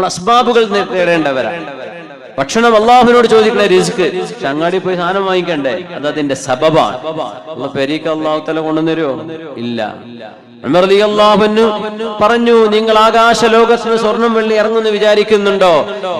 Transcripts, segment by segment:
നമ്മൾ അസ്ബാബുകൾ നേടേണ്ടവരാണ്. ഭക്ഷണം അള്ളാഹുവിനോട് ചോദിക്കുന്ന റിസ്ക്, അങ്ങാടി പോയി സാധനം വാങ്ങിക്കണ്ടേ, അത് അതിന്റെ സബബാണ്. പെരീക്ക് അള്ളാഹു തആല കൊണ്ടുവരുമോ? ഇല്ല. ഉമർ റളിയല്ലാഹു അൻഹു പറഞ്ഞു, നിങ്ങൾ ആകാശ ലോകത്തിന് സ്വർണം വെള്ളി ഇറങ്ങുമെന്ന് വിചാരിക്കുന്നുണ്ടോ?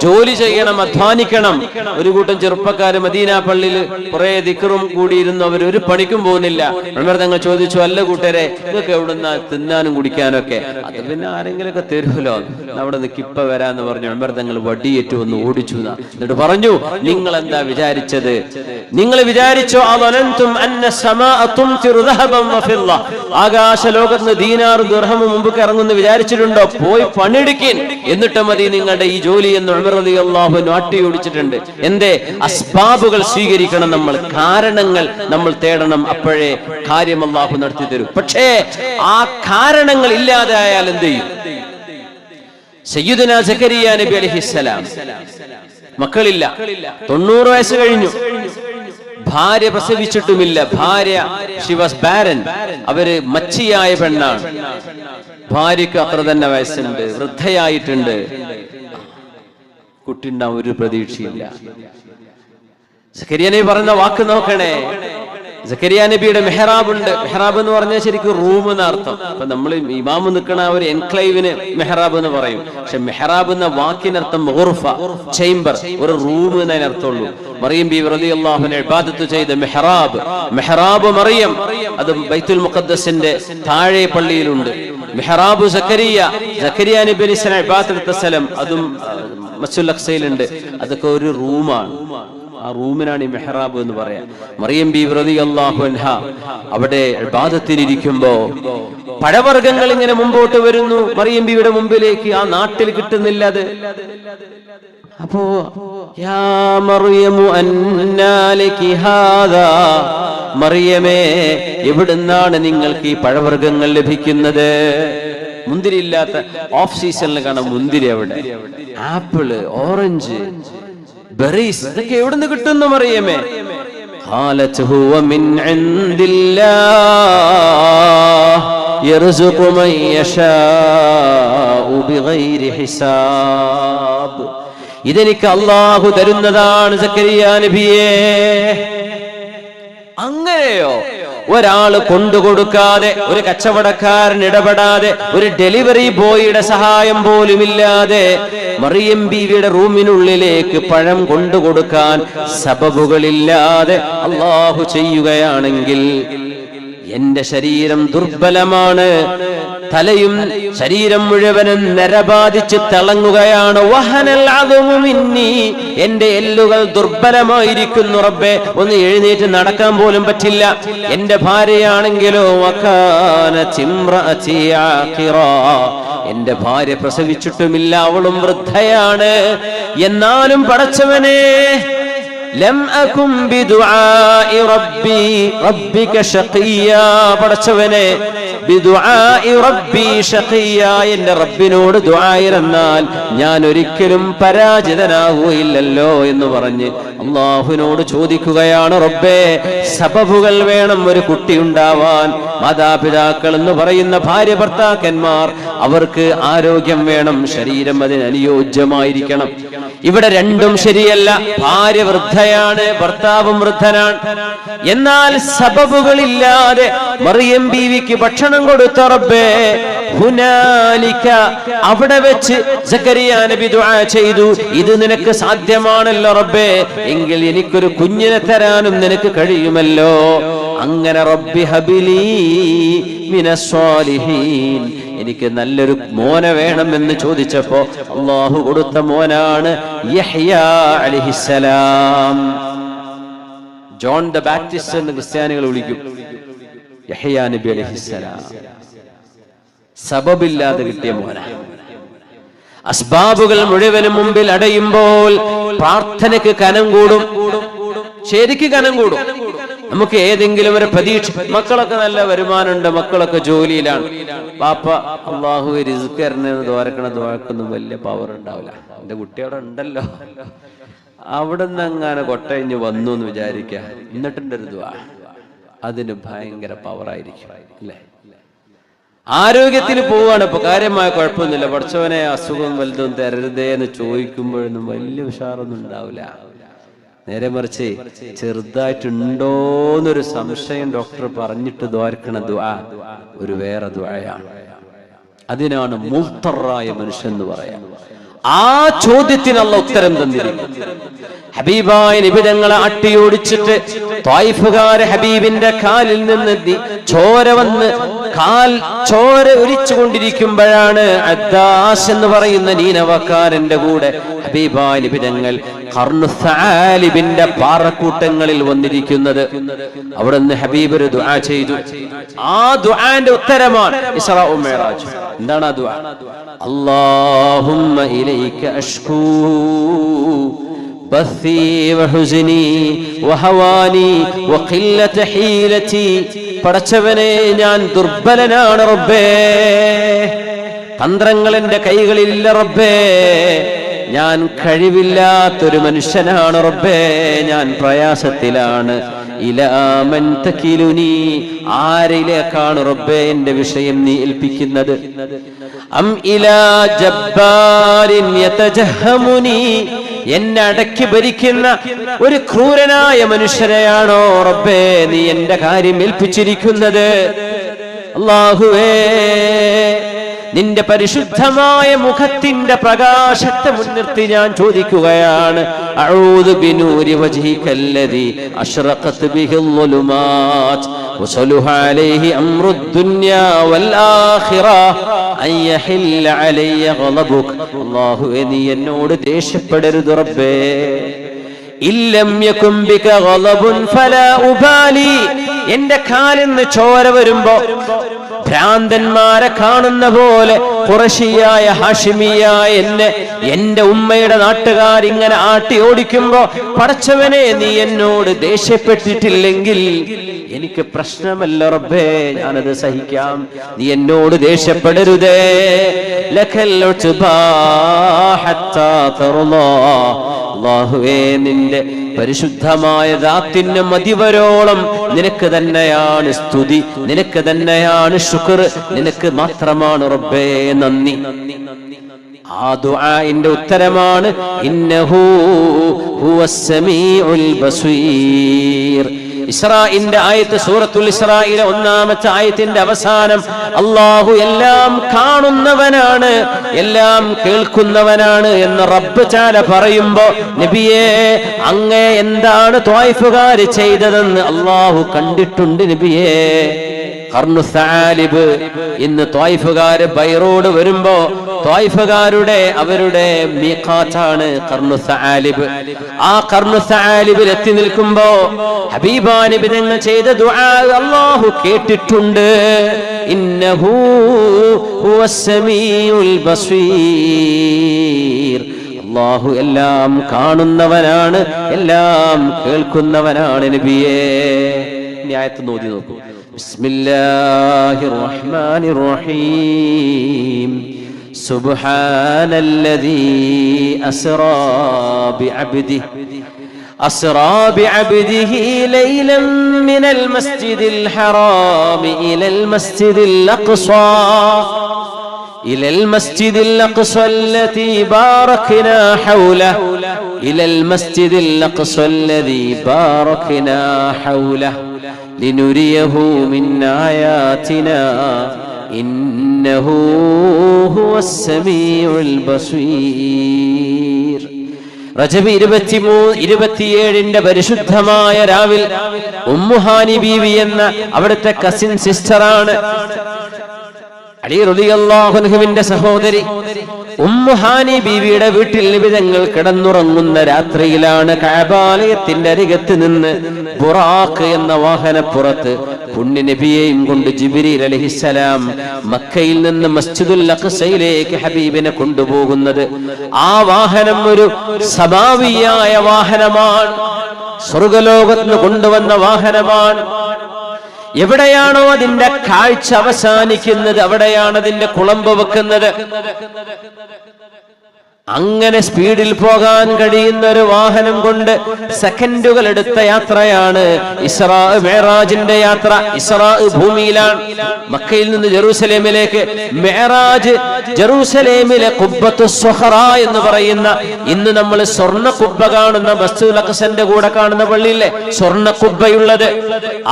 ജോലി ചെയ്യണം, അധ്വാനിക്കണം. ഒരു കൂട്ടം ചെറുപ്പക്കാര് മദീന പള്ളിയിൽ കുറെ ദിക്റും കൂടിയിരുന്നു, അവർ ഒരു പണിക്കും പോകുന്നില്ല. ഉമർ തങ്ങൾ ചോദിച്ചു, അല്ല കൂട്ടരെ, നിങ്ങൾക്ക് എവിടുന്ന തിന്നാനും കുടിക്കാനൊക്കെ? അത് പിന്നെ ആരെങ്കിലുമൊക്കെ തരുമല്ലോ, അവിടെ നിന്ന് കിപ്പ വരാന്ന് പറഞ്ഞു. ഉമർ തങ്ങൾ വടിയേറ്റു വന്ന് ഓടിച്ചു. എന്നിട്ട് പറഞ്ഞു, നിങ്ങൾ എന്താ വിചാരിച്ചത്? നിങ്ങൾ വിചാരിച്ചോ ആകാശ ലോകത്ത് ദീനാറും ദിർഹമും മുമ്പ് ഇറങ്ങുമെന്ന് വിചാരിച്ചിട്ടുണ്ടോ? പോയി പണിയെടുക്കിൻ, എന്നിട്ട് മതി നിങ്ങളുടെ ഈ ജോലി എന്ന് ഉമർ റളിയല്ലാഹു അൻഹു ആട്ടിയോടിച്ചിട്ടുണ്ട്. എന്തേ? അസ്ബാബുകൾ സ്വീകരിക്കണം, നമ്മൾ കാരണങ്ങൾ നമ്മൾ തേടണം, അപ്പോഴേ കാര്യം അല്ലാഹു നടത്തി തരും. പക്ഷേ ആ കാരണങ്ങൾ ഇല്ലാതെ ആയാൽ എന്ത് ചെയ്യും? സയ്യിദുനാ സക്കരിയ നബി അലൈഹിസ്സലാം മക്കളില്ല, 90 വയസ്സ് കഴിഞ്ഞു, ഭാര്യ പ്രസവിച്ചിട്ടുമില്ല. ഭാര്യ ഷി വാസ് ബാരൻ, അവര് മച്ചിയായ പെണ്ണാണ്. ഭാര്യക്ക് അത്ര തന്നെ വയസ്സുണ്ട്, വൃദ്ധയായിട്ടുണ്ട്. കുട്ടിണ്ടാവും ഒരു പ്രതീക്ഷയില്ല. സക്കരിയ നബി പറയുന്ന വാക്ക് നോക്കണേ. സക്കരിയ നബിയുടെ മെഹ്റാബ് ഉണ്ട്. മെഹ്റാബ് എന്ന് പറഞ്ഞാൽ ശരിക്കും റൂം എന്ന അർത്ഥം. അപ്പൊ നമ്മൾ ഇമാമ് നിൽക്കണ ഒരു എൻക്ലേവിന് മെഹ്റാബ് എന്ന് പറയും. പക്ഷെ മെഹ്റാബ് എന്ന വാക്കിനർത്ഥം ഗുർഫ, ചേംബർ, ഒരു റൂം എന്നതിന് അർത്ഥമുള്ളൂ. മറിയം ബീവി റളിയല്ലാഹു അൻഹ ഇബാദത്ത് ചെയ്ത മെഹ്റാബ്, മെഹ്റാബ് മറിയം, അത് ബൈത്തുൽ മുഖദ്ദസിന്റെ താഴെ പള്ളിയിലുണ്ട്. മെഹ്റാബ് സക്കരിയ, സക്കരിയ നബി അലൈഹിസ്സലാം ഇബാദത്ത് എടുത്ത സ്ഥലം, അതും മസ്ജിദുൽ അഖ്സയിലുണ്ട്. അതൊക്കെ ഒരു റൂമാണ്. ആ റൂമിനാണ് ഈ മെഹ്റാബ് എന്ന് പറയാം. മറിയം ബീവി റളിയല്ലാഹു അൻഹ അവിടെ ഇബാദത്തിനിരിക്കുമ്പോ പഴവർഗ്ഗങ്ങൾ ഇങ്ങനെ മുമ്പോട്ട് വരുന്നു മറിയം ബീവിയുടെ മുമ്പിലേക്ക്. ആ നാട്ടിൽ കിട്ടുന്നില്ല അത്. അപ്പോ യാ മറിയമു അന്നാ ലകി ഹാദാ, മറിയമേ, എവിടുന്നാണ് നിങ്ങൾക്ക് ഈ പഴവർഗ്ഗങ്ങൾ ലഭിക്കുന്നത്? മുന്തിരി ഇല്ലാത്ത ഓഫ് സീസണിൽ കാണാം മുന്തിരി. അവിടെ ആപ്പിള്, ഓറഞ്ച്, ബെറീസ്, ഇതൊക്കെ എവിടുന്ന് കിട്ടുന്നു മറിയമേ? ഖാലത് ഹുവ മിൻ ഇൻദില്ലാഹ് യർസുഖു മൻ യശാഉ ബിഗൈരി ഹിസാബ്. ഇതെനിക്ക് അല്ലാഹു തരുന്നതാണ് സക്കരിയ നബിയേ. അങ്ങനെയോ? ഒരാൾ കൊണ്ടുകൊടുക്കാതെ, ഒരു കച്ചവടക്കാരൻ ഇടപെടാതെ, ഒരു ഡെലിവറി ബോയിയുടെ സഹായം പോലുമില്ലാതെ മറിയം ബീവിയുടെ റൂമിനുള്ളിലേക്ക് പഴം കൊണ്ടുകൊടുക്കാൻ സബബുകളില്ലാതെ അല്ലാഹു ചെയ്യുകയാണെങ്കിൽ, എന്റെ ശരീരം ദുർബലമാണ്, തലയും ശരീരം മുഴുവനും നരബാധിച്ച് തിളങ്ങുകയാണ്. വഹനൽ അദ്മു മിന്നി, എന്റെ എല്ലുകൾ ദുർബലമായിരിക്കുന്നു റബ്ബേ, ഒന്ന് എഴുന്നേറ്റ് നടക്കാൻ പോലും പറ്റില്ല. എന്റെ ഭാര്യയാണെങ്കിലോ വകാനത് ഇംറഅതി ആഖിറാ, എന്റെ ഭാര്യ പ്രസവിച്ചിട്ടുമില്ല, അവളും വൃദ്ധയാണ്. എന്നാലും പടച്ചവനെ, ലം അകും ബിദുആഇ റബ്ബി റബ്ബിക ഷഖിയാ, പടച്ചവനെ, ബിദുആഇ റബ്ബി ഷഖിയാ, എന്റെ റബ്ബിനോട് ദുആയിരന്നാൽ ഞാൻ ഒരിക്കലും പരാജിതനാകുകയില്ലല്ലോ എന്ന് പറഞ്ഞ് അല്ലാഹുവിനോട് ചോദിക്കുകയാണ്. റബ്ബേ, സബബുകൾ വേണം ഒരു കുട്ടി ഉണ്ടാവാൻ. മാതാപിതാക്കൾ എന്ന് പറയുന്ന ഭാര്യ ഭർത്താക്കന്മാർ, അവർക്ക് ആരോഗ്യം വേണം, ശരീരം അതിന് അനുയോജ്യമായിരിക്കണം. ഇവിടെ രണ്ടും ശരിയല്ല. ഭാര്യ വൃദ്ധയാണ്, ഭർത്താവും വൃദ്ധനാണ്. എന്നാൽ സബബുകളില്ലാതെ മറിയം ബീവിക്ക് ഭക്ഷണം കൊടുത്ത റബ്ബേ, ഹുനാലിക, അവിടെ വെച്ച് സക്കരിയ നബി ദുആ ചെയ്തു, ഇത് നിനക്ക് സാധ്യമാണല്ലോ റബ്ബേ, എങ്കിൽ എനിക്കൊരു കുഞ്ഞിനെ തരാനും നിനക്ക് കഴിയുമല്ലോ. അങ്ങനെ റബ്ബി ഹബിലി മിനസ് സ്വാലിഹീൻ, എനിക്ക് നല്ലൊരു മോനെ വേണമെന്ന് ചോദിച്ചപ്പോ അല്ലാഹു കൊടുത്ത മോനാണ് യഹ്യ അലൈഹിസ്സലാം. ജോൺ ദ ബാപ്റ്റിസ്റ്റ് എന്ന് ക്രിസ്ത്യാനികൾ വിളിക്കും. യഹ്യ നബി അലൈഹിസ്സലാം സബബില്ലാതെ കിട്ടിയ മോനാണ്. അസ്ബാബുകൾ മുഴുവനും മുമ്പിൽ അടയുമ്പോൾ പ്രാർത്ഥനയ്ക്ക് കനം കൂടും, ശരിക്ക് കനം കൂടും. നമുക്ക് ഏതെങ്കിലും ഒരു പ്രതീക്ഷ, മക്കളൊക്കെ നല്ല വരുമാനമുണ്ട്, മക്കളൊക്കെ ജോലിയിലാണ്, പാപ്പ അല്ലാഹു റിസ്ക് തരണേന്ന് ദോരക്കൊന്നും വലിയ പവർ ഉണ്ടാവില്ല. എന്റെ കുട്ടി അവിടെ ഉണ്ടല്ലോ, അവിടെ നിന്ന് അങ്ങനെ കൊട്ടയിഞ്ഞ് വന്നു എന്ന് വിചാരിക്ക, എന്നിട്ടുണ്ട് ഒരു ദുആ, അതിന് ഭയങ്കര പവറായിരിക്കും അല്ലേ? ആരോഗ്യത്തിന് പോവാണ്, ഇപ്പൊ കാര്യമായ കുഴപ്പമൊന്നുമില്ല, പഠിച്ചവനെ അസുഖം വലുതും തരരുതേ എന്ന് ചോദിക്കുമ്പോഴൊന്നും വലിയ ഉഷാറൊന്നും ഉണ്ടാവില്ല. നേരെ മറിച്ച് ചെറുതായിട്ടുണ്ടോന്നൊരു സംശയം ഡോക്ടർ പറഞ്ഞിട്ട് ദ്വാരക്കണ ദുആ ഒരു വേറെ ദുആയാണ്. അതിനാണ് മുഫ്തറായ മനുഷ്യൻ എന്ന് പറയാം. ആ ചോദ്യത്തിന് അല്ലാഹു ഉത്തരം തന്നിരിക്കുന്നു. ഹബീബായ നബി തങ്ങളെ അട്ടിയോടിച്ചിട്ട് ത്വായിഫുകാരെ ഹബീബിന്റെ കാലിൽ നിന്ന് ചോര വന്ന് ചോര ഒലിച്ചു കൊണ്ടിരിക്കുമ്പോഴാണ് അദ്ദാസ് എന്ന് പറയുന്ന നീനവക്കാരന്റെ കൂടെ ഹബീബായ നബി തങ്ങൾ ഖർനു സാലിബിന്റെ പാറക്കൂട്ടങ്ങളിൽ വന്നിരിക്കുന്നത്. അവിടെ നിന്ന് ഹബീബ് ഒരു ദുആ ചെയ്തു. ആ ദുആന്റെ ഉത്തരമാണ് ഇസ്റാ മിഅ്റാജ്. എന്താണ് ആ ദുആ? അല്ലാഹുമ്മ ഇലൈക അഷ്കൂ ബസ്സി വഹുസ്നി വഹവാനി വഖില്ലത ഹീലതി. പടച്ചവനെ, ഞാൻ ദുർബലനാണ് റബ്ബേ, തന്ത്രങ്ങൾ എന്റെ കൈകളിലില്ല റബ്ബേ, ഞാൻ കഴിവില്ലാത്തൊരു മനുഷ്യനാണ് റബ്ബേ, ഞാൻ പ്രയാസത്തിലാണ്. ഇലാ മൻ തകിലുനി, ആരിലേക്കാണ് റബ്ബേ എന്റെ വിഷയം നീ ഏൽപ്പിക്കുന്നത്? അം ഇലാ ജബ്ബാരിൻ യതജഹമുനി, എന്നെ അടക്കി ഭരിക്കുന്ന ഒരു ക്രൂരനായ മനുഷ്യനെയാണോ റബ്ബേ നീ എന്റെ കാര്യം ഏൽപ്പിച്ചിരിക്കുന്നത്? അല്ലാഹുവേ, നിന്റെ പരിശുദ്ധമായ മുഖത്തിന്റെ പ്രകാശത്തെ മുൻനിർത്തി ഞാൻ ചോദിക്കുകയാണ്. അഊദു ബിനൂരി വജ്ഹികല്ലദി അശ്റഖത് ബിഹിൽ ളുലുമാത് വസലുഹ അലൈഹി അംറുദ് ദുനിയാ വൽ ആഖിറ അൻ യഹില്ല അലയ്യ ഗളബുക്. അല്ലാഹുവേ, നീ എന്നോട് ദേഷ്യപ്പെടരുത് റബ്ബേ. ഇല്ലം യകും ബിക ഗളബുൻ ഫലാ ഉബാലി, എന്റെ കാലിൽ നിന്ന് ചോര വരുമ്പോ ഭ്രാന്തന്മാരെ കാണുന്ന പോലെ ഖുറശിയായ ഹാഷിമിയായ എന്നെ എന്റെ ഉമ്മയുടെ നാട്ടുകാർ ഇങ്ങനെ ആട്ടി ഓടിക്കുമ്പോ, പടച്ചവനെ, നീ എന്നോട് ദേഷ്യപ്പെട്ടിട്ടില്ലെങ്കിൽ എനിക്ക് പ്രശ്നമല്ല റബ്ബേ, ഞാനത് സഹിക്കാം. നീ എന്നോട് ദേഷ്യപ്പെടരുതേ. ലകൽ ഉത്ബാ ഹത്താ തർളാ, അല്ലാഹുവേ, നിന്റെ പരിശുദ്ധമായ ദാത്തിന് മതിവരോളം നിനക്ക് തന്നെയാണ് സ്തുതി, നിനക്ക് തന്നെയാണ് ശുക്ർ, നിനക്ക് മാത്രമാണ് റബ്ബേ നന്ദി. ആ ദുആഇന്റെ ഉത്തരമാണ് ഇന്നഹു ഹുവസ് സമീഉൽ ബസീർ. ഇസ്രാഇന്റെ ആയത്ത്, സൂറത്തുൽ ഇസ്രായിലെ 1-ാമത്തെ ആയത്തിന്റെ അവസാനം അല്ലാഹു എല്ലാം കാണുന്നവനാണ്, എല്ലാം കേൾക്കുന്നവനാണ് എന്ന് റബ്ബ് തആല പറയുമ്പോ, നബിയേ, അങ്ങേ എന്താണ് ത്വായിഫുകാർ ചെയ്തതെന്ന് അല്ലാഹു കണ്ടിട്ടുണ്ട് നബിയേ. ഖർനു സാലിബ്, ഇന്ന് ത്വായിഫുകാര് ബൈറോഡ് വരുമ്പോ ത്വായിഫുകാരുടെ അവരുടെ മീഖാത്താണ് ഖർനു സാലിബ്. ആ ഖർനു സാലിബിൽ എത്തി നിൽക്കുമ്പോ ഹബീബാ നബി തങ്ങൾ ചെയ്ത ദുആ അല്ലാഹു കേട്ടിട്ടുണ്ട്. ഇന്നഹു ഹുവസ് സമീഉൽ ബസീർ, അല്ലാഹു എല്ലാം കാണുന്നവനാണ്, എല്ലാം കേൾക്കുന്നവനാണ് നബിയേ. ഈ ആയത്ത് നോക്കി നോക്കൂ. ബിസ്മില്ലാഹിർ റഹ്മാനിർ റഹീം. സുബ്ഹാനല്ലദീ أسرى بعبده ليلا من المسجد الحرام إلى المسجد الأقصى الذي باركنا حوله إلى المسجد الأقصى الذي باركنا حوله لنريه من آياتنا إنه هو السميع البصير. റജബ് 27 പരിശുദ്ധമായ രാവിൽ ഉമ്മുഹാനി ബീവി എന്ന അവിടുത്തെ കസിൻ സിസ്റ്ററാണ്, അലി റളിയല്ലാഹു അൻഹുവിന്റെ സഹോദരി ഉമ്മുഹാനി ബീവിയുടെ വീട്ടിൽ നബി തങ്ങൾ കിടന്നുറങ്ങുന്ന രാത്രിയിലാണ് കഅബാലയത്തിന്റെ അരികത്ത് നിന്ന് ബുറാഖ് എന്ന വാഹനപ്പുറത്ത് പുണ്യ നബിയെയും കൊണ്ട് ജിബ്രീൽ അലൈഹിസ്സലാം മക്കയിൽ നിന്ന് മസ്ജിദുൽ അഖ്സയിലേക്ക് ഹബീബിനെ കൊണ്ടുപോകുന്നത്. ആ വാഹനം ഒരു സമാവിയായ വാഹനമാണ്, സ്വർഗ്ഗലോകത്ത് നിന്ന് കൊണ്ടുവന്ന വാഹനമാണ്. എവിടെയാണോ അതിന്റെ കാഴ്ച അവസാനിക്കുന്നത് അവിടെയാണ് അതിന്റെ കുളമ്പ് വെക്കുന്നത്. അങ്ങനെ സ്പീഡിൽ പോകാൻ കഴിയുന്ന ഒരു വാഹനം കൊണ്ട് സെക്കൻഡുകൾ എടുത്ത യാത്രയാണ് ഇസ്രാ മെഹറാജിന്റെ യാത്ര. ഇസ്രാ ഭൂമിയിലാണ്, മക്കയിൽ നിന്ന് ജെറൂസലേമിലേക്ക്. മെഹറാജ് ജെറൂസലേമിലെ ഖുബ്ബത്തുസ് സുഹറ എന്ന് പറയുന്ന, ഇന്ന് നമ്മൾ സ്വർണ്ണ കുബ്ബ കാണുന്ന മസ്ജിദുൽ അഖ്സന്റെ കൂടെ കാണുന്ന പള്ളിയില്ലേ, സ്വർണ്ണ കുബ്ബയുള്ളത്,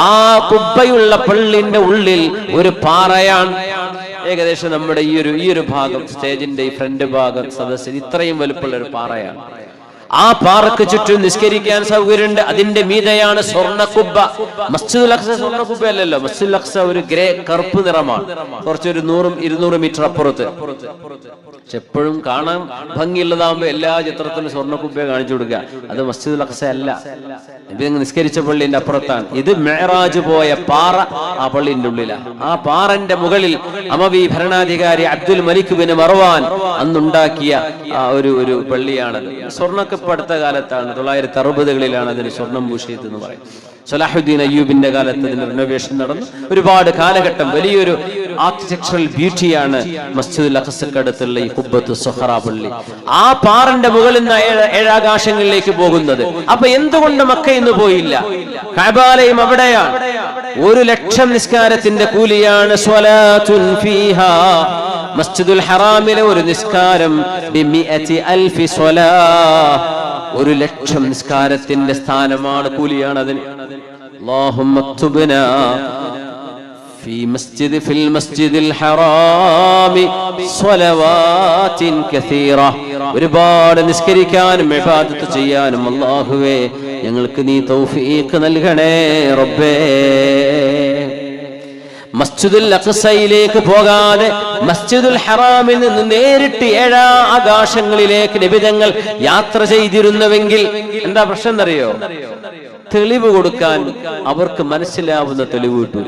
ആ കുബ്ബയുള്ള പള്ളിന്റെ ഉള്ളിൽ ഒരു പാറയാണ്. ഏകദേശം നമ്മുടെ ഈ ഒരു ഭാഗം, സ്റ്റേജിന്റെ ഈ ഫ്രണ്ട് ഭാഗം, സദസ്സിൽ ഇത്രയും വലുപ്പമുള്ള ഒരു പാറയാണ്. ആ പാറക്ക് ചുറ്റും നിസ്കരിക്കാൻ സൗകര്യമുണ്ട്. അതിന്റെ മീതയാണ് സ്വർണ്ണ കുബ്ബ. മസ്ജിദുൽ അഖ്സ സ്വർണ്ണ കുബ്ബ അല്ലല്ലോ, മസ്ജിദുൽ അഖ്സ ഒരു ഗ്രേ കറുപ്പ് നിറമാണ്, കുറച്ചൊരു 100-200 മീറ്റർ അപ്പുറത്ത്. പക്ഷെ എപ്പോഴും കാണാൻ ഭംഗിയുള്ളതാകുമ്പോ എല്ലാ ചിത്രത്തിലും സ്വർണ്ണ കുബ്ബയെ കാണിച്ചു കൊടുക്കുക. അത് മസ്ജിദുൽ അഖ്സ അല്ല, നിസ്കരിച്ച പള്ളിന്റെ അപ്പുറത്താണ്. ഇത് മെഹറാജ് പോയ പാറ ആ പള്ളിന്റെ ഉള്ളിലാണ്. ആ പാറന്റെ മുകളിൽ അമവി ഭരണാധികാരി അബ്ദുൽ മലിക് ബിൻ മർവാൻ അന്നുണ്ടാക്കിയ ഒരു പള്ളിയാണത്. സ്വർണ്ണക്ക് ഇപ്പൊ അടുത്ത കാലത്താണ്, 960കളിലാണ് അതിന് സ്വർണം പൂശിയത് എന്ന് പറയും. സലാഹുദ്ദീൻ അയ്യൂബിന്റെ കാലത്ത് ഇതിന് റിനോവേഷൻ നടന്നു. ഒരുപാട് കാലഘട്ടം, വലിയൊരു ആർക്കിടെക്ചറൽ ബ്യൂട്ടിയാണ് മസ്ജിദുൽ അഖ്സക്കടുത്തുള്ള ഈ ഖുബ്ബത്തുസ് സുഹറ പള്ളി. ആ പാറന്റെ മുകളിൽ നിന്ന് ഏഴാകാശങ്ങളിലേക്ക് പോകുന്നത്. അപ്പൊ എന്തുകൊണ്ട് മക്കയിൽ നിന്ന് പോയില്ല? കഅബാലയം അവിടെയാണ്. 1,00,000 നിസ്കാരത്തിന്റെ കൂലിയാണ് സ്വലാത്തുൻ ഫീഹാ. മസ്ജിദുൽ ഹറാമിലെ ഒരു നിസ്കാരം 100,000 സ്വലാത്ത്, 1,00,000 നിസ്കാരത്തിന്റെ സ്ഥാനമാണ്, കൂലിയാണ് അതിന്. اللهم اكتبنا في المسجد الحرام صلوات كثيرة. ഒരുപാട് നിസ്കരിക്കാനും ഇബാദത്ത് ചെയ്യാനും അല്ലാഹുവേ ഞങ്ങൾക്ക് നീ തൗഫീഖ് നൽകണേ റബ്ബേ. മസ്ജിദുൽ അഖ്സയിലേക്ക് പോകാതെ മസ്ജിദുൽ ഹറാമിൽ നിന്ന് നേരിട്ട് 7 ആകാശങ്ങളിലേക്ക് നബി തങ്ങൾ യാത്ര ചെയ്തിരുന്നുവെങ്കിൽ എന്താ പ്രശ്നം എന്നറിയോ? തെളിവ് കൊടുക്കാൻ അവർക്ക് മനസ്സിലാവുന്ന തെളിവ് കിട്ടൂല.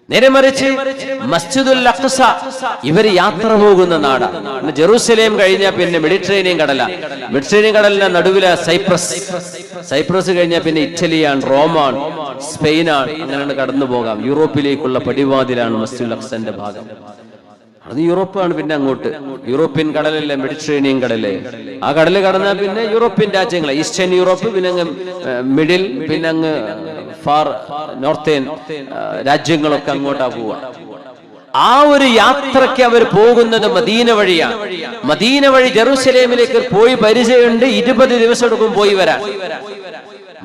നേരെ മറിച്ച് മസ്ജിദുൽ അഖ്സ ഇവർ യാത്ര പോകുന്ന നാടാണ്. ജെറൂസലേം കഴിഞ്ഞാൽ പിന്നെ മെഡിറ്ററേനിയൻ കടല, മെഡിറ്ററേനിയൻ കടലിന്റെ നടുവിലെ സൈപ്രസ് കഴിഞ്ഞാൽ പിന്നെ ഇറ്റലിയാണ്, റോമാണ്, സ്പെയിനാണ്. അങ്ങനെയാണ് കടന്നു പോകാം. യൂറോപ്പിലേക്കുള്ള പടിവാതിലാണ് മസ്ജിദുൽ അഖ്സന്റെ ഭാഗം. അത് യൂറോപ്പാണ്. പിന്നെ അങ്ങോട്ട് യൂറോപ്യൻ കടലല്ലേ, മെഡിറ്ററേനിയൻ കടല്. ആ കടല് കടന്നാൽ പിന്നെ യൂറോപ്യൻ രാജ്യങ്ങൾ, ഈസ്റ്റേൺ യൂറോപ്പ്, പിന്നെ അങ്ങ് മിഡിൽ, പിന്നെ അങ്ങ് ഫാർ നോർത്തേൺ രാജ്യങ്ങളൊക്കെ അങ്ങോട്ടാ പോവുക. ആ ഒരു യാത്രയ്ക്ക് അവർ പോകുന്നത് മദീന വഴിയാണ്. മദീന വഴി ജെറൂസലേമിലേക്ക് പോയി പരിചയമുണ്ട്. 20 ദിവസം എടുക്കും പോയി വരാൻ.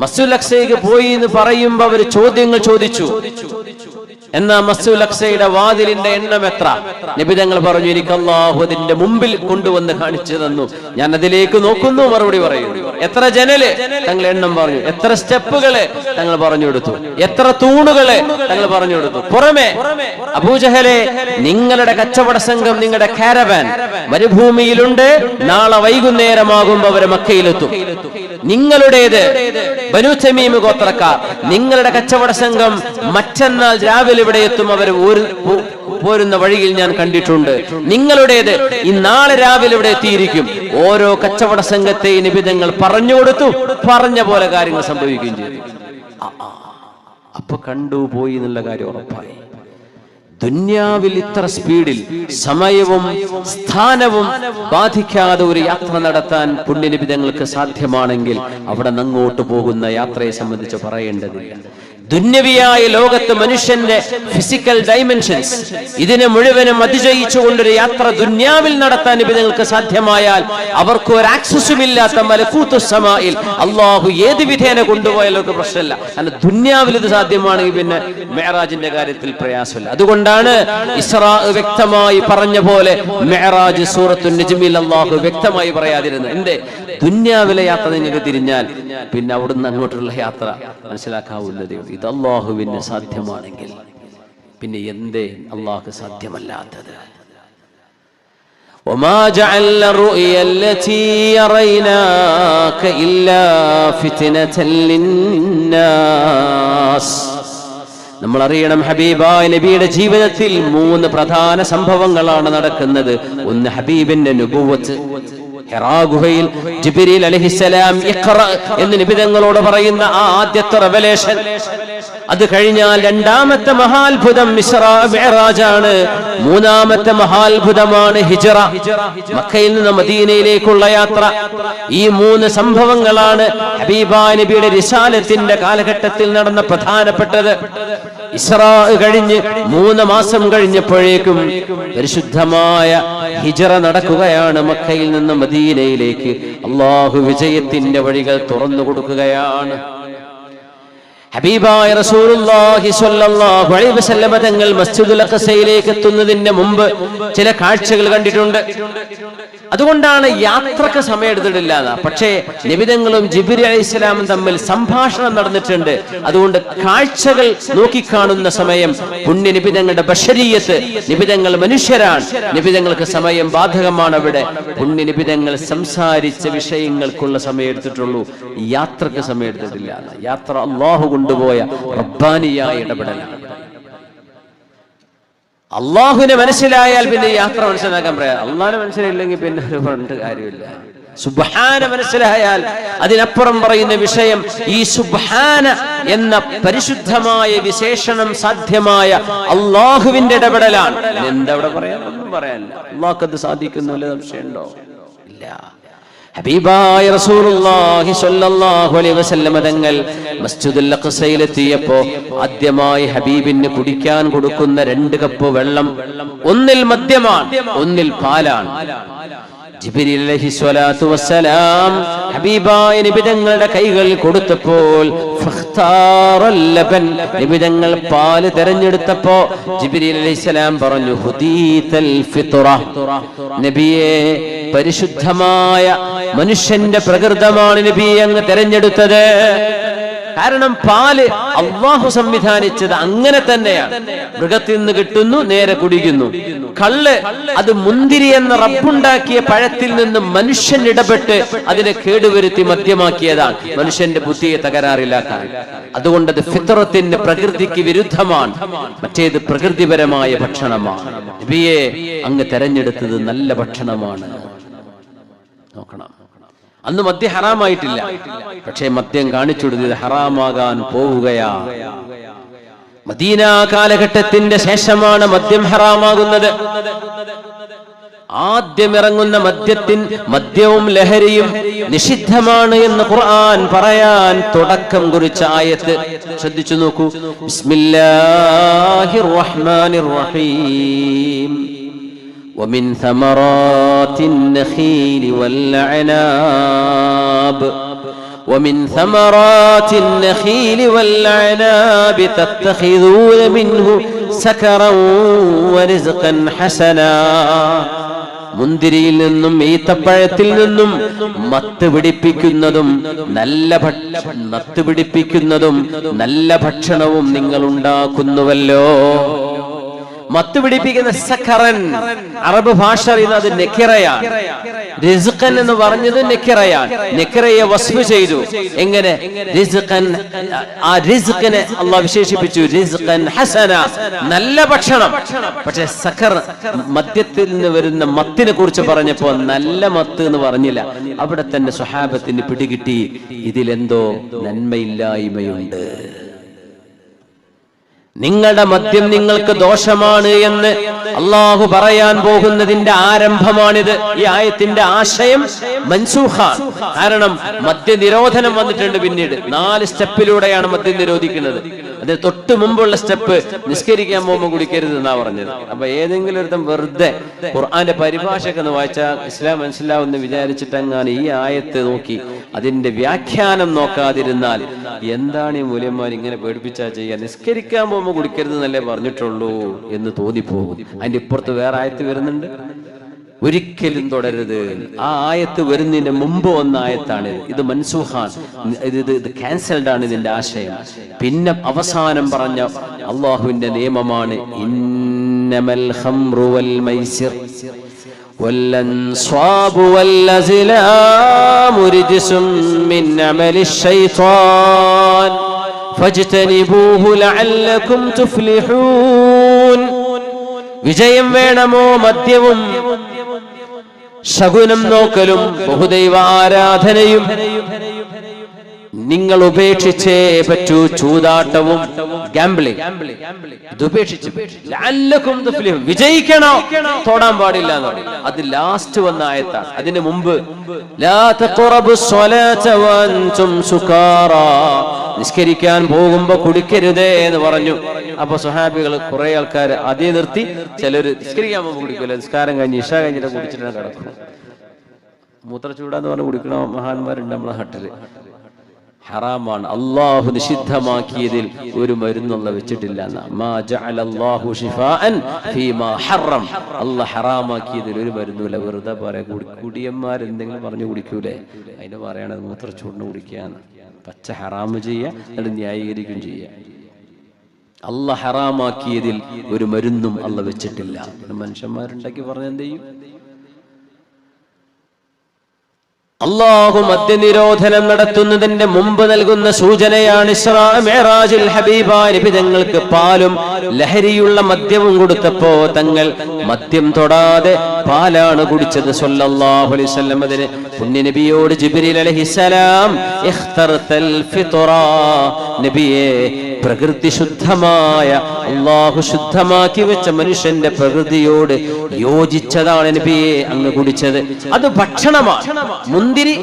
മസ്ജിദുൽ അഖ്സയിലേക്ക് പോയി എന്ന് പറയുമ്പോ അവർ ചോദ്യങ്ങൾ ചോദിച്ചു. എന്നാ മസ്ജിദുൽ അഖ്സയുടെ വാതിലിന്റെ എണ്ണം എത്ര? നബി തങ്ങൾ പറഞ്ഞു, എനിക്ക് അല്ലാഹു അതിന്റെ മുമ്പിൽ കൊണ്ടുവന്ന് കാണിച്ചു തന്നു, ഞാൻ അതിലേക്ക് നോക്കുന്നു. മറുപടി പറയുന്നു. എത്ര ജനല്? തങ്ങൾ എണ്ണം പറഞ്ഞു. എത്ര സ്റ്റെപ്പുകള്? തങ്ങൾ പറഞ്ഞു കൊടുത്തു. എത്ര തൂണുകള്? തങ്ങൾ പറഞ്ഞു കൊടുത്തു. പുറമെ അബൂജഹലെ, നിങ്ങളുടെ കച്ചവട സംഘം, നിങ്ങളുടെ കാരവാൻ മരുഭൂമിയിലുണ്ട്. നാളെ വൈകുന്നേരമാകുമ്പോ അവര് മക്കയിലെത്തും. നിങ്ങളുടേത് ബനൂ തമീം ഗോത്രക്കാർ, നിങ്ങളുടെ കച്ചവട സംഘം മറ്റന്നാൾ രാവിലെ ഇവിടെ എത്തും. അവർ പോരുന്ന വഴിയിൽ ഞാൻ കണ്ടിട്ടുണ്ട്. നിങ്ങളുടേത് ഈ നാളെ രാവിലെ ഇവിടെ എത്തിയിരിക്കും. ഓരോ കച്ചവട സംഘത്തെയും നബി തങ്ങൾ പറഞ്ഞു കൊടുത്തു. പറഞ്ഞ പോലെ കാര്യങ്ങൾ സംഭവിക്കുകയും ചെയ്തു. അപ്പൊ കണ്ടുപോയി എന്നുള്ള കാര്യം ഉറപ്പായി. ദുന്യാവിൽ ഇത്ര സ്പീഡിൽ സമയവും സ്ഥാനവും ബാധിക്കാതെ ഒരു യാത്ര നടത്താൻ പുണ്യനിബിതങ്ങൾക്ക് സാധ്യമാണെങ്കിൽ അവിടെ അങ്ങോട്ട് പോകുന്ന യാത്രയെ സംബന്ധിച്ച് പറയേണ്ടതില്ല. ദുന്യവിയായ ലോകത്ത് മനുഷ്യന്റെ ഫിസിക്കൽ ഡൈമെൻഷൻസ് ഇതിനെ മുഴുവനും അതിജയിച്ചുകൊണ്ടൊരു യാത്ര ദുന്യാവിൽ നടത്താൻ നിബിതങ്ങൾക്ക് സാധ്യമായാൽ അവർക്ക് ഒരു ആക്സസും ഇല്ലാത്ത മലകൂത്തുസ് സമാഇൽ അള്ളാഹു ഏത് വിധേന കൊണ്ടുപോയാലും ഒക്കെ പ്രശ്നമില്ല. കാരണം ദുന്യാവിൽ ഇത് സാധ്യമാണെങ്കിൽ പിന്നെ മെഹറാജിന്റെ കാര്യത്തിൽ പ്രയാസമില്ല. അതുകൊണ്ടാണ് ഇസ്രാ വ്യക്തമായി പറഞ്ഞ പോലെ മെഹറാജ് സൂറത്തുൻ നജ്മിൽ അള്ളാഹു വ്യക്തമായി പറയാതിരുന്നത്. എന്തേ? ദുന്യാവിലെ യാത്ര നിങ്ങൾക്ക് തിരിഞ്ഞാൽ പിന്നെ അവിടുന്ന് അങ്ങോട്ടുള്ള യാത്ര മനസ്സിലാക്കാവുന്നതേ ഉള്ളൂ. ഇത് അള്ളാഹുവിന് സാധ്യമാണെങ്കിൽ പിന്നെ എന്തേ അള്ളാഹു സാധ്യമല്ലാത്തത്? وما جعلنا الرؤيا التي أريناك إلا فتنة للناس. നമ്മൾ അറിയണം, ഹബീബായ നബിയുടെ ജീവിതത്തിൽ 3 പ്രധാന സംഭവങ്ങളാണ് നടക്കുന്നത്. ഒന്ന് ഹബീബിന്റെ നുബുവത്ത്. ഹിറാ ഗുഹയിൽ ജിബ്രീൽ അലൈഹിസ്സലാം ഇഖ്റ എന്ന് നബി തങ്ങളോട് പറയുന്ന ആ ആദ്യത്തെ റെവലേഷൻ. അത് കഴിഞ്ഞാൽ രണ്ടാമത്തെ മഹാത്ഭുതം ഇസ്രാ മിഅ്റാജാണ്. മൂന്നാമത്തെ മഹാത്ഭുതമാണ് ഹിജ്റ, മക്കയിൽ നിന്ന് മദീനയിലേക്കുള്ള യാത്ര. ഈ മൂന്ന് സംഭവങ്ങളാണ് ഹബീബായ നബിയുടെ റിസാലത്തിന്റെ കാലഘട്ടത്തിൽ നടന്ന പ്രധാനപ്പെട്ടത്. ഇസ്രാ കഴിഞ്ഞ് 3 മാസം കഴിഞ്ഞപ്പോഴേക്കും പരിശുദ്ധമായ ഹിജ്റ നടക്കുകയാണ്. മക്കയിൽ നിന്ന് മദീനയിലേക്ക് അല്ലാഹു വിജയത്തിന്റെ വഴികൾ തുറന്നു കൊടുക്കുകയാണ്. ഹബീബായ റസൂലുള്ളാഹി സ്വല്ലല്ലാഹു അലൈഹി വസല്ലം തങ്ങൾ മസ്ജിദുൽ അഖ്സയിലേക്ക് എത്തുന്നതിന് മുമ്പ് ചില കാഴ്ചകൾ കണ്ടിട്ടുണ്ട്. അതുകൊണ്ടാണ് യാത്രക്ക് സമയം എടുത്തിട്ടില്ല. പക്ഷേ നബിതങ്ങളും ജിബ്രീൽ അലൈഹിസ്സലാമും തമ്മിൽ സംഭാഷണം നടന്നിട്ടുണ്ട്. അതുകൊണ്ട് കാഴ്ചകൾ നോക്കിക്കാണുന്ന സമയം പുണ്യ നിബിതങ്ങളുടെ ബശരീയത്ത്, നിബിതങ്ങൾ മനുഷ്യരാണ്, നിബിതങ്ങൾക്ക് സമയം ബാധകമാണ്. അവിടെ പുണ്യ നിബിതങ്ങൾ സംസാരിച്ച വിഷയങ്ങൾക്കുള്ള സമയം എടുത്തിട്ടുള്ളൂ, യാത്രക്ക് സമയം എടുത്തിട്ടില്ല. യാത്ര അല്ലാഹു കൊണ്ടുപോയ റബ്ബാനിയായ ഇടപെടലാണ്. അള്ളാഹുവിനെ മനസ്സിലായാൽ പിന്നെ യാത്ര മനസ്സിലാക്കാൻ പറയാം. അള്ളാഹിനെ മനസ്സിലായില്ലെങ്കിൽ പിന്നെ ഒരു പറഞ്ഞിട്ട് കാര്യമില്ല. സുബ്ഹാന മനസ്സിലായാൽ അതിനപ്പുറം പറയുന്ന വിഷയം ഈ സുബ്ഹാന എന്ന പരിശുദ്ധമായ വിശേഷണം സാധ്യമായ അള്ളാഹുവിന്റെ ഇടപെടലാണ്. എന്താ അവിടെ പറയാൻ? ഒന്നും പറയാനില്ല. അള്ളാഹ്ക്കത് സാധിക്കുന്നില്ല, സംശയമുണ്ടോ? ഇല്ല. ഹബീബായ റസൂലുള്ളാഹി സ്വല്ലല്ലാഹു അലൈഹി വസല്ലം തങ്ങൾ മസ്ജിദുൽ അഖ്സയിലെത്തിയപ്പോൾ ആദ്യമായി ഹബീബിന് കുടിക്കാൻ കൊടുക്കുന്ന 2 കപ്പ് വെള്ളം, ഒന്നിൽ മദ്യമാണ്, ഒന്നിൽ പാലാണ്. ജിബ്രീൽ അലൈഹി സ്വലാത്തു വസ്സലാം ഹബീബായ നബി തങ്ങളുടെ കൈകൾ കൊടുത്തപ്പോൾ ഫഖ്താറൽ ലബൻ, നബി തങ്ങൾ പാല് തിരഞ്ഞെടുത്തപ്പോൾ ജിബ്രീൽ അലൈഹിസ്സലാം പറഞ്ഞു, ഹുദീതൽ ഫിത്ര, നബിയെ പരിശുദ്ധമായ മനുഷ്യന്റെ പ്രകൃതമാണ് നബിയെ അങ്ങ് തിരഞ്ഞെടുത്തത്. കാരണം പാല് അള്ളാഹു സംവിധാനിച്ചത് അങ്ങനെ തന്നെയാണ്. മൃഗത്തിൽ നിന്ന് കിട്ടുന്നു, നേരെ കുടിക്കുന്നു. കള്ള് അത് മുന്തിരി എന്ന റബ്ബുണ്ടാക്കിയ പഴത്തിൽ നിന്ന് മനുഷ്യൻ ഇടപെട്ട് അതിനെ കേടുവരുത്തി മദ്യമാക്കിയതാണ്, മനുഷ്യന്റെ ബുദ്ധിയെ തകരാറിലാക്കാൻ. അതുകൊണ്ട് അത് ഫിത്രത്തിന്റെ പ്രകൃതിക്ക് വിരുദ്ധമാണ്. മറ്റേത് പ്രകൃതിപരമായ ഭക്ഷണമാണ്. നബിയെ അങ്ങ് തെരഞ്ഞെടുത്തത് നല്ല ഭക്ഷണമാണ്. നോക്കണം, അന്ന് മദ്യം ഹറാമായിട്ടില്ല, പക്ഷേ മദ്യം കാണിച്ചു കൊടുത്തത് ഹറാമാകാൻ പോവുകയാ. മദീന കാലഘട്ടത്തിന്റെ ശേഷമാണ് മദ്യം ഹറാമാകുന്നത്. ആദ്യം ഇറങ്ങുന്ന മദ്യവും ലഹരിയും നിഷിദ്ധമാണ് എന്ന് ഖുർആൻ പറയാൻ തുടക്കം കുറിച്ച ആയത്ത് ശ്രദ്ധിച്ചു നോക്കൂ. ബിസ്മില്ലാഹിർ റഹ്മാനിർ റഹീം. ومن ثمرات النخيل والأعناب ومن ثمرات النخيل والأعناب تتخذون منه سكرا ورزقا حسنا. മുന്തിരിയിൽ നിന്നും ഈത്തപ്പഴത്തിൽ നിന്നും മത്ത് പിടിപ്പിക്കുന്നതും നല്ല ഭക്ഷണവും നിങ്ങൾ ഉണ്ടാക്കുന്നുവല്ലോ. മത്ത് പിടിപ്പിക്കുന്ന സഖറൻ, അറബ് ഭാഷ അറിയുന്നത് നെക്കിറയാണ്. റിസ്ഖൻ എന്ന് പറഞ്ഞത് നെക്കിറയാണ്. നെക്കിറയെ വസ്ഫ് ചെയ്തു. എങ്ങനെ? റിസ്ഖൻ, ആ റിസ്ഖിനെ അല്ലാഹു വിശേഷിപ്പിച്ചു റിസ്ഖൻ ഹസന, നല്ല ഭക്ഷണം. പക്ഷെ സഖർ, മദ്യത്തിൽ നിന്ന് വരുന്ന മത്തിനെ കുറിച്ച് പറഞ്ഞപ്പോ നല്ല മത്ത് എന്ന് പറഞ്ഞില്ല. അവിടെ തന്നെ സ്വഹാബത്തിന് പിടികിട്ടി ഇതിലെന്തോ നന്മയില്ലായ്മയുണ്ട്. നിങ്ങളുടെ മദ്യം നിങ്ങൾക്ക് ദോഷമാണ് എന്ന് അള്ളാഹു പറയാൻ പോകുന്നതിന്റെ ആരംഭമാണിത്. ഈ ആയത്തിന്റെ ആശയം മൻസൂഖാണ്. കാരണം മദ്യ നിരോധനം വന്നിട്ടുണ്ട്. പിന്നീട് 4 സ്റ്റെപ്പിലൂടെയാണ് മദ്യം നിരോധിക്കുന്നത്. അതിന് തൊട്ട് മുമ്പുള്ള സ്റ്റെപ്പ് നിസ്കരിക്കാൻ പോകുമ്പോൾ കുടിക്കരുത് എന്നാ പറഞ്ഞത്. അപ്പൊ ഏതെങ്കിലും ഒരുത്തം വെറുതെ ഖുർആന്റെ പരിഭാഷയൊക്കെ ഒന്ന് വായിച്ചാൽ ഇസ്ലാം മനസ്സിലാവുമെന്ന് വിചാരിച്ചിട്ടെങ്ങാനും ഈ ആയത്ത് നോക്കി അതിന്റെ വ്യാഖ്യാനം നോക്കാതിരുന്നാൽ എന്താണ് ഈ മൂല്യന്മാർ ഇങ്ങനെ പേടിപ്പിച്ചാ ചെയ്യുക? നിസ്കരിക്കാൻ പോകുമ്പോൾ കുടിക്കരുത് എന്നല്ലേ പറഞ്ഞിട്ടുള്ളൂ എന്ന് തോന്നിപ്പോകും. അതിന്റെ ഇപ്പുറത്ത് വേറെ ആയത്ത് വരുന്നുണ്ട്, ഒരിക്കലും തുടരുത്. ആ ആയത്ത് വരുന്നതിന്റെ മുമ്പ് വന്ന ആയത്താണ് ഇത്. മൻസൂഖാൻ, ഇത് ക്യാൻസൽഡ് ആണ് ഇതിന്റെ ആശയം. പിന്നെ അവസാനം പറഞ്ഞ അള്ളാഹുവിന്റെ നിയമമാണ് ഇന്നമൽ ഖംറു വൽ മൈസിർ വല്ലൻസ്വാബു വല്ലസ്ലാമു റിജ്സും മിൻ അമലിശ് ശൈത്വാൻ ഫജ്തനിബൂഹു ലഅല്ലകും തുഫ്ലിഹൂൻ. വിജയം വേണമോ മദ്യവും ശകുനം നോക്കലും ബഹുദൈവ ആരാധനയും നിങ്ങൾ ഉപേക്ഷിച്ചേ പറ്റൂ ചൂതാട്ടവും ഗാംബ്ലിംഗ്. ഇത് ഉപേക്ഷിച്ചു വിജയിക്കണോ, തൊടാൻ പാടില്ല എന്ന് പറയും. അത് ലാസ്റ്റ് വന്ന ആയത്താണ്. അതിന് മുമ്പ് നിസ്കരിക്കാൻ പോകുമ്പോ കുടിക്കരുതേ എന്ന് പറഞ്ഞു. അപ്പൊ സ്വഹാബികൾ കുറെ ആൾക്കാർ അതേ നിർത്തി. ചിലര് നിസ്കരിക്കാൻ പോകുമ്പോ കുടിക്കില്ല, നിസ്കാരം കഴിഞ്ഞ് ഇശ കഴിഞ്ഞിട്ട് കുടിച്ചിട്ടാണ് കിടക്കും. മൂത്രച്ചൂടാന്ന് പറഞ്ഞ് കുടിക്കണ മഹാന്മാരുണ്ട് നമ്മളെ നാട്ടില്. ഹറാമാണ്. അള്ളാഹു നിഷിദ്ധമാക്കിയതിൽ ഒരു മരുന്നുള്ള വെച്ചിട്ടില്ല. അള്ളാഹ് ഹറാമാക്കിയതിൽ ഒരു മരുന്നുമില്ല. വെറുതെ പറയാ കുടിയന്മാരെന്തെങ്കിലും പറഞ്ഞു കുടിക്കൂലേ, അതിന് പറയണത് മൂത്രച്ചൂടിന് കുടിക്കാന്ന്. പച്ച ഹറാമ് ചെയ്യുക, എന്നിട്ട് ന്യായീകരിക്കും ചെയ്യുക. അള്ളാഹ് ഹറാമാക്കിയതിൽ ഒരു മരുന്നും അള്ളാഹ് വെച്ചിട്ടില്ല. മനുഷ്യന്മാരുണ്ടാക്കി പറഞ്ഞ എന്ത് ചെയ്യും? അല്ലാഹു മദ്യനിരോധനം നടത്തുന്നതിന്റെ മുമ്പ് നൽകുന്ന സൂചനയാണ് ഇസ്രാ മിഅ്റാജിൽ ഹബീബായ നബി തങ്ങൾക്ക് പാലും ലഹരിയുള്ള മദ്യവും കൊടുത്തപ്പോ തങ്ങൾ മദ്യം തൊടാതെ പാലാണ് കുടിച്ചത് സല്ലല്ലാഹു അലൈഹി വസല്ലം. അതിന് പുണ്യ നബിയോട് ജിബ്രീൽ അലൈഹിസ്സലാം ഇഖ്തർതൽ ഫിത്റ, നബിയെ പ്രകൃതി ശുദ്ധമായ അല്ലാഹു ശുദ്ധമാക്കി വെച്ച മനുഷ്യന്റെ പ്രകൃതിയോട് യോജിച്ചതാണ് നബിയെ അങ്ങ് കുടിച്ചത്. അത് ഭക്ഷണമാണ്. മുന്തിരി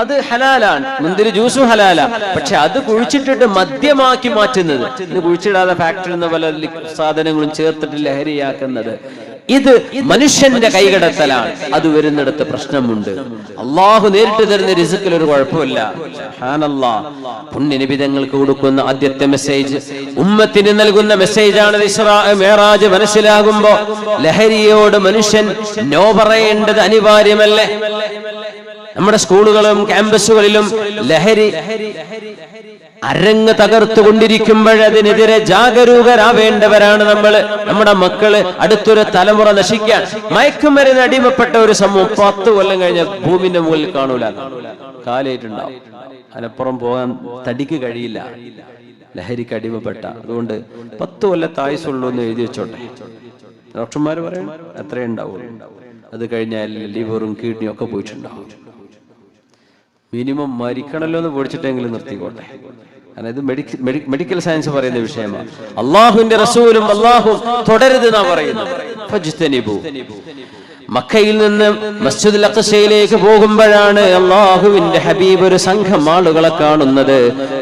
അത് ഹലാലാണ്, മുന്തിരി ജ്യൂസും ഹലാലാ. പക്ഷെ അത് കുഴിച്ചിട്ടിട്ട് മദ്യമാക്കി മാറ്റുന്നത്, ഇത് കുഴിച്ചിടാതെ ഫാക്ടറിയിൽ നിന്ന് പല സാധനങ്ങളും ചേർത്തിട്ട് ലഹരിയാക്കുന്നത്, ഇത് മനുഷ്യന്റെ കൈകടത്തലാണ്. അത് വരുന്നിടത്ത് പ്രശ്നമുണ്ട്. അള്ളാഹു നേരിട്ട് തരുന്ന റിസ്ക്കിൽ ഒരു കുഴപ്പമില്ല. സുബ്ഹാനല്ലാഹ്. പുണ്യനിബിതങ്ങൾക്ക് കൊടുക്കുന്ന ആദ്യത്തെ മെസ്സേജ് ഉമ്മത്തിന് നൽകുന്ന മെസ്സേജാണ്. ഇസ്രാ മിഅ്റാജ് മനസ്സിലാകുമ്പോ ലഹരിയോട് മനുഷ്യൻ നോ പറയേണ്ടത് അനിവാര്യമല്ലേ? നമ്മുടെ സ്കൂളുകളും ക്യാമ്പസുകളിലും ലഹരി അരങ്ങ് തകർത്തുകൊണ്ടിരിക്കുമ്പോഴതിനെതിരെ ജാഗരൂകരാവേണ്ടവരാണ് നമ്മൾ. നമ്മുടെ മക്കള്, അടുത്തൊരു തലമുറ നശിക്കാൻ. മയക്കുമരുന്ന് അടിമപ്പെട്ട ഒരു സമൂഹം 10 കൊല്ലം കഴിഞ്ഞ ഭൂമിന്റെ മുകളിൽ കാണൂല, കാലായിട്ടുണ്ടാവും. അതിനപ്പുറം പോകാൻ തടിക്ക് കഴിയില്ല, ലഹരിക്ക് അടിമപ്പെട്ട. അതുകൊണ്ട് 10 കൊല്ലത്തെ ആയുസുള്ളൂ എന്ന് എഴുതി വെച്ചോട്ടെ. ഡോക്ടർമാർ പറയും അത്രേ ഉണ്ടാവുള്ളൂ. അത് കഴിഞ്ഞാൽ ലിവറും കിഡ്നിയും ഒക്കെ പോയിട്ടുണ്ടാവും. മിനിമം മരിക്കണല്ലോ എന്ന് പേടിച്ചിട്ടെങ്കിലും നിർത്തിക്കോട്ടെ. കാരണം ഇത് മെഡിക്കൽ സയൻസ് പറയുന്ന വിഷയമാണ്. അള്ളാഹുവിന്റെ റസൂലും അള്ളാഹു തുടരുത് എന്നാ പറയുന്നത്. മക്കയിൽ നിന്ന് മസ്ജിദുൽ അഖ്സയിലേക്ക് പോകുമ്പോഴാണ് അള്ളാഹുവിന്റെ ഹബീബ് ഒരു സംഘം ആളുകളെ കാണുന്നത്.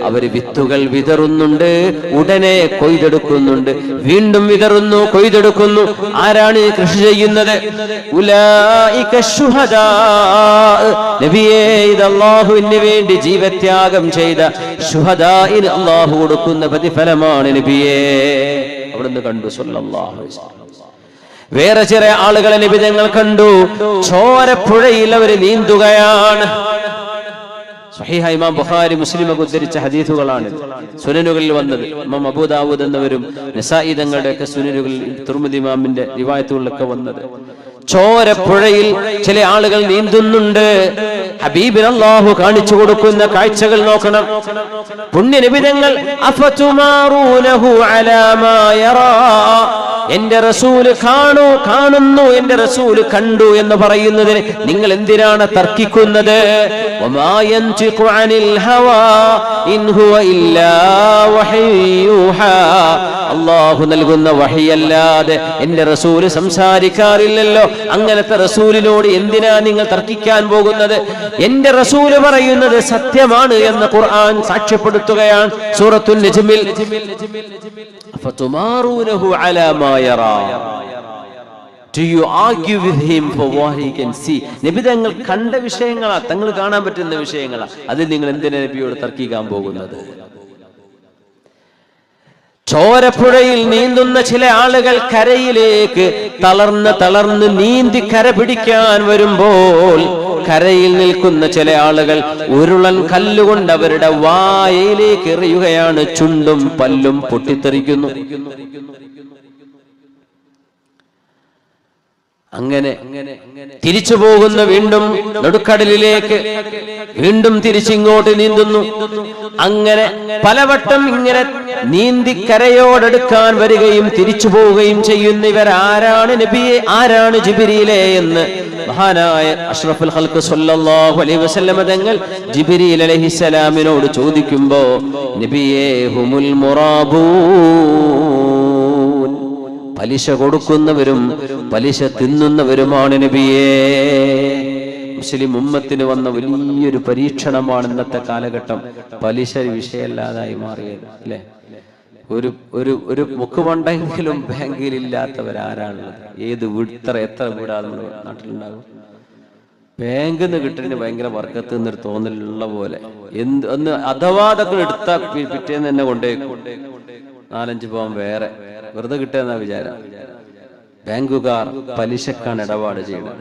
അവര് വിത്തുകൾ വിതറുന്നുണ്ട്, ഉടനെ കൊയ്തെടുക്കുന്നുണ്ട്, വീണ്ടും വിതറുന്നു, കൊയ്തെടുക്കുന്നു. ആരാണ് കൃഷി ചെയ്യുന്നത്? ഉലൈക ശുഹദാ, നബിയേ ഇത് അള്ളാഹുവിന് വേണ്ടി ജീവത്യാഗം ചെയ്ത ശുഹദാഇന് അള്ളാഹു കൊടുക്കുന്ന പ്രതിഫലമാണ് നബിയേ. അവിടുന്ന് കണ്ടു സല്ലല്ലാഹു അലൈഹി വസല്ലം. വേറെ ചില ആളുകളെ നബി തങ്ങൾ കണ്ടു, ചോരപ്പുഴയിൽ അവർ നീന്തുകയാണ്. സ്വഹീഹ് ഇമാം ബുഖാരി മുസ്ലിം ഒക്കെ ഉദ്ധരിച്ച ഹദീസുകളാണ് സുനനുകളിൽ വന്നത്. ഇമാം അബൂ ദാവൂദ് എന്നവരും നസായി തങ്ങളുടെയൊക്കെ സുനനുകളിൽ, തുർമുദി ഇമാമിന്റെ റിവായത്തുകളിലൊക്കെ വന്നത്. ചോരപ്പുഴയിൽ ചില ആളുകൾ നീന്തുന്നുണ്ട്. ഹബീബിന് അല്ലാഹു കാണിച്ചു കൊടുക്കുന്ന കാഴ്ചകൾ നോക്കണം. പുണ്യ നബി തങ്ങൾ അഫതുമാറൂനഹു അലാ മാ യറാ, എന്റെ റസൂല് കാണുന്നു, എന്റെ റസൂല് കണ്ടു എന്ന് പറയുന്നതിന് നിങ്ങൾ എന്തിനാണ് തർക്കിക്കുന്നത്? വമാ യൻതിഖു അനിൽ ഹവാ ഇൻ ഹുവ ഇല്ലാ വഹയ്യൂഹാ, അല്ലാഹു നൽകുന്ന വഹിയല്ലാതെ എന്റെ റസൂല് സംസാരിക്കാറില്ലല്ലോ. അങ്ങനത്തെ റസൂലിനോട് എന്തിനാ നിങ്ങൾ തർക്കിക്കാൻ പോകുന്നത്? എന്റെ റസൂല് പറയുന്നത് സത്യമാണ് എന്ന് ഖുർആൻ സാക്ഷ്യപ്പെടുത്തുകയാണ് സൂറത്തുൻ നജ്മിൽ. ഫതുമാറൂനഹു അലാ മാ യറാ, do you argue with him for what he can see? നബി തങ്ങൾ കണ്ട വിഷയങ്ങളാ, തങ്ങൾ കാണാൻ പറ്റുന്ന വിഷയങ്ങളാ. അതിൽ നിങ്ങൾ എന്തിനാ നബിയോട് തർക്കിക്കാൻ പോകുന്നത്? ചോരപ്പുഴയിൽ നീന്തുന്ന ചില ആളുകൾ കരയിലേക്ക് തളർന്ന് നീന്തി കര പിടിക്കാൻ വരുമ്പോൾ കരയിൽ നിൽക്കുന്ന ചില ആളുകൾ ഉരുളൻ കല്ലുകൊണ്ട് അവരുടെ വായയിലേക്ക് എറിയുകയാണ്. ചുണ്ടും പല്ലും പൊട്ടിത്തെറിക്കുന്നു. അങ്ങനെ തിരിച്ചു പോകുന്ന വീണ്ടും നടുക്കടലിലേക്ക്, വീണ്ടും തിരിച്ചിങ്ങോട്ട് നീന്തുന്നു. അങ്ങനെ പലവട്ടം ഇങ്ങനെ നീന്തി കരയോടടുക്കാൻ വരികയും തിരിച്ചു പോവുകയും ചെയ്യുന്ന ഇവരാരാണ് നബിയെ, ആരാണ് ജിബ്രീലേ എന്ന് മഹാനായ അഷ്റഫുൽ ഖൽഖ് സ്വല്ലല്ലാഹു അലൈഹി വസല്ലം തങ്ങൾ ജിബ്രീൽ അലൈഹിസ്സലാമിനോട് ചോദിക്കുമ്പോ നബിയേ ഹുമുൽ മുറാബൂൻ, പലിശ കൊടുക്കുന്നവരും പലിശ തിന്നുന്നവരുമാണ് നബിയേ. മുസ്ലിം ഉമ്മത്തിന് വന്ന വലിയൊരു പരീക്ഷണമാണ് ഇന്നത്തെ കാലഘട്ടം. പലിശ വിഷയമല്ലാതായി മാറിയത് അല്ലെ. ഒരു മുക്കുപണ്ടെങ്കിലും ബാങ്കിൽ ഇല്ലാത്തവരാരാണുള്ളത്? ഏത് എത്ര വീടാ നമ്മുടെ നാട്ടിലുണ്ടാകും? ബാങ്കിൽ നിന്ന് കിട്ടുന്നതിന് ഭയങ്കര വർക്കത്ത് എന്നൊരു തോന്നലുള്ള പോലെ. ഒന്ന് അഥവാ അതൊക്കെ എടുത്ത പിറ്റേന്ന് തന്നെ കൊണ്ടേക്കും. 4-5 പവൻ വേറെ വെറുതെ കിട്ടുന്ന വിചാരം. ബാങ്കുകാർ പലിശക്കാണ് ഇടപാട് ചെയ്യുന്നത്.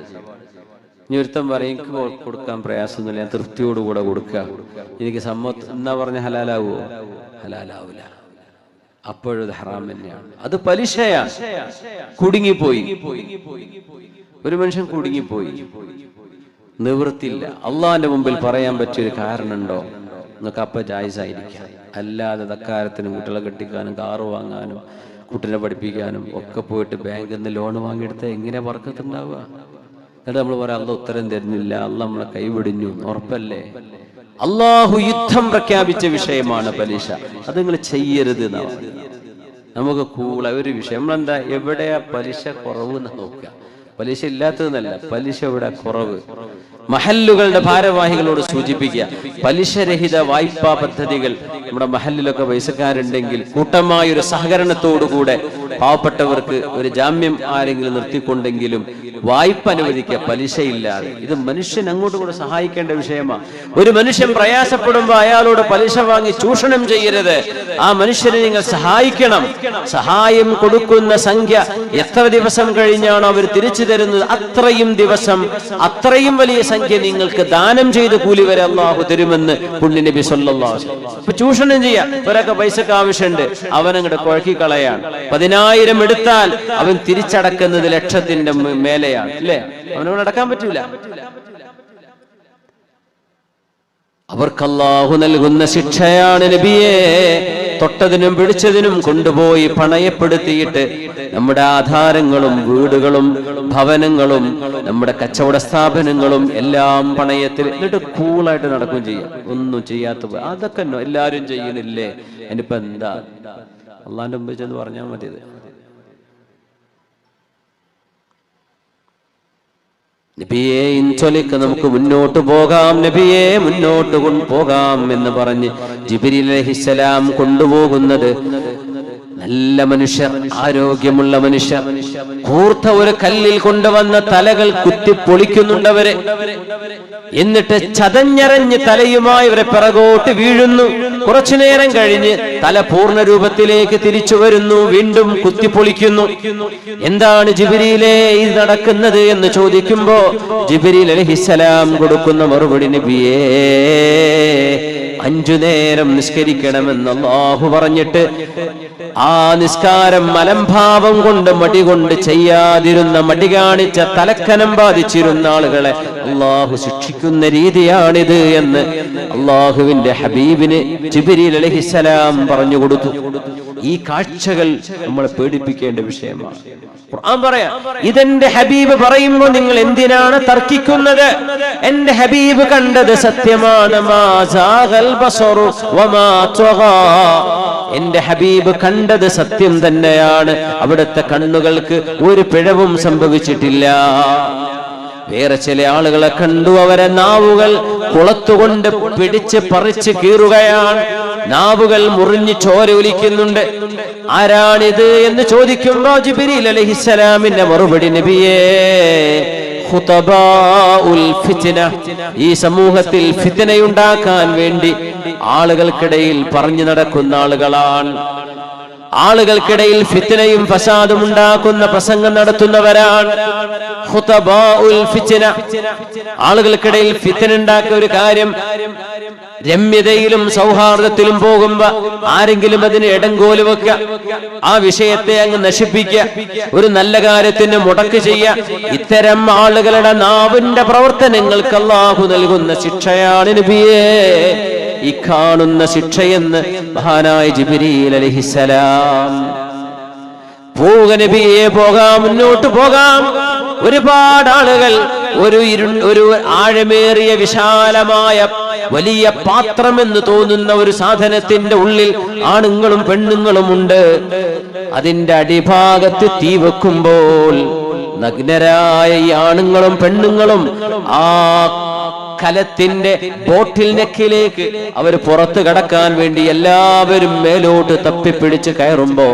ഇനി ഒരുത്തം പറയും എനിക്ക് കൊടുക്കാൻ പ്രയാസമൊന്നുമില്ല, ഞാൻ തൃപ്തിയോടുകൂടെ കൊടുക്കുക, എനിക്ക് സമ്മത്ത് എന്നാ പറഞ്ഞ ഹലാലാവോ? ഹലാലാവൂല. അപ്പോഴത് ഹറാം തന്നെയാണ്, അത് പലിശയാണ്. കുടുങ്ങിപ്പോയി ഒരു മനുഷ്യൻ, കുടുങ്ങിപ്പോയി, നിവൃത്തില്ല. അള്ളാന്റെ മുമ്പിൽ പറയാൻ പറ്റിയൊരു കാരണമുണ്ടോ? നിങ്ങൾക്ക് അപ്പൊ ജായിസായിരിക്കാം. അല്ലാതെ തക്കാരത്തിന് കുട്ടികളെ കെട്ടിക്കാനും കാറ് വാങ്ങാനും കുട്ടിനെ പഠിപ്പിക്കാനും ഒക്കെ പോയിട്ട് ബാങ്കിൽ നിന്ന് ലോൺ വാങ്ങിയെടുത്ത എങ്ങനെ വർക്കത്തുണ്ടാവുക? എന്നിട്ട് നമ്മൾ പറയാം അള്ളാഹ് ഉത്തരം തരുന്നില്ല, അള്ളാഹ് നമ്മളെ കൈവിടിഞ്ഞു. ഉറപ്പല്ലേ? അള്ളാഹു യുദ്ധം പ്രഖ്യാപിച്ച വിഷയമാണ് പലിശ. അത് നിങ്ങൾ ചെയ്യരുത് എന്നാണ്. നമുക്ക് ഒരു വിഷയം നമ്മളെന്താ, എവിടെയാ പലിശ കുറവ് എന്ന് നോക്കുക. പലിശ ഇല്ലാത്തതെന്നല്ല, പലിശ ഇവിടെ കുറവ്. മഹല്ലുകളുടെ ഭാരവാഹികളോട് സൂചിപ്പിക്കുക, പലിശരഹിത വായ്പാ പദ്ധതികൾ നമ്മുടെ മഹല്ലിലൊക്കെ പൈസക്കാരുണ്ടെങ്കിൽ കൂട്ടമായ ഒരു സഹകരണത്തോടുകൂടെ പാവപ്പെട്ടവർക്ക് ഒരു ജാമ്യം ആരെങ്കിലും നിർത്തിക്കൊണ്ടെങ്കിലും വായ്പ അനുവദിക്കുക, പലിശയില്ലാതെ. ഇത് മനുഷ്യൻ അങ്ങോട്ടും കൂടെ സഹായിക്കേണ്ട വിഷയമാണ്. ഒരു മനുഷ്യൻ പ്രയാസപ്പെടുമ്പോൾ അയാളോട് പലിശ വാങ്ങി ചൂഷണം ചെയ്യരുത്. ആ മനുഷ്യനെ നിങ്ങൾ സഹായിക്കണം. സഹായം കൊടുക്കുന്ന സംഖ്യ എത്ര ദിവസം കഴിഞ്ഞാണോ അവർ തിരിച്ചു തരുന്നത്, അത്രയും ദിവസം അത്രയും വലിയ സംഖ്യ നിങ്ങൾക്ക് ദാനം ചെയ്ത് കൂലി വരെ അള്ളാഹു തരുമെന്ന് പുണ്യ നബി സല്ലല്ലാഹു അലൈഹി വസല്ലം. ഇപ്പൊ ചൂഷണം ചെയ്യാം, ഒരാൾക്ക് പൈസക്ക് ആവശ്യമുണ്ട്, അവനങ്ങോട്ട് കുഴക്കി കളയാണ്. 10,000 എടുത്താൽ അവൻ തിരിച്ചടക്കുന്നത് 1,00,000-ന്റെ മേലെയാണ് അല്ലേ? അവനോട് അടക്കാൻ പറ്റൂല. അവർക്ക് അല്ലാഹു നൽകുന്ന ശിക്ഷയാണ് നബിയെ. തൊട്ടതിനും പിടിച്ചതിനും കൊണ്ടുപോയി പണയപ്പെടുത്തിയിട്ട് നമ്മുടെ ആധാരങ്ങളും വീടുകളും ഭവനങ്ങളും നമ്മുടെ കച്ചവട സ്ഥാപനങ്ങളും എല്ലാം പണയത്തിൽ എന്നിട്ട് കൂളായിട്ട് നടക്കുകയും ചെയ്യാം. ഒന്നും ചെയ്യാത്ത അതൊക്കെ എല്ലാവരും ചെയ്യണില്ലേ? എനിയിപ്പോ എന്താ? അള്ളാന്റെ മുമ്പിൽ ചെന്ന് പറഞ്ഞാൽ മതി. നബിയെ ഇൻചൊലിക്ക് നമുക്ക് മുന്നോട്ട് പോകാം, നബിയെ മുന്നോട്ട് പോകാം എന്ന് പറഞ്ഞ് ജിബ്രീൽ അലൈഹിസ്സലാം കൊണ്ടുപോകുന്നത് നല്ല മനുഷ്യർ, ആരോഗ്യമുള്ള മനുഷ്യർ, കൂർത്ത ഒരു കല്ലിൽ കൊണ്ടുവന്ന തലകൾ കുത്തിപ്പൊളിക്കുന്നുണ്ടവരെ. എന്നിട്ട് ചതഞ്ഞരഞ്ഞ് തലയുമായി അവരെ പിറകോട്ട് വീഴുന്നു. കുറച്ചു നേരം കഴിഞ്ഞ് തല പൂർണ്ണ രൂപത്തിലേക്ക് തിരിച്ചു വരുന്നു, വീണ്ടും കുത്തിപ്പൊളിക്കുന്നു. എന്താണ് ജിബ്രീലേ ഇത് നടക്കുന്നത് എന്ന് ചോദിക്കുമ്പോ ജിബ്രീൽ അലൈഹിസ്സലാം കൊടുക്കുന്ന മറുപടി, നബിയേ 5 നേരം നിസ്കരിക്കണമെന്ന് അല്ലാഹു പറഞ്ഞിട്ട് ആ നിസ്കാരം മലംഭാവം കൊണ്ട് മടി കൊണ്ട് ചെയ്യാതിരുന്ന, മടി കാണിച്ച തലക്കനം ബാധിച്ചിരുന്ന ആളുകളെ അല്ലാഹു ശിക്ഷിക്കുന്ന രീതിയാണിത് എന്ന് അല്ലാഹുവിന്റെ ഹബീബിന് ജിബ്രീൽ അലൈഹിസ്സലാം പറഞ്ഞു കൊടുത്തു. ഈ കാഴ്ചകൾ നമ്മളെ പേടിപ്പിക്കേണ്ട വിഷയമാണ്. ഖുർആൻ പറയാം, ഇതെന്റെ ഹബീബ് പറയുമ്പോൾ നിങ്ങൾ എന്തിനാണ് തർക്കിക്കുന്നത്? എന്റെ ഹബീബ് കണ്ടത് സത്യമാണ്. എന്റെ ഹബീബ് കണ്ടത് സത്യം തന്നെയാണ്. അവിടുത്തെ കണ്ണുകൾക്ക് ഒരു പിഴവും സംഭവിച്ചിട്ടില്ല. വേറെ ചില ആളുകളെ കണ്ടു, അവരെ നാവുകൾ കുളത്തുകൊണ്ട് പിടിച്ച് പറിച്ച് കീറുകയാണ്, നാവുകൾ മുറിഞ്ഞ് ചോര ഒലിക്കുന്നുണ്ട്. ആരാണിത് എന്ന് ചോദിക്കുമ്പോ ജിബ്രീൽ അലൈഹിസ്സലാമിന്റെ മറുപടി, നബിയേ ഖുതബാഉൽ ഫിത്ന, ഈ സമൂഹത്തിൽ ഫിത്നയുണ്ടാക്കാൻ വേണ്ടി ആളുകൾക്കിടയിൽ പറഞ്ഞു നടക്കുന്ന ആളുകളാണ്. ആളുകൾക്കിടയിൽ ഫിത്നയും ഫസാദും ഉണ്ടാക്കുന്ന പ്രസംഗം നടത്തുന്നവരാണ്. ഖുതബാഉൽ ഫിത്ന, ആളുകൾക്കിടയിൽ ഫിത്ന ഉണ്ടാക്കിയ ഒരു കാര്യം രമ്യതയിലും സൗഹാർദ്ദത്തിലും പോകുമ്പോ ആരെങ്കിലും അതിന് ഇടങ്കോല് വെക്കുക, ആ വിഷയത്തെ അങ്ങ് നശിപ്പിക്കുക, ഒരു നല്ല കാര്യത്തിന് മുടക്ക് ചെയ്യുക. ഇത്തരം ആളുകളുടെ നാവിന്റെ പ്രവർത്തനങ്ങൾക്ക് അല്ലാഹു നൽകുന്ന ശിക്ഷയാണ് നബിയേ ഈ കാണുന്ന ശിക്ഷയെന്ന് മഹാനായ ജിബ്രീൽ അലൈഹിസ്സലാം. പോക നബിയെ, പോകാം, മുന്നോട്ട് പോകാം. ഒരുപാട് ആളുകൾ ഒരു ആഴമേറിയ വിശാലമായ വലിയ പാത്രമെന്ന് തോന്നുന്ന ഒരു സാധനത്തിന്റെ ഉള്ളിൽ ആണുങ്ങളും പെണ്ണുങ്ങളും ഉണ്ട്. അതിന്റെ അടിഭാഗത്ത് തീ വെക്കുമ്പോൾ നഗ്നരായ ഈ ആണുങ്ങളും പെണ്ണുങ്ങളും ആ കലത്തിന്റെ ബോട്ടിൽ നെക്കിലേക്ക് അവർ പുറത്തു കടക്കാൻ വേണ്ടി എല്ലാവരും മേലോട്ട് തപ്പിപ്പിടിച്ച് കയറുമ്പോ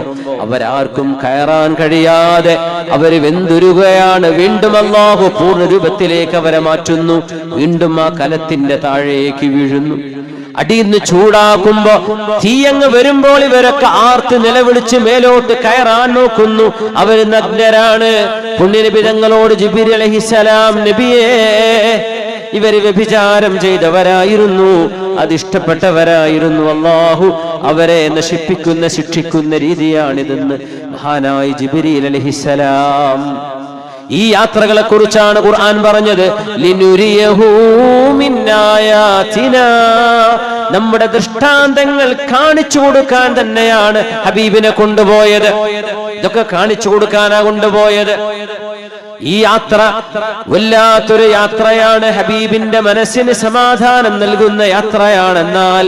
അവരാർക്കും കയറാൻ കഴിയാതെ അവർ വെന്തുരുകയാണ്. വീണ്ടും അല്ലാഹു പൂർണ്ണ രൂപത്തിലേക്ക് അവരെ മാറ്റുന്നു. വീണ്ടും ആ കലത്തിന്റെ താഴേക്ക് വീഴുന്നു. അടിയിന്ന് ചൂടാക്കുമ്പോ തീയങ്ങ് വരുമ്പോൾ ഇവരൊക്കെ ആർത്ത് നിലവിളിച്ച് മേലോട്ട് കയറാൻ നോക്കുന്നു. അവര് നഗ്നരാണ്. പുണ്യനബി തങ്ങളോട് ജിബ്രീൽ അലൈഹിസ്സലാം, നബിയേ, ഇവര് വ്യഭിചാരം ചെയ്തവരായിരുന്നു, അതിഷ്ടപ്പെട്ടവരായിരുന്നു. അല്ലാഹു അവരെ നശിപ്പിക്കുന്ന ശിക്ഷിക്കുന്ന രീതിയാണിതെന്ന് മഹാനായ ജിബ്രീൽ അലൈഹിസ്സലാം. ഈ യാത്രകളെ കുറിച്ചാണ് ഖുർആൻ പറഞ്ഞത്, ലിനുരിയഹു മിൻ ആയാതിനാ, നമ്മുടെ ദൃഷ്ടാന്തങ്ങൾ കാണിച്ചു കൊടുക്കാൻ തന്നെയാണ് ഹബീബിനെ കൊണ്ടുപോയത്. ഇതൊക്കെ കാണിച്ചു കൊടുക്കാനാ കൊണ്ടുപോയത്. ഈ യാത്ര വല്ലാത്തൊരു യാത്രയാണ്. ഹബീബിന്റെ മനസ്സിന് സമാധാനം നൽകുന്ന യാത്രയാണെന്നാൽ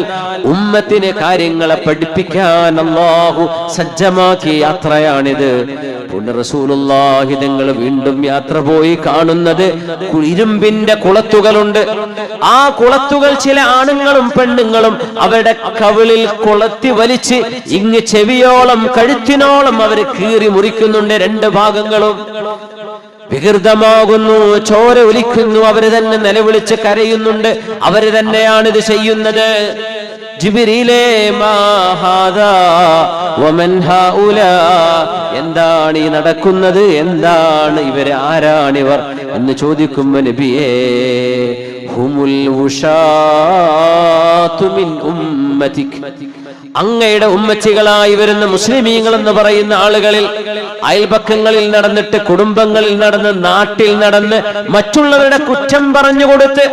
ഉമ്മത്തിന് കാര്യങ്ങളെ പഠിപ്പിക്കാൻ അല്ലാഹു സജ്ജമാക്കിയ യാത്രയാണിത്. റസൂലുള്ളാഹി തങ്ങൾ വീണ്ടും യാത്ര പോയി കാണുന്നത് ഇരുമ്പിന്റെ കുളത്തുകളുണ്ട്. ആ കുളത്തുകൾ ചില ആണുങ്ങളും പെണ്ണുങ്ങളും അവരുടെ കവിളിൽ കുളത്തി വലിച്ച് ഇങ്ങ് ചെവിയോളം കഴുത്തിനോളം അവർ കീറി മുറിക്കുന്നുണ്ട്. രണ്ട് ഭാഗങ്ങളും വികൃതമാകുന്നു, ചോര ഒലിക്കുന്നു. അവര് തന്നെ നിലവിളിച്ച് കരയുന്നുണ്ട്. അവര് തന്നെയാണ് ഇത് ചെയ്യുന്നത്. ജിബ്രീലേ, മാ ഹാദാ വമൻ ഹൗലാ, എന്താണ് ഈ നടക്കുന്നത്? എന്താണ് ഇവര്? ആരാണിവർ എന്ന് ചോദിക്കുമ്പോ നബിയേ, ഹുമുൽ ഉഷാതു മിൻ ഉമ്മതിക്, അങ്ങയുടെ ഉമ്മച്ചികളായി വരുന്ന മുസ്ലിമീങ്ങൾ എന്ന് പറയുന്ന ആളുകളിൽ അയൽപക്കങ്ങളിൽ നടന്നിട്ട്, കുടുംബങ്ങളിൽ നടന്ന്, നാട്ടിൽ നടന്ന് മറ്റുള്ളവരുടെ കുറ്റം പറഞ്ഞു കൊടുത്ത്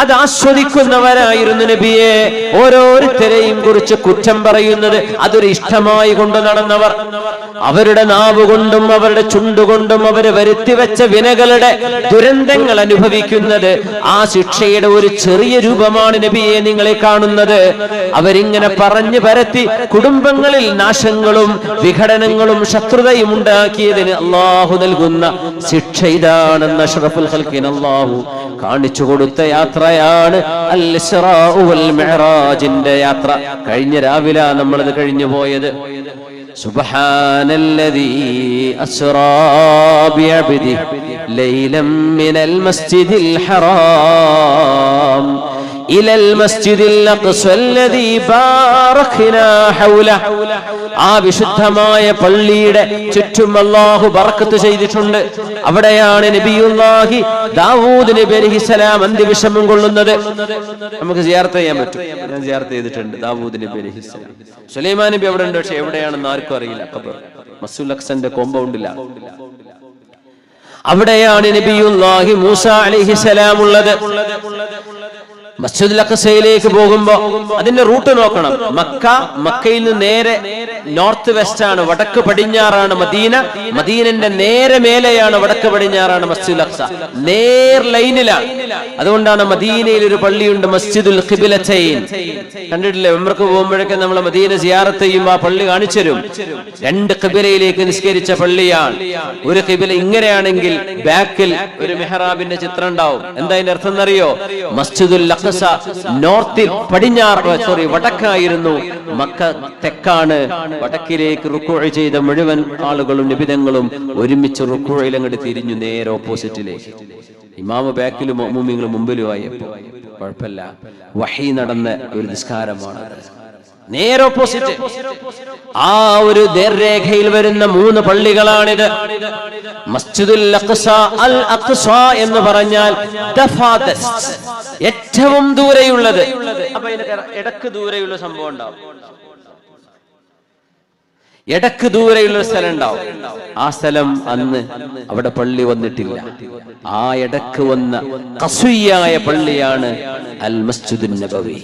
അത് ആസ്വദിക്കുന്നവരായിരുന്നു നബിയെ. ഓരോരുത്തരെയും കുറിച്ച് കുറ്റം പറയുന്നത് അതൊരു ഇഷ്ടമായി കൊണ്ട് നടന്നവർ. അവരുടെ നാവ് കൊണ്ടും അവരുടെ ചുണ്ടുകൊണ്ടും അവര് വരുത്തിവെച്ച വിനകളുടെ ദുരന്തങ്ങൾ അനുഭവിക്കുന്നത് ആ ശിക്ഷയുടെ ഒരു ചെറിയ രൂപമാണ് നബിയെ നിങ്ങളെ കാണുന്നത്. അവരിങ്ങനെ പറഞ്ഞു പരത്തി കുടുംബങ്ങളിൽ നാശങ്ങളും വിഘടനങ്ങളും ശത്രുതയും ഉണ്ടാക്കിയതിന് അല്ലാഹു നൽകുന്ന ശിക്ഷ ഇതാണെന്ന് അഷ്റഫുൽ ഖൽഖിന് അല്ലാഹു കാണിച്ചു കൊടുത്ത യാത്രയാണ് അൽ ഇസ്റാ വൽ മിഅ്റാജിന്റെ യാത്ര. കഴിഞ്ഞ രാവിലെ നമ്മളത് കഴിഞ്ഞു പോയത്. സുബ്ഹാനല്ലദീ അസ്റാ ബിഅബ്ദിഹി ലൈലൻ മിനൽ മസ്ജിദിൽ ഹറാം ഇലൽ മസ്ജിദിൽ അഖ്സൽ ലദീ ബാറക്നാ ഹൗലഹു, ആ വിശുദ്ധമായ പള്ളിയുടെ ചുറ്റും അല്ലാഹു ബർക്കത്ത് ചെയ്തിട്ടുണ്ട്. അവിടെയാണ് നബിയുല്ലാഹി ദാവൂദ് നബി അലൈഹിസ്സലാം അന്ത്യവിശ്രമം കൊള്ളുന്നത്. നമുക്ക് സിയാറത്ത് ചെയ്യാൻ പറ്റും. ഞാൻ സിയാറത്ത് ചെയ്തിട്ടുണ്ട് ദാവൂദ് നബി അലൈഹിസ്സലാം. സുലൈമാൻ നബി അവിടെ ഉണ്ട്, പക്ഷെ എവിടെയാണെന്ന് ആർക്കും അറിയില്ല. മസ്ജിദുൽ അഖ്സന്റെ കോമ്പൗണ്ടിലാണ്. അവിടെയാണ് നബിയുല്ലാഹി മൂസ അലൈഹിസ്സലാം ഉള്ളത്. മസ്ജിദുൽ അഖ്സയിലേക്ക് പോകുമ്പോ അതിന്റെ റൂട്ട് നോക്കണം. മക്കയിൽ നിന്ന് നേരെ നോർത്ത് വെസ്റ്റ് ആണ്, വടക്ക് പടിഞ്ഞാറാണ് മദീന. മദീനന്റെ നേരെ മേലെയാണ് വടക്ക് പടിഞ്ഞാറാണ് മസ്ജിദുൽ അഖ്സ. നേർ ലൈനിലാണ്. അതുകൊണ്ടാണ് മദീനയിൽ ഒരു പള്ളിയുണ്ട്, മസ്ജിദുൽ ഖിബ്ലതൈൻ. കണ്ടിട്ടില്ലേ? ഉംറക്ക് പോകുമ്പോഴൊക്കെ നമ്മൾ മദീന സിയാറത്ത് ചെയ്യുമ്പോൾ ആ പള്ളി കാണിച്ചു തരും. രണ്ട് ഖിബ്ലയിലേക്ക് നിസ്കരിച്ച പള്ളിയാണ്. ഒരു ഖിബ്ല ഇങ്ങനെയാണെങ്കിൽ ബാക്കിൽ ഒരു മെഹ്റാബിന്റെ ചിത്രം ഉണ്ടാവും. എന്താ അതിന്റെ അർത്ഥം എന്നറിയോ? മസ്ജിദുൽ അഖ്സ നോർത്തിൽ വടക്കായിരുന്നു, മക്ക തെക്കാണ്. വടക്കിലേക്ക് റുക്കൂഅ് ചെയ്ത മുഴുവൻ ആളുകളും നിബിതങ്ങളും ഒരുമിച്ച് റുക്കൂഅയിൽ അങ്ങോട്ട് തിരിഞ്ഞു നേരെ ഓപ്പോസിറ്റിലേക്ക്. ഇമാമ ബാക്കിലും മുഅ്മിനീങ്ങൾ മുമ്പിലുമായി. കുഴപ്പമില്ല, വഹി നടന്ന ഒരു നിസ്കാരമാണ്. നേരെ ഓപ്പോസിറ്റ്. ആ ഒരു നേർരേഖയിൽ വരുന്ന 3 പള്ളികളാണിത്. മസ്ജിദുൽ അഖ്സ, അൽ അഖ്സ എന്ന് പറഞ്ഞാൽ ഏറ്റവും ദൂരെയുള്ളത്. അപ്പൊ ഇടക്ക് ദൂരെയുള്ള സംഭവം ഉണ്ടാവും, ഇടക്ക് ദൂരെയുള്ള സ്ഥലം ഉണ്ടാവും. ആ സ്ഥലം അന്ന് അവിടെ പള്ളി വന്നിട്ടില്ല. ആ ഇടക്ക് വന്ന ഖസ്വിയായ പള്ളിയാണ് അൽ മസ്ജിദുൻ നബവി.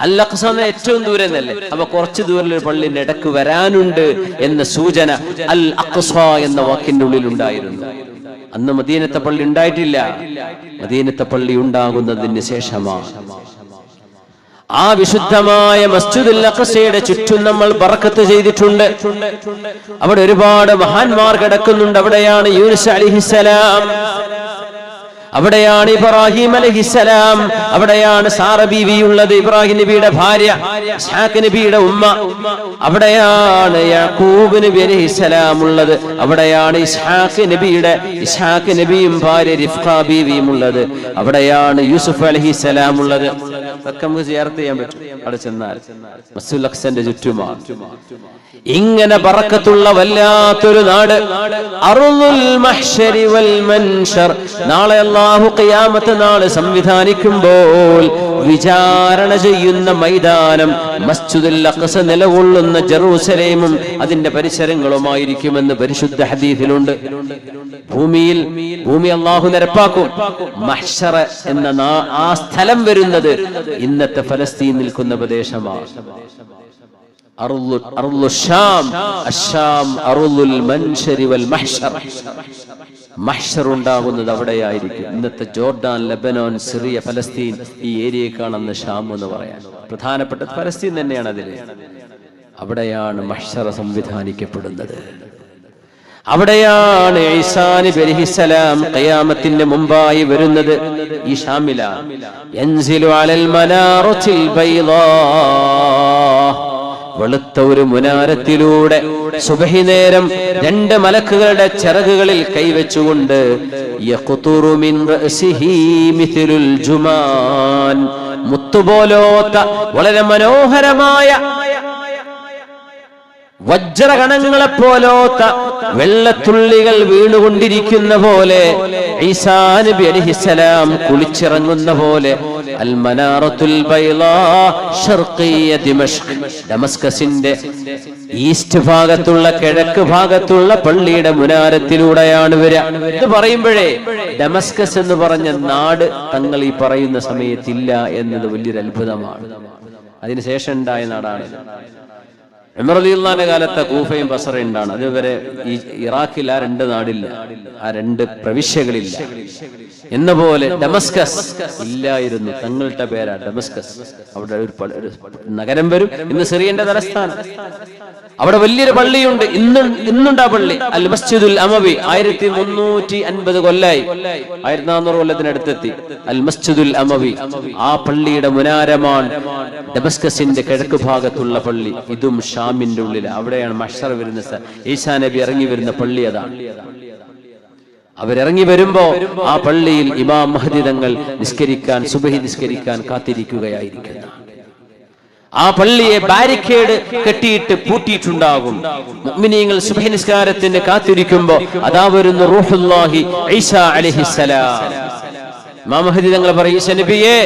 അൽ അഖ്സ ഏറ്റവും ദൂരെ എന്നല്ലേ, അപ്പൊ കുറച്ച് ദൂരമുള്ള പള്ളിന്റെ ഇടക്ക് വരാനുണ്ട് എന്ന സൂചന അൽ അഖ്സ എന്ന വാക്കിന്റെ ഉള്ളിൽ ഉണ്ടായിരുന്നു. അന്ന് മദീനത്തെ പള്ളി ഉണ്ടായിട്ടില്ല. മദീനത്തെ പള്ളി ഉണ്ടാകുന്നതിന് ശേഷമാണ്. ആ വിശുദ്ധമായ മസ്ജിദുൽ അഖ്സയുടെ ചുറ്റും നമ്മൾ ബറക്കത്ത് ചെയ്തിട്ടുണ്ട്. അവിടെ ഒരുപാട് മഹാന്മാർ കിടക്കുന്നുണ്ട്. അവിടെയാണ് യൂനുസ് അലൈഹിസ്സലാം, അവിടെയാണ് ഇബ്രാഹിം അലൈഹിസ്സലാം, അവിടെയാണ് സാറ ബീവി ഉള്ളത്, ഇബ്രാഹിം നബിയുടെ ഭാര്യ, ഇസ്ഹാഖ് നബിയുടെ ഉമ്മ. അവിടെയാണ് യാക്കൂബ് നബി അലൈഹിസ്സലാം ഉള്ളത്. അവിടെയാണ് ഇസ്ഹാഖ് നബിയും ഭാര്യ റിഫ്ഖ ബീവിയും ഉള്ളത്. അവിടെയാണ് യൂസുഫ് അലൈഹിസ്സലാം ഉള്ളത്. അതൊക്കെ നമുക്ക് സിയാറത്ത് ചെയ്യാൻ പറ്റും അവിടെ ചെന്നാൽ. മസ്ജിദുൽ അഖ്സന്റെ ചുറ്റുമാണ്. ഇങ്ങനെ ബറക്കത്തുള്ള വല്ലാത്തൊരു നാട്. അർളുൽ മഹ്ശരി വൽ മൻശർ. നാളെ അല്ലാഹു ഖിയാമത്ത് നാള് സംവിധാനിക്കുമ്പോൾ വിചാരണ ചെയ്യുന്ന മൈതാനം മസ്ജിദുൽ അഖ്സ നിലകൊള്ളുന്ന ജെറൂസലേമും അതിന്റെ പരിസരങ്ങളുമായിരിക്കുമെന്ന് പരിശുദ്ധ ഹദീസിലുണ്ട്. ഭൂമി അല്ലാഹു നിരപ്പാക്കും. മഹ്ശറ എന്ന ആ സ്ഥലം വരുന്നത് ഇന്നത്തെ ഫലസ്തീൻ നിൽക്കുന്ന പ്രദേശമാണ്. മഹ്ശർ ഉണ്ടാകുന്നത് അവിടെയായിരിക്കും. ഇന്നത്തെ ജോർഡാൻ, ലെബനോൻ, സിറിയ, ഫലസ്തീൻ ഈ ഏരിയക്കാണെന്ന് ഷാം എന്ന് പറയാൻ. പ്രധാനപ്പെട്ട ഫലസ്തീൻ തന്നെയാണ് അതിൽ. അവിടെയാണ് മഹ്ശർ സംവിധാനിക്കപ്പെടുന്നത്. അവിടെയാണ് ഈസാ നബി അലൈഹിസ്സലാം ഖിയാമത്തിന്റെ മുമ്പായി വരുന്നത്. ഈ ഷാമിലാണ്. യൻസിലു അലൽ മനാറത്തിൽ ബൈളാ. വെളുത്ത ഒരു മുനാരത്തിലൂടെ സുബഹി നേരം 2 മലക്കുകളുടെ ചിറകുകളിൽ കൈവച്ചുകൊണ്ട് യഖ്തുറു മിൻ റഅസിഹി മിഥ്ലുൽ ജുമാൻ. മുത്തുപോലോത്ത വളരെ മനോഹരമായ വജ്രകണങ്ങളെ പോലോത്ത വെള്ളത്തുള്ളികൾ വീണുകൊണ്ടിരിക്കുന്ന പോലെ ഈസാ നബി അലൈഹിസ്സലാം കുളിച്ചിറങ്ങുന്ന പോലെ അൽ മനാറത്തുൽ ബൈളാ ശർഖിയ ദിമഷ്ക്, ഡമസ്കസിന്റെ ഈസ്റ്റ് ഭാഗത്തുള്ള കിഴക്ക് ഭാഗത്തുള്ള പള്ളിയുടെ മുനാരത്തിലൂടെയാണ് വരിക. ഇത് പറയുമ്പോഴേ ഡമസ്കസ് എന്ന് പറഞ്ഞ നാട് തങ്ങൾ ഈ പറയുന്ന സമയത്തില്ല എന്നത് വലിയൊരു അത്ഭുതമാണ്. അതിനുശേഷം ഉണ്ടായ നാടാണ്. ഉമർ റളിയല്ലാഹുവിന്റെ കാലത്തെ കൂഫയും ബസറയും ഉണ്ടാണ്. അതുവരെ ഈ ഇറാഖിൽ ആ 2 നാടില്ല, ആ 2 പ്രവിശ്യകളില്ല. എന്ന പോലെ ഡമസ്കസ് ഇല്ലായിരുന്നു. തങ്ങളുടെ പേരാ ഡമസ്കസ്. അവിടെ ഒരു നഗരം വരും. ഇന്ന് സിറിയന്റെ തലസ്ഥാനം. അവിടെ വലിയൊരു പള്ളിയുണ്ട്. ഇന്നുണ്ട് ആ പള്ളി. അൽ മസ്ജിദുൽ അമവി. 1350 കൊല്ലായി, 1400 കൊല്ലത്തിനടുത്തെത്തി. അൽ മസ്ജിദുൽ അമവി. ആ പള്ളിയുടെ മുനാരമാണ് ഡമസ്കസിന്റെ കിഴക്ക് ഭാഗത്തുള്ള പള്ളി. ഇതും ഷാമിന്റെ ഉള്ളിൽ. അവിടെയാണ് മഹ്ശർ വരുന്ന സ്ഥലം. ഈസാ നബി ഇറങ്ങി വരുന്ന പള്ളി അതാണ്. അവരിറങ്ങി വരുമ്പോ ആ പള്ളിയിൽ ഇമാം മഹ്ദി തങ്ങൾ നിസ്കരിക്കാൻ, സുബഹി നിസ്കരിക്കാൻ കാത്തിരിക്കുകയായിരിക്കുന്നു. ആ പള്ളിയെ ബാരിക്കേഡ് കെട്ടിയിട്ട് പൂട്ടിയിട്ടുണ്ടാകും. മുഅ്മിനീങ്ങൾ സുബഹി നിസ്കാരത്തിന് കാത്തിരിക്കുമ്പോ അതാ വരുന്നു റൂഹുല്ലാഹി ഈസാ അലൈഹിസ്സലാം. ഇമാം മഹ്ദി തങ്ങൾ പറയും, ഈസാ നബിയേ,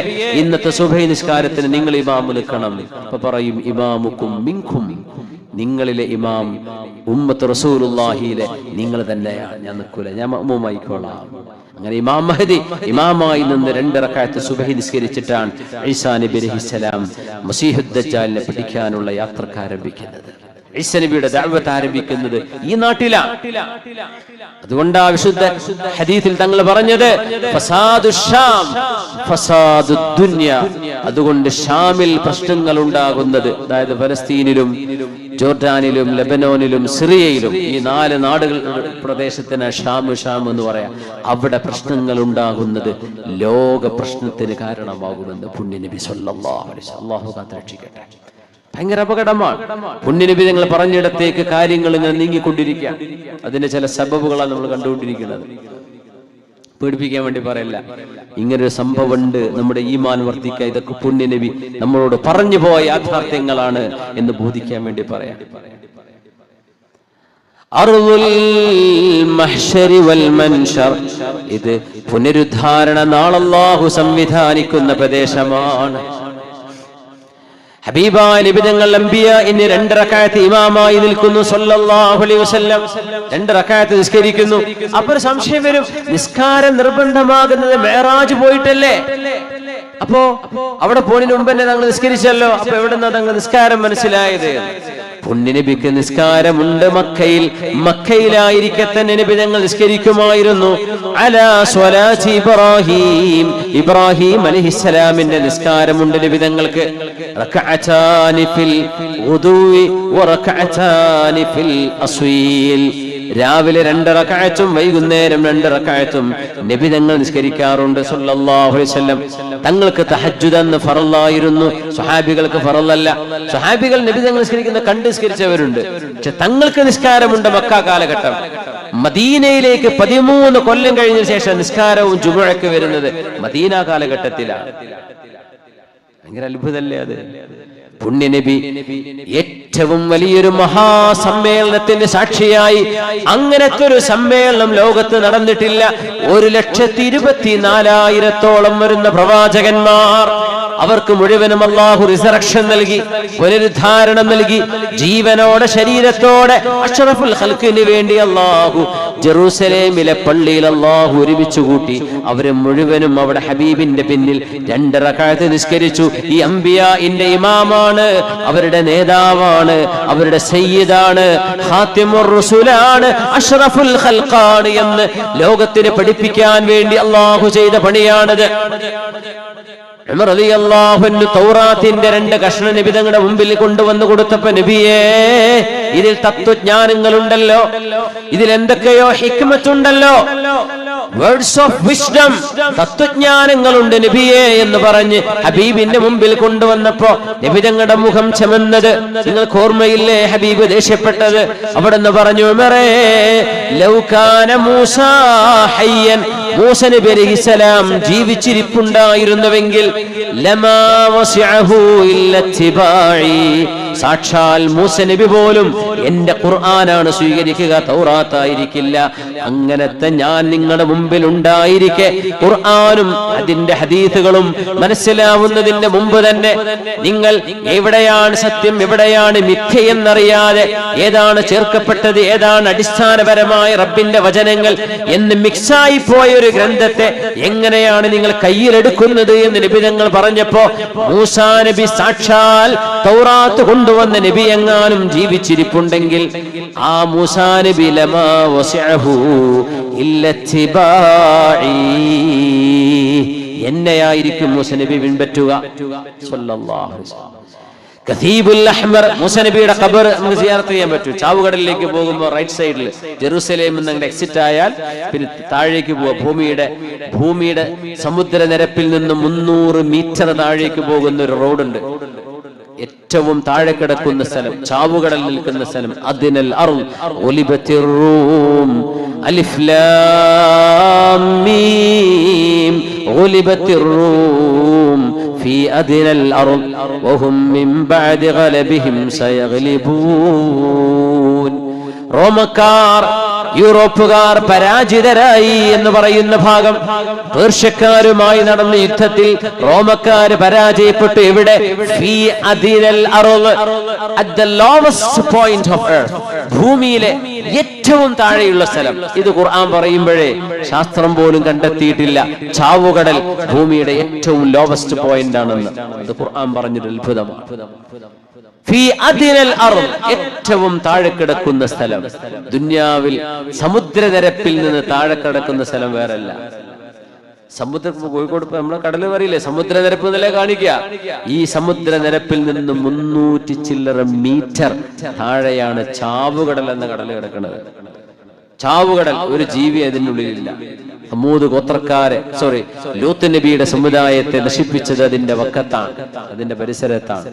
ഇന്നത്തെ സുബഹി നിസ്കാരത്തിന് നിങ്ങൾ ഇമാം നിൽക്കണം. അപ്പൊ പറയും, ഇമാമുക്കും മിൻകും, നിങ്ങളിലെ ഇമാം ഉമ്മത്ത് റസൂലുള്ളാഹിയിലെ നിങ്ങൾ തന്നെയാണ്. ഞാൻ നിൽക്കൂല, ഞാൻ മഅ്മൂമായിക്കോളാം. അങ്ങനെ ഇമാം മഹ്ദി ഇമാമായി നിന്ന് 2 റക്അത്ത് സുബഹി നിസ്കരിച്ചിട്ടാണ് ഈസാ നബി അലൈഹിസ്സലാം മസീഹുദ് ദജ്ജാലിനെ പിടിക്കാനുള്ള യാത്രക്ക് ആരംഭിക്കുന്നത്. ഈസാ നബിയുടെ ദഅവത്ത് ആരംഭിക്കുന്നത് ഈ നാട്ടിലാണ്. അതുകൊണ്ടാ വിശുദ്ധ ഹദീസിൽ തങ്ങൾ പറഞ്ഞത് ഫസാദു ഷാം ഫസാദു ദുനിയ. അതുകൊണ്ട് ഷാമിൽ പ്രശ്നങ്ങൾ ഉണ്ടാകുന്നത്, അതായത് ഫലസ്തീനിലും ജോർഡാനിലും ലെബനോനിലും സിറിയയിലും, ഈ 4 നാടുകൾ പ്രദേശത്തിന് ഷാം എന്ന് പറയാം. അവിടെ പ്രശ്നങ്ങൾ ഉണ്ടാകുന്നത് ലോക പ്രശ്നത്തിന് കാരണമാകുമെന്ന് പുണ്യനബി സ്വല്ലല്ലാഹു അലൈഹി വസല്ലം. അല്ലാഹു കാത്തുരക്ഷിക്കട്ടെ. ഭയങ്കര അപകടമാണ്. പുണ്യനബി നിങ്ങൾ പറഞ്ഞിടത്തേക്ക് കാര്യങ്ങൾ ഇങ്ങനെ നീങ്ങിക്കൊണ്ടിരിക്കുക. അതിന്റെ ചില സബബുകളാണ് നമ്മൾ കണ്ടുകൊണ്ടിരിക്കുന്നത്. പേടിപ്പിക്കാൻ വേണ്ടി പറയല്ല. ഇങ്ങനൊരു സംഭവം ഉണ്ട്, നമ്മുടെ ഈമാൻ വർദ്ധിക്കുക, ഇതൊക്കെ പുണ്യ നബി നമ്മളോട് പറഞ്ഞു പോയ യാഥാർത്ഥ്യങ്ങളാണ് എന്ന് ബോധിക്കാൻ വേണ്ടി പറയാം. അർദുൽ മഹ്ശരി വൽ മൻശർ, ഇത് പുനരുദ്ധാരണ നാൾ അല്ലാഹു സംവിധാനിക്കുന്ന പ്രദേശമാണ്. ഹബീബായ നബി തങ്ങൾ അംബിയാഇന് 2 റക്അത്ത് ഇമാമായി നിൽക്കുന്നു സല്ലല്ലാഹു അലൈഹി വസല്ലം. 2 റക്അത്ത് നിസ്കരിക്കുന്നു. അപ്പോൾ സംശയം വരും, നിസ്കാരം നിർബന്ധമാകുന്നത് മിഅ്റാജ് പോയിട്ടല്ലേ? അപ്പോ അവിടെ പോണതിന് മുമ്പ് തന്നെ തങ്ങൾ നിസ്കരിച്ചല്ലോ. അപ്പൊ എവിടുന്നാ തങ്ങൾ നിസ്കാരം മനസ്സിലായത്? പുണ്യനബിക്ക് നിസ്കാരമുണ്ട് മക്കയിൽ. മക്കയിലായിരിക്കെ തന്നെ നബി തങ്ങൾ നിസ്കരിക്കുമായിരുന്നു. അലാ സ്വലാത്തി ഇബ്രാഹിം, ഇബ്രാഹിം അലൈഹിസ്സലാമിന്റെ നിസ്കാരമുണ്ട് നബി തങ്ങൾക്ക്. റക്അതാനി ഫിൽ വുദൂഇ വറക്അതാനി ഫിൽ അസ്വീൽ, രാവിലെ 2 റക്അത്തും വൈകുന്നേരം 2 റക്അത്തും നബി തങ്ങൾ നിസ്കരിക്കാറുണ്ട് സല്ലല്ലാഹു അലൈഹി വസല്ലം. തങ്ങൾക്ക് തഹജ്ജുദ് എന്ന് ഫറളായിരുന്നു, സ്വഹാബികൾക്ക് ഫറളല്ല. സ്വഹാബികൾ നബി തങ്ങൾ നിസ്കരിക്കുന്ന കണ്ട് നിസ്കരിച്ചവരുണ്ട്, പക്ഷെ തങ്ങൾക്ക് നിസ്കാരമുണ്ട്. മക്ക കാലഘട്ടം, മദീനയിലേക്ക് 13 കൊല്ലം കഴിഞ്ഞ ശേഷം നിസ്കാരവും ജുമുഅക്ക് വരുന്നത് മദീന കാലഘട്ടത്തിലാണ്. ഭയങ്കര അത്ഭുതമല്ലേ അത്? പുണ്യനബി ഏറ്റവും വലിയൊരു മഹാസമ്മേളനത്തിന് സാക്ഷിയായി. അങ്ങനത്തെ ഒരു സമ്മേളനം ലോകത്ത് നടന്നിട്ടില്ല. 1,24,000 വരുന്ന പ്രവാചകന്മാർ, അവർക്ക് മുഴുവനും അല്ലാഹു റിസറക്ഷൻ നൽകി, പുനരുദ്ധാരണം നൽകി. ജീവനോടെ ശരീരത്തോടെ അഷ്റഫുൽ ഖൽഖിന് വേണ്ടി അല്ലാഹു ജെറൂസലേമിലെ പള്ളിയിൽ അല്ലാഹു ഒരുമിച്ച് കൂട്ടി. അവരെ മുഴുവനും അവിടെ ഹബീബിന്റെ പിന്നിൽ 2 റക്അത്ത് നിസ്കരിച്ചു. ഈ അംബിയാഇന്റെ ഇമാമാണ്, അവരുടെ നേതാവാണ്, അവരുടെ സയ്യിദാണ്, ഖാതിമുർ റസൂലാണ്, അഷ്റഫുൽ ഖൽഖാണ് എന്ന് ലോകത്തിന് പഠിപ്പിക്കാൻ വേണ്ടി അല്ലാഹു ചെയ്ത പണിയാണിത്. ഉമർ റളിയല്ലാഹു അൻഹു തൗറാത്തിന്റെ 2 കഷ്ണം നബി തങ്ങളുടെ മുമ്പിൽ കൊണ്ടുവന്ന് കൊടുത്തപ്പോൾ, നബിയേ, ഇതിൽ തത്വജ്ഞാനങ്ങളുണ്ടല്ലോ, ഇതിൽ എന്തൊക്കെയോ ഹിക്മത്തുണ്ടല്ലോ, വേർഡ്സ് ഓഫ് വിസ്ഡം, തത്വജ്ഞാനങ്ങളുണ്ട് നബിയേ എന്ന് പറഞ്ഞ് ഹബീബിന്റെ മുമ്പിൽ കൊണ്ടുവന്നപ്പോ നബി തങ്ങളുടെ മുഖം ചമന്നത് നിങ്ങൾക്ക് ഓർമ്മയില്ലേ? ഹബീബ് ദേഷ്യപ്പെട്ടത്. അവിടെന്ന് പറഞ്ഞു, ഉമറേ, ലൗ കാന മൂസാ ഹയ്യൻ, മൂസ നബി അലൈഹിസ്സലാം ജീവിച്ചിരിപ്പുണ്ടായിരുന്നുവെങ്കിൽ ലമാ വസിഅഹു ഇല്ലാ ഇത്തിബാഇ, സാക്ഷാൽ മൂസ നബി പോലും എന്റെ ഖുർആനാണ് സ്വീകരിക്കുക, തൗറാത്തായിരിക്കില്ല. അങ്ങനത്തെ ഞാൻ നിങ്ങളുടെ മുമ്പിൽ ഉണ്ടായിരിക്കെ ഖുർആനും അതിന്റെ ഹദീസുകളും മനസ്സിലാവുന്നതിന്റെ മുമ്പ് തന്നെ നിങ്ങൾ എവിടെയാണ് സത്യം എവിടെയാണ് മിഥ്യയെന്നറിയാതെ, ഏതാണ് ചേർക്കപ്പെട്ടത് ഏതാണ് അടിസ്ഥാനപരമായ റബ്ബിന്റെ വചനങ്ങൾ എന്ന് മിക്സായി പോയ ഒരു ഗ്രന്ഥത്തെ എങ്ങനെയാണ് നിങ്ങൾ കയ്യിലെടുക്കുന്നത് എന്ന് നബി തങ്ങൾ പറഞ്ഞപ്പോ, മൂസാ നബി സാക്ഷാൽ തൗറാത്ത് കൊണ്ടുവന്ന നബി എങ്ങാനും ജീവിച്ചിരിപ്പുണ്ടെങ്കിൽ ആ മൂസാ നബി ലമാ വസിഅഹു ഇല്ലാ ഇത്തിബാഇ, എന്നെയായിരിക്കും മൂസ നബി പിൻപറ്റുക സല്ലല്ലാഹു അലൈഹി വസല്ലം. കഥീബുൽ അഹ്മർ, മൂസ നബിയുടെ ഖബർ നമുക്ക് സിയാറത്ത് ചെയ്യാൻ പറ്റും. ചാവുകടലിലേക്ക് പോകുമ്പോൾ റൈറ്റ് സൈഡിൽ ജെറൂസലേമിൽ നിന്ന് എക്സിറ്റ് ആയാൽ പിന്നെ താഴേക്ക് പോവുക. ഭൂമിയുടെ സമുദ്രനിരപ്പിൽ നിന്ന് 300 മീറ്റർ താഴേക്ക് പോകുന്ന ഒരു റോഡുണ്ട്. ഏറ്റവും താഴെ കിടക്കുന്ന സ്ഥലം, ചാവുകടൽ നിൽക്കുന്ന സ്ഥലം, അദ്നൽ അർള് ഗുലിബത്തിർ റൂം, അലിഫ് ലാം മീം, ഗുലിബത്തിർ റൂം ഫീ അദ്നൽ അർള് വഹും മിൻ ബഅദി ഗലബിഹിം സയഗ്ലിബൂൻ. റോമക്കാർ, യൂറോപ്പുകാർ പരാജിതരായി എന്ന് പറയുന്ന ഭാഗം, പേർഷ്യക്കാരുമായി നടന്ന യുദ്ധത്തിൽ റോമക്കാർ പരാജയപ്പെട്ടു. എവിടെ? ഫീ അദിനൽ അർള്, at the lowest point of earth, ഭൂമിയിലെ ഏറ്റവും താഴെയുള്ള സ്ഥലം. ഇത് ഖുർആൻ പറയുമ്പോഴേ ശാസ്ത്രം പോലും കണ്ടെത്തിയിട്ടില്ല. ചാവുകടൽ ഭൂമിയുടെ ഏറ്റവും ലോവസ്റ്റ് പോയിന്റ് ആണെന്ന് അത് ഖുർആൻ പറഞ്ഞൊരു അത്ഭുതമാണ്. ഫീ അദിനൽ അർള്, ഏറ്റവും താഴെ കിടക്കുന്ന സ്ഥലം. ദുനിയാവിൽ സമുദ്രനിരപ്പിൽ നിന്ന് താഴെ കിടക്കുന്ന സ്ഥലം വേറല്ല. സമുദ്ര കോഴിക്കോട് നമ്മളെ കടല് പറയില്ലേ, സമുദ്രനിരപ്പ് എന്നല്ലേ കാണിക്കുക. ഈ സമുദ്രനിരപ്പിൽ നിന്ന് 300 ചില്ലറ മീറ്റർ താഴെയാണ് ചാവുകടൽ എന്ന കടല് കിടക്കുന്നത്. ചാവുകടൽ, ഒരു ജീവി അതിനുള്ളിലില്ല. സമൂദ് ഗോത്രക്കാരെ ലൂത്ത് നബിയുടെ സമുദായത്തെ നശിപ്പിച്ചത് അതിന്റെ വക്കത്താണ്, അതിന്റെ പരിസരത്താണ്.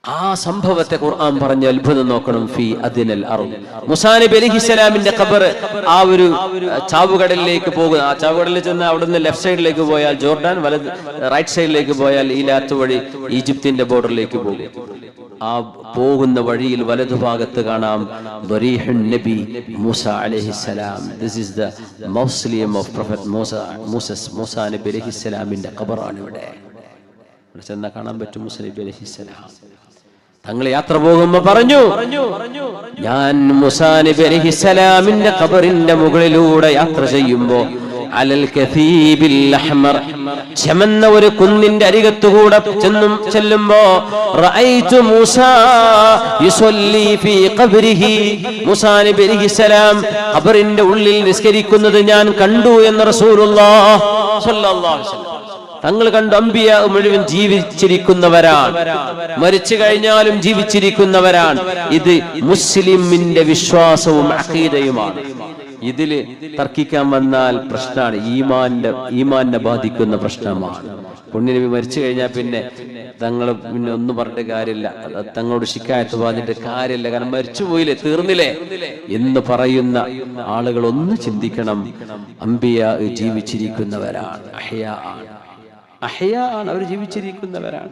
ആ സംഭവത്തെ ഖുർആൻ പറഞ്ഞ അത്ഭുതം നോക്കണം. ഫീ അദ്നൽ അർദ്, മൂസാ നബി അലൈഹിസ്സലാമിന്റെ ഖബർ ആ ഒരു ചാവുകടലിലേക്ക് പോകുക. ആ ചാവുകടലിൽ ചെന്ന് അവിടുന്ന് ലെഫ്റ്റ് സൈഡിലേക്ക് പോയാൽ ജോർഡാൻ, വലത് റൈറ്റ് സൈഡിലേക്ക് പോയാൽ ഈലാത്ത് വഴി ഈജിപ്തിന്റെ ബോർഡറിലേക്ക് പോകും. ആ പോകുന്ന വഴിയിൽ വലതുഭാഗത്ത് കാണാം ദരീഹുൻ നബി മൂസ അലൈഹിസ്സലാം. This is the mausoleum of prophet Musa നബി അലൈഹിസ്സലാമിന്റെ ഖബറാണ് ഇവിടെ. ഇവിടെ ചെന്നാൽ കാണാൻ പറ്റും മൂസാ നബി അലൈഹിസ്സലാം. തങ്ങൾ യാത്ര പോകുമ്പോ പറഞ്ഞു, ഞാൻ മൂസാ നബി അലൈഹിസ്സലാമിന്റെ ഖബറിന്റെ മുകളിലൂടെ യാത്ര ചെയ്യുമ്പോ അലൽ കസീബിൽ അഹ്മർ, ചമന്ന ഒരു കുന്നിന്റെ അരികത്തുകൂടെ ചെല്ലുമ്പോ റഅയ്തു മൂസാ യുസല്ലി ഫീ ഖബ്രിഹി, മൂസാ നബി അലൈഹിസ്സലാം ഖബറിന്റെ ഉള്ളിൽ നിസ്കരിക്കുന്നത് ഞാൻ കണ്ടു എന്ന് റസൂലുള്ളാഹി സ്വല്ലല്ലാഹു അലൈഹി വസല്ലം. തങ്ങൾ കണ്ടു. അമ്പിയ മുഴുവൻ ജീവിച്ചിരിക്കുന്നവരാണ്, മരിച്ചു കഴിഞ്ഞാലും ജീവിച്ചിരിക്കുന്നവരാണ്. ഇത് മുസ്ലിമിന്റെ വിശ്വാസവും അഖീദയുമാണ്. ഇതില് തർക്കിക്കാൻ വന്നാൽ പ്രശ്നമാണ്, ഈമാനെ ബാധിക്കുന്ന പ്രശ്നമാണ്. പുണ്യനബി മരിച്ചു കഴിഞ്ഞാൽ പിന്നെ തങ്ങൾ പിന്നെ ഒന്നും പറഞ്ഞിട്ട് കാര്യമില്ല, തങ്ങളോട് ശിക്കായത്ത് പറഞ്ഞിട്ട് കാര്യമില്ല, കാരണം മരിച്ചു പോയില്ലേ, തീർന്നില്ലേ എന്ന് പറയുന്ന ആളുകൾ ഒന്ന് ചിന്തിക്കണം. അമ്പിയ ജീവിച്ചിരിക്കുന്നവരാണ്, അഹ്യാ ആണ്, അവർ ജീവിച്ചിരിക്കുന്നവരാണ്.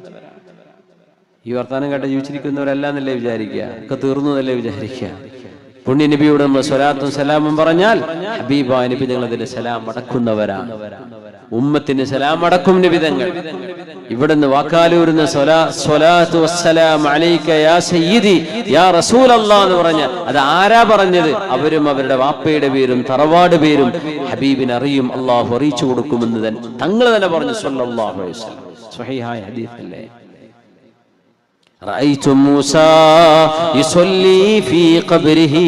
ഈ വർത്താനം കേട്ട ജീവിച്ചിരിക്കുന്നവരല്ല എന്നല്ലേ വിചാരിക്കുക, ഒക്കെ തീർന്നു എന്നല്ലേ വിചാരിക്കുക. പുണ്യ നബിയോട് നമ്മൾ സ്വലാത്തും സലാമും പറഞ്ഞാൽ ഹബീബായ നബി തങ്ങൾ അതിന് സലാം അടക്കുന്നവരാണ്. ഉമ്മത്തിന് സലാം അടക്കും നബി തങ്ങൾ. ഇവിടുന്ന് വാക്കാലൂരുന്ന സ്വലാത്തു വസ്സലാം അലൈക യാ സയ്യിദി യാ റസൂലല്ലാഹ് എന്ന് പറഞ്ഞ അത് ആരാ പറഞ്ഞത്? അവരും അവരുടെ വാപ്പയുടെ പേരും തറവാട് പേരും ഹബീബിന് അറിയും, അള്ളാഹു അറിയിച്ചു കൊടുക്കുമെന്ന് തങ്ങൾ തന്നെ പറഞ്ഞു സ്വല്ലല്ലാഹു അലൈഹി വസല്ലം. സ്വഹീഹായ ഹദീസ് അല്ലേ. റഅയ്തു മൂസാ യുസല്ലി ഫീ ഖബ്രിഹി,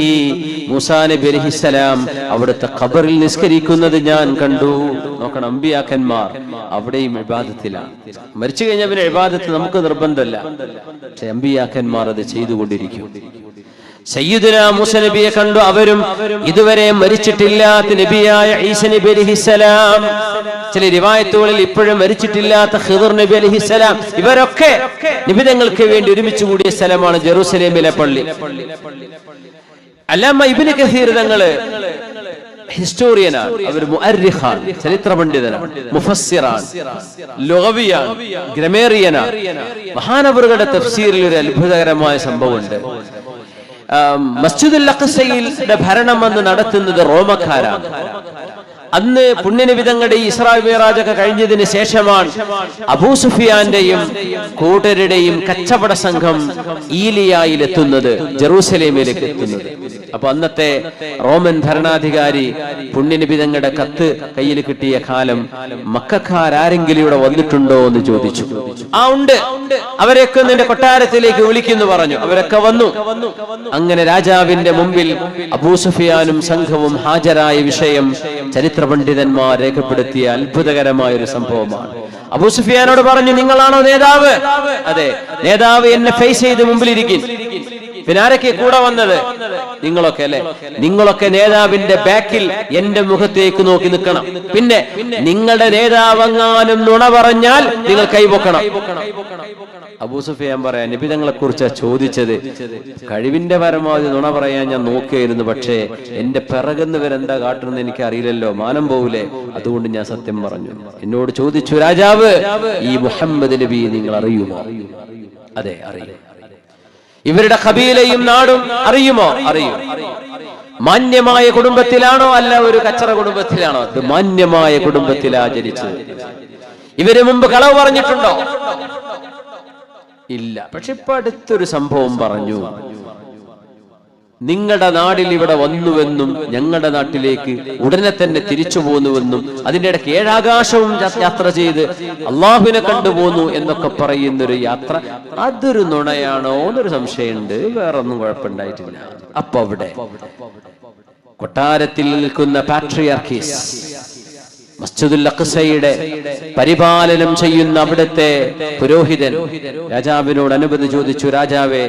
മൂസാ നബി അലൈഹിസ്സലാം അവിടുത്തെ ഖബറിൽ നിസ്കരിക്കുന്നത് ഞാൻ കണ്ടു. നോക്കണം, അമ്പിയാക്കന്മാർ അവിടെയും ഇബാദത്തിലാണ്. മരിച്ചു കഴിഞ്ഞാൽ പിന്നെ ഇബാദത്ത് നമുക്ക് നിർബന്ധമല്ല, പക്ഷെ അമ്പിയാക്കന്മാർ അത് ചെയ്തുകൊണ്ടിരിക്കും. സയ്യിദുനാ മൂസ നബിയെ കണ്ടു. അവരും ഇതുവരെ മരിച്ചിട്ടില്ലാത്ത നബിയായ ഈസ നബി അലൈഹിസ്സലാം, ചില റിവായത്തുകളിൽ ഇപ്പോഴും മരിച്ചിട്ടില്ലാത്ത ഖിദർ നബി അലൈഹിസ്സലാം, ഇവരൊക്കെ നിബിതങ്ങൾക്ക് വേണ്ടി ഒരുമിച്ച് കൂടിയ സ്ഥലമാണ് ജെറുസലേമിലെ പള്ളി. അല്ലാമ ഇബ്നു കസീർ തങ്ങള് ഹിസ്റ്റോറിയനാണ്, അവർ മുഅർരിഖാണ്, ചരിത്ര പണ്ഡിതനാണ്, മുഫസ്സിറാണ്, ലുഗവിയാണ്, ഗ്രമേറിയനാണ്. മഹാനവറുകളുടെ തഫ്സീറിൽ ഒരു അത്ഭുതകരമായ സംഭവമുണ്ട്. മസ്ജിദുൽ അഖ്സയുടെ ഭരണം അന്ന് നടത്തുന്നത് റോമക്കാരാണ്. അന്ന് പുണ്യനബി തങ്ങളുടെ ഇസ്രാ മിഅ്റാജ് ഒക്കെ കഴിഞ്ഞതിന് ശേഷമാണ് അബൂ സുഫിയാന്റെയും കൂട്ടരുടെയും കച്ചവട സംഘം ഈലിയായിൽ എത്തുന്നത്, ജെറൂസലേമിലേക്ക് എത്തുന്നത്. അപ്പൊ അന്നത്തെ റോമൻ ഭരണാധികാരി പുണ്യനബി തങ്ങളുടെ കത്ത് കയ്യിൽ കിട്ടിയ കാലം മക്കക്കാരെങ്കിലും ഇവിടെ വന്നിട്ടുണ്ടോ എന്ന് ചോദിച്ചു. ആ ഉണ്ട്, അവരെയൊക്കെ നിന്റെ കൊട്ടാരത്തിലേക്ക് വിളിക്കുന്നു പറഞ്ഞു. അവരൊക്കെ വന്നു. അങ്ങനെ രാജാവിന്റെ മുമ്പിൽ അബൂ സുഫിയാനും സംഘവും ഹാജരായ വിഷയം ചരിത്ര പണ്ഡിതന്മാർ രേഖപ്പെടുത്തിയ അത്ഭുതകരമായ ഒരു സംഭവമാണ്. അബൂ സുഫിയാനോട് പറഞ്ഞു, നിങ്ങളാണോ നേതാവ്? അതെ, നേതാവ് എന്നെ ഫേസ് ചെയ്ത് മുമ്പിലിരിക്കും. പിന്നെ ആരൊക്കെ കൂടെ വന്നത്? നിങ്ങളൊക്കെ അല്ലെ? നിങ്ങളൊക്കെ നേതാവിന്റെ ബാക്കിൽ എന്റെ മുഖത്തേക്ക് നോക്കി നിൽക്കണം. പിന്നെ നിങ്ങളുടെ നേതാവെങ്ങാനും നുണ പറഞ്ഞാൽ നിങ്ങൾ കൈപൊക്കണം. അബൂ സുഫിയാൻ പറയാൻ, നബി തങ്ങളെ കുറിച്ചാ ചോദിച്ചത്. കഴിവിന്റെ പരമാവധി നുണ പറയാൻ ഞാൻ നോക്കിയായിരുന്നു, പക്ഷേ എന്റെ പിറകുന്ന് വരെന്താ കാട്ടുന്നത് എനിക്ക് അറിയില്ലല്ലോ, മാനം പോവില്ലേ, അതുകൊണ്ട് ഞാൻ സത്യം പറഞ്ഞു. എന്നോട് ചോദിച്ചു, രാജാവ്, ഈ മുഹമ്മദ് നബി നിങ്ങൾ അറിയുമോ? അതെ, അറിയും. ഇവരുടെ ഖബീലയും നാടും അറിയുമോ? അറിയും. മാന്യമായ കുടുംബത്തിലാണോ അല്ല ഒരു കച്ചറ കുടുംബത്തിലാണോ? മാന്യമായ കുടുംബത്തിലാ ജനിച്ചത്. ഇവര് മുമ്പ് കളവ് പറഞ്ഞിട്ടുണ്ടോ? ഇല്ല. പക്ഷെ ഇപ്പൊ അടുത്തൊരു സംഭവം പറഞ്ഞു. നിങ്ങളുടെ നാടിൽ ഇവിടെ വന്നുവെന്നും ഞങ്ങളുടെ നാട്ടിലേക്ക് ഉടനെ തന്നെ തിരിച്ചു പോന്നുവെന്നും അതിന്റെ ഇടയ്ക്ക് ഏഴാകാശവും യാത്ര ചെയ്ത് അള്ളാഹുവിനെ കണ്ടുപോന്നു എന്നൊക്കെ പറയുന്നൊരു യാത്ര, അതൊരു നുണയാണോ എന്നൊരു സംശയമുണ്ട്. വേറൊന്നും കുഴപ്പമുണ്ടായിട്ടില്ല. അപ്പൊ അവിടെ കൊട്ടാരത്തിൽ നിൽക്കുന്ന പാട്രിയാർക്കീസ്, മസ്ജിദുൽ അഖ്സയുടെ പരിപാലനം ചെയ്യുന്ന അവിടുത്തെ പുരോഹിതൻ രാജാവിനോട് അനുമതി ചോദിച്ചു. രാജാവേ,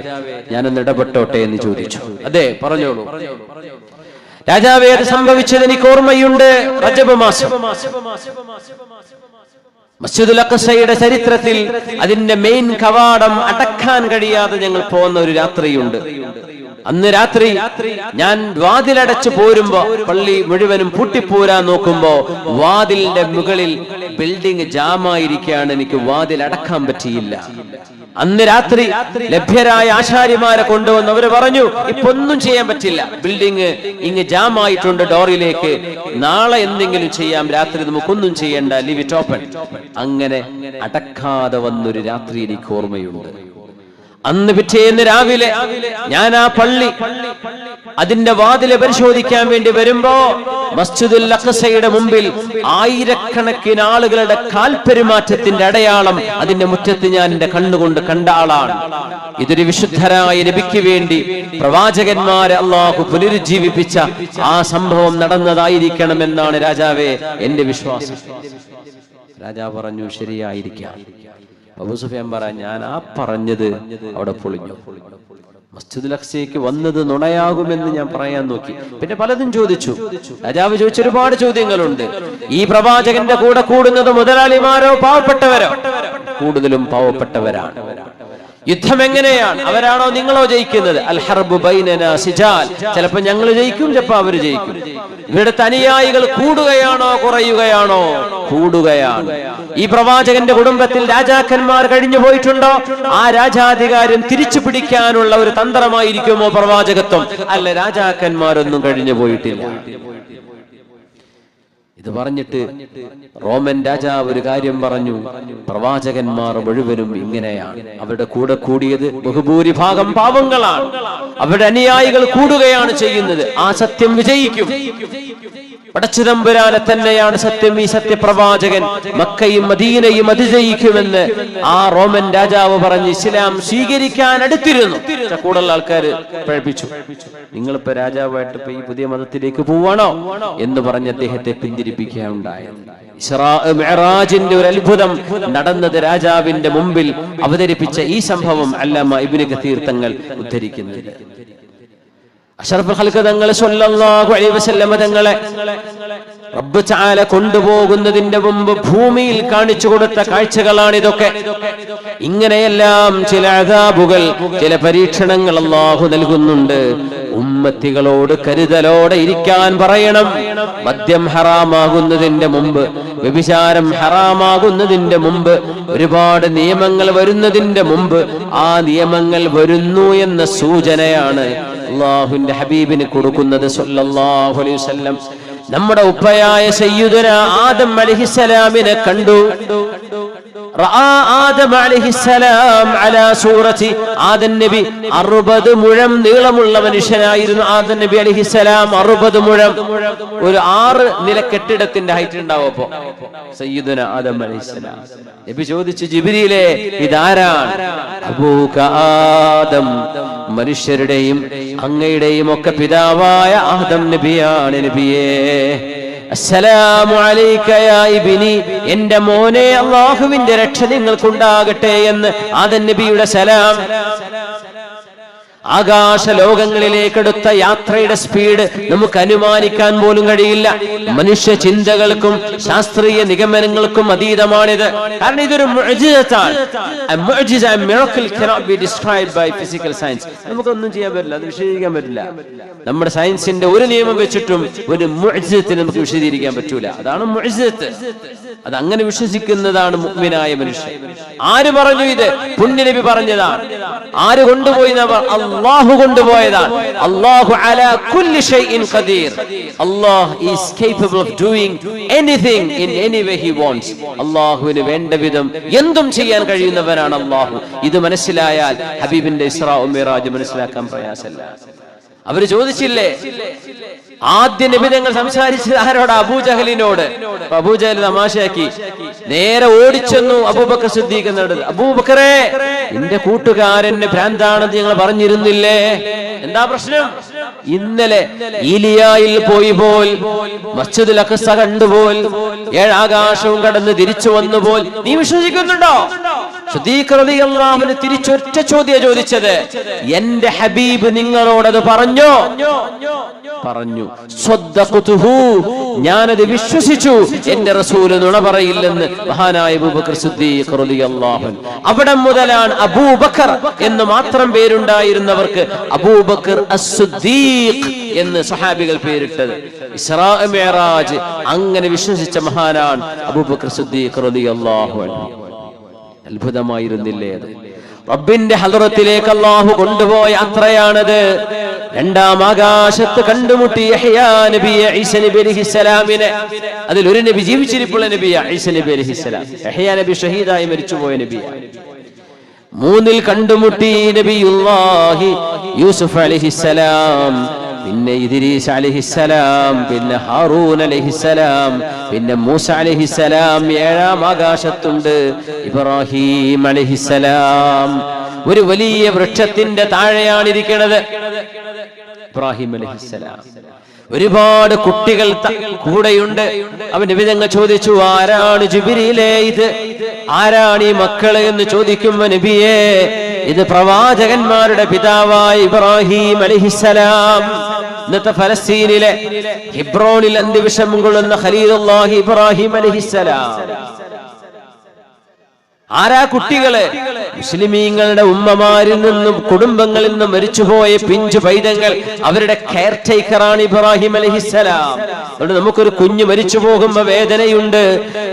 ഞാനൊന്ന് ഇടപെട്ടോട്ടെ എന്ന് ചോദിച്ചു. അതെ, പറഞ്ഞോളൂ. രാജാവേ, അത് സംഭവിച്ചത് എനിക്ക് ഓർമ്മയുണ്ട്. റജബ് മാസം മസ്ജിദുൽ അഖ്സയുടെ ചരിത്രത്തിൽ അതിന്റെ മെയിൻ കവാടം അടക്കാൻ കഴിയാതെ ഞങ്ങൾ പോകുന്ന ഒരു രാത്രിയുണ്ട്. അന്ന് രാത്രി ഞാൻ വാതിലടച്ചു പോരുമ്പോ, പള്ളി മുഴുവനും പൂട്ടിപ്പോരാൻ നോക്കുമ്പോ വാതിലിന്റെ മുകളിൽ ബിൽഡിംഗ് ജാമായിരിക്കുകയാണ്. എനിക്ക് വാതിൽ അടക്കാൻ പറ്റിയില്ല. അന്ന് രാത്രി ലഭ്യരായ ആശാരിമാരെ കൊണ്ടുവന്ന് അവര് പറഞ്ഞു, ഇപ്പൊ ഒന്നും ചെയ്യാൻ പറ്റില്ല, ബിൽഡിംഗ് ഇങ്ങ് ജാമായിട്ടുണ്ട് ഡോറിലേക്ക്, നാളെ എന്തെങ്കിലും ചെയ്യാം, രാത്രി നമുക്കൊന്നും ചെയ്യണ്ട, ലീവ് ഇറ്റ് ഓപ്പൺ. അങ്ങനെ അടക്കാതെ വന്നൊരു രാത്രി എനിക്ക് ഓർമ്മയുണ്ട്. അന്ന് പിറ്റേന്ന് രാവിലെ ഞാൻ ആ പള്ളി അതിന്റെ വാതില് പരിശോധിക്കാൻ വേണ്ടി വരുമ്പോ മസ്ജിദുൽ അഖ്സയുടെ മുമ്പിൽ ആയിരക്കണക്കിന് ആളുകളുടെ കാൽപെരുമാറ്റത്തിന്റെ അടയാളം അതിന്റെ മുറ്റത്ത് ഞാൻ എന്റെ കണ്ണുകൊണ്ട് കണ്ട ആളാണ്. ഇതൊരു വിശുദ്ധരായ നബിക്ക് വേണ്ടി പ്രവാചകന്മാരെ അള്ളാഹു പുനരുജ്ജീവിപ്പിച്ച ആ സംഭവം നടന്നതായിരിക്കണമെന്നാണ് രാജാവേ എന്റെ വിശ്വാസം. രാജാവ് പറഞ്ഞു, ശരിയായിരിക്കാം. അബൂ സുഫിയാൻ പറഞ്ഞു, ഞാൻ ആ പറഞ്ഞത് അവിടെ പൊളിഞ്ഞു. മസ്ജിദുൽ അഖ്സയ്ക്ക് വന്നത് നുണയാകുമെന്ന് ഞാൻ പറയാൻ നോക്കി. പിന്നെ പലതും ചോദിച്ചു. രാജാവ് ചോദിച്ച ഒരുപാട് ചോദ്യങ്ങളുണ്ട്. ഈ പ്രവാചകന്റെ കൂടെ കൂടുന്നത് മുതലാളിമാരോ പാവപ്പെട്ടവരോ? കൂടുതലും പാവപ്പെട്ടവരാണ്. യുദ്ധം എങ്ങനെയാണ്? അവരാണോ നിങ്ങളോ ജയിക്കുന്നത്? അൽ ഹർബു ബൈനനാ സിജാൽ. ചിലപ്പോ ഞങ്ങൾ ജയിക്കും, ചിലപ്പോ അവര് ജയിക്കും. ഇവിടുത്തെ അനുയായികൾ കൂടുകയാണോ കുറയുകയാണോ? കൂടുകയാണ്. ഈ പ്രവാചകന്റെ കുടുംബത്തിൽ രാജാക്കന്മാർ കഴിഞ്ഞു പോയിട്ടുണ്ടോ? ആ രാജാധികാരം തിരിച്ചു പിടിക്കാനുള്ള ഒരു തന്ത്രമായിരിക്കുമോ പ്രവാചകത്വം? അല്ല, രാജാക്കന്മാരൊന്നും കഴിഞ്ഞു പോയിട്ടില്ല. ഇത് പറഞ്ഞിട്ട് റോമൻ രാജാവ് ഒരു കാര്യം പറഞ്ഞു, പ്രവാചകന്മാർ മുഴുവനും ഇങ്ങനെയാണ്. അവരുടെ കൂടെ കൂടിയത് ബഹുഭൂരിഭാഗം പാവങ്ങളാണ്. അവരുടെ അനുയായികൾ കൂടുകയാണ് ചെയ്യുന്നത്. ആ സത്യം വിജയിക്കും. പടച്ചുതമ്പുരാനെ തന്നെയാണ് സത്യം. ഈ സത്യപ്രവാചകൻ മക്കയും മദീനയും അതിജയിക്കുമെന്ന് ആ റോമൻ രാജാവ് പറഞ്ഞ് ഇസ്ലാം സ്വീകരിക്കാൻ അടുത്തിരുന്നു. കൂടുതൽ ആൾക്കാർ പഴപ്പിച്ചു, നിങ്ങളിപ്പോ രാജാവായിട്ട് ഇപ്പൊ ഈ പുതിയ മതത്തിലേക്ക് പോവാണോ എന്ന് പറഞ്ഞ് അദ്ദേഹത്തെ പിന്തിരിപ്പിക്കുകയുണ്ടായത്. ഇസ്രാ മിഅ്റാജിന്റെ ഒരു അത്ഭുതം നടന്നത് രാജാവിന്റെ മുമ്പിൽ അവതരിപ്പിച്ച ഈ സംഭവം അല്ലാമ ഇബ്നു കതീർ തങ്ങൾ ഉദ്ധരിക്കുന്നുണ്ട്. അഷ്റഫുൽ ഖൽഖ് തങ്ങൾ സ്വല്ലല്ലാഹു അലൈഹി വസല്ലം തങ്ങളെ റബ്ബ് തആല കൊണ്ടുപോകുന്നതിന്റെ മുമ്പ് ഭൂമിയിൽ കാണിച്ചു കൊടുത്ത കാഴ്ചകളാണ് ഇതൊക്കെ. ഇങ്ങനെയെല്ലാം ചില അദാബുകൾ, ചില പരീക്ഷണങ്ങൾ അല്ലാഹു നൽകുന്നുണ്ട്. ഉമ്മത്തികളോട് കരുതലോടെ ഇരിക്കാൻ പറയണം. മദ്യം ഹറാമാകുന്നതിന്റെ മുമ്പ്, വ്യഭിചാരം ഹറാമാകുന്നതിന്റെ മുമ്പ്, ഒരുപാട് നിയമങ്ങൾ വരുന്നതിന്റെ മുമ്പ് ആ നിയമങ്ങൾ വരുന്നു എന്ന സൂചനയാണ് അല്ലാഹുവിന്റെ ഹബീബിന് കൊടുക്കുന്നത് സ്വല്ലല്ലാഹു അലൈഹി വസല്ലം. നമ്മുടെ ഉപ്പയായ സയ്യിദുനാ ആദം അലൈഹിസ്സലാമിനെ കണ്ടു. ആദം അലൈഹിസ്സലാം അലാ സൂറത്തി, ആദം നബി 60 മുഴം നീളമുള്ള മനുഷ്യനായിരുന്നു. ആദം നബി അലൈഹിസ്സലാം 60 മുഴം, ഒരു 6 നില കെട്ടിടത്തിന്റെ ഹൈറ്റ് ഉണ്ടാവും. അപ്പോ സയ്യിദുനാ ആദം അലൈഹിസ്സലാം നബി ചോദിച്ചു, ജിബ്രീലേ ഇതാരാണ്? അബൂക ആദം, മനുഷ്യരുടെയും അങ്ങയുടെയും ഒക്കെ പിതാവായ ആദം നബിയാണ്. നബിയേ അസ്സലാമു അലൈക യാ ഇബ്നി, എന്റെ മോനെ അല്ലാഹുവിന്റെ രക്ഷ നിങ്ങൾക്കുണ്ടാകട്ടെ എന്ന് ആദം നബിയുടെ സലാം. ആകാശ ലോകങ്ങളിലേക്കെടുത്ത യാത്രയുടെ സ്പീഡ് നമുക്ക് അനുമാനിക്കാൻ പോലും കഴിയില്ല. മനുഷ്യ ചിന്തകൾക്കും ശാസ്ത്രീയ നിഗമനങ്ങൾക്കും അതീതമാണിത്. കാരണം ഇതൊരു മുഅ്ജിസത്താണ്. A mu'jiza, a miracle cannot be described by physical science. നമുക്കൊന്നും ചെയ്യാൻ പറ്റില്ല, അത് വിശദീകരിക്കാൻ പറ്റില്ല. നമ്മുടെ സയൻസിന്റെ ഒരു നിയമം വെച്ചിട്ടും ഒരു മുഅ്ജിസത്തിനെ നമുക്ക് വിശദീകരിക്കാൻ പറ്റൂല. അതാണ് മുഅ്ജിസത്ത്. അത് അങ്ങനെ വിശ്വസിക്കുന്നതാണ് മുഅ്മിനായ മനുഷ്യൻ. ആര് പറഞ്ഞു ഇത്? പുണ്യനബി പറഞ്ഞതാണ്. ആര് കൊണ്ടുപോയി? അല്ലാഹു കൊണ്ടുപോയതാണ്. അല്ലാഹു അലാ കുല്ലി ഷൈഇൻ ഖദീർ. Allah is capable of doing anything in any way he wants. അല്ലാഹുവിന് വേണ്ട വിധം എന്തും ചെയ്യാൻ കഴിയുന്നവനാണ് അല്ലാഹു. ഇത് മനസ്സിലായാൽ ഹബീബിന്റെ ഇസ്രാ മിഅ്റാജ് മനസ്സിലാക്കാൻ പ്രയാസമില്ല. അവര് ചോദിച്ചില്ലേ, ആദ്യ നബി തങ്ങൾ സംസാരിച്ചത് ആരോട്? അബൂജഹലിനോട്. അബൂജഹൽ തമാശയാക്കി നേരെ ഓടിച്ചെന്നു അബൂബക്കർ സിദ്ദീഖ് എന്നോട്. അബൂബക്കറേ, എന്റെ കൂട്ടുകാരന് ഭ്രാന്താണെന്ന് ഞങ്ങൾ പറഞ്ഞിരുന്നില്ലേ? എന്താ പ്രശ്നം? ഇന്നലെ ഈലിയായിൽ പോയി പോൽ, മസ്ജിദുൽ അഖ്സ കണ്ടുപോൽ, 7 ആകാശവും കടന്ന് തിരിച്ചു വന്നു പോൽ, നീ വിശ്വസിക്കുന്നുണ്ടോ? സിദ്ദീഖ് റളിയല്ലാഹു അൻഹു തിരിച്ചൊറ്റ ചോദ്യം ചോദിച്ചത്, എന്റെ ഹബീബ് നിങ്ങളോടത് പറഞ്ഞോ? പറഞ്ഞു. സ്വദ്ദഖതുഹു, ഞാനത് വിശ്വസിച്ചു, എന്റെ റസൂൽ നുണ പറയില്ലെന്ന് മഹാനായ അബൂബക്കർ സിദ്ദീഖ് റളിയല്ലാഹു അൻഹു. അവിടെ മുതലാണ് അബൂബക്കർ എന്ന് മാത്രം പേരുണ്ടായിരുന്നവർക്ക് അബൂബക്കർ അസ്-സിദ്ദീഖ് എന്ന് സ്വഹാബികൾ പേരിട്ടത്. ഇസ്രാ മിഅ്റാജ് അങ്ങനെ വിശ്വസിച്ച മഹാനാണ് അബൂബക്കർ സിദ്ദീഖ് റളിയല്ലാഹു അൻഹു. അത്ഭുതമായിരുന്നില്ലേ അത്? റബ്ബിന്റെ ഹദ്റത്തിലേക്ക് അല്ലാഹു കൊണ്ടുപോയ യാത്രയാണത്. രണ്ടാം ആകാശത്ത് കണ്ടുമുട്ടി യഹ്യാ നബി, ഈസ നബി അലൈഹിസ്സലാമിനെ. അതിലൊരു നബി ജീവിച്ചിരിപ്പുള്ള നബിയാ ഈസ നബി അലൈഹിസ്സലാം. യഹ്യാ നബി ഷഹീദായി മരിച്ചുപോയ നബിയാണ്. മൂന്നിൽ കണ്ടുമുട്ടി നബിയുല്ലാഹി യൂസുഫ് അലൈഹിസ്സലാം, പിന്നെ ഇദ്രീസ് അലൈഹിസ്സലാം, പിന്നെ ഹാറൂൻ അലൈഹിസ്സലാം, പിന്നെ മൂസ അലൈഹിസ്സലാം. ഏഴാം ആകാശത്തുണ്ട് ഇബ്രാഹിം അലൈഹിസ്സലാം. ഒരു വലിയ വൃക്ഷത്തിന്റെ താഴെയാണ് ഇരിക്കുന്നത് ഇബ്രാഹിം അലൈഹിസ്സലാം. ഒരുപാട് കുട്ടികൾ കൂടെയുണ്ട്. അവൻ നബിതങ്ങൾ ചോദിച്ചു, ആരാണ് ജിബ്രീലേ ഇത്? ആരാണ് ഈ മക്കള് എന്ന് ചോദിക്കുമ്പോ, നബിയേ, ഇത് പ്രവാചകന്മാരുടെ പിതാവായ ഇബ്രാഹിം അലൈഹിസ്സലാം. ഇന്നത്തെ ഫലസ്തീനിലെ ഹിബ്രോണിൽ അന്ത്യവിഷം കൊള്ളുന്ന ഖലീലുല്ലാഹി ഇബ്രാഹിം അലൈഹിസ്സലാം. ആരാ കുട്ടികള്? മുസ്ലിമീങ്ങളുടെ ഉമ്മമാരിൽ നിന്നും കുടുംബങ്ങളിൽ നിന്നും മരിച്ചുപോയ പിഞ്ചു പൈതങ്ങൾ. അവരുടെ കെയർ ടേക്കറാണ് ഇബ്രാഹിം അലൈഹിസ്സലാം. അതുകൊണ്ട് നമുക്കൊരു കുഞ്ഞ് മരിച്ചു പോകുമ്പോ വേദനയുണ്ട്.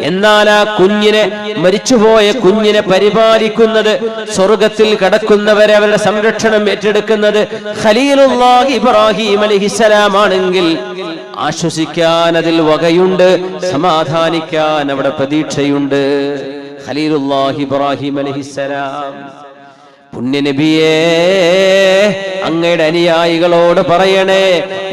എന്നാൽ ആ കുഞ്ഞിനെ, മരിച്ചുപോയ കുഞ്ഞിനെ പരിപാലിക്കുന്നത്, സ്വർഗത്തിൽ കടക്കുന്നവരെ അവരുടെ സംരക്ഷണം ഏറ്റെടുക്കുന്നത് ഖലീലുല്ലാഹി ഇബ്രാഹിം അലൈഹിസ്സലാം ആണെങ്കിൽ ആശ്വസിക്കാൻ അതിൽ വകയുണ്ട്, സമാധാനിക്കാൻ അവിടെ പ്രതീക്ഷയുണ്ട്. ഖലീലുല്ലാഹി ഇബ്രാഹിം അലൈഹിസ്സലാം. പുണ്യനബിയേ, അങ്ങയുടെ അനുയായികളോട് പറയണേ,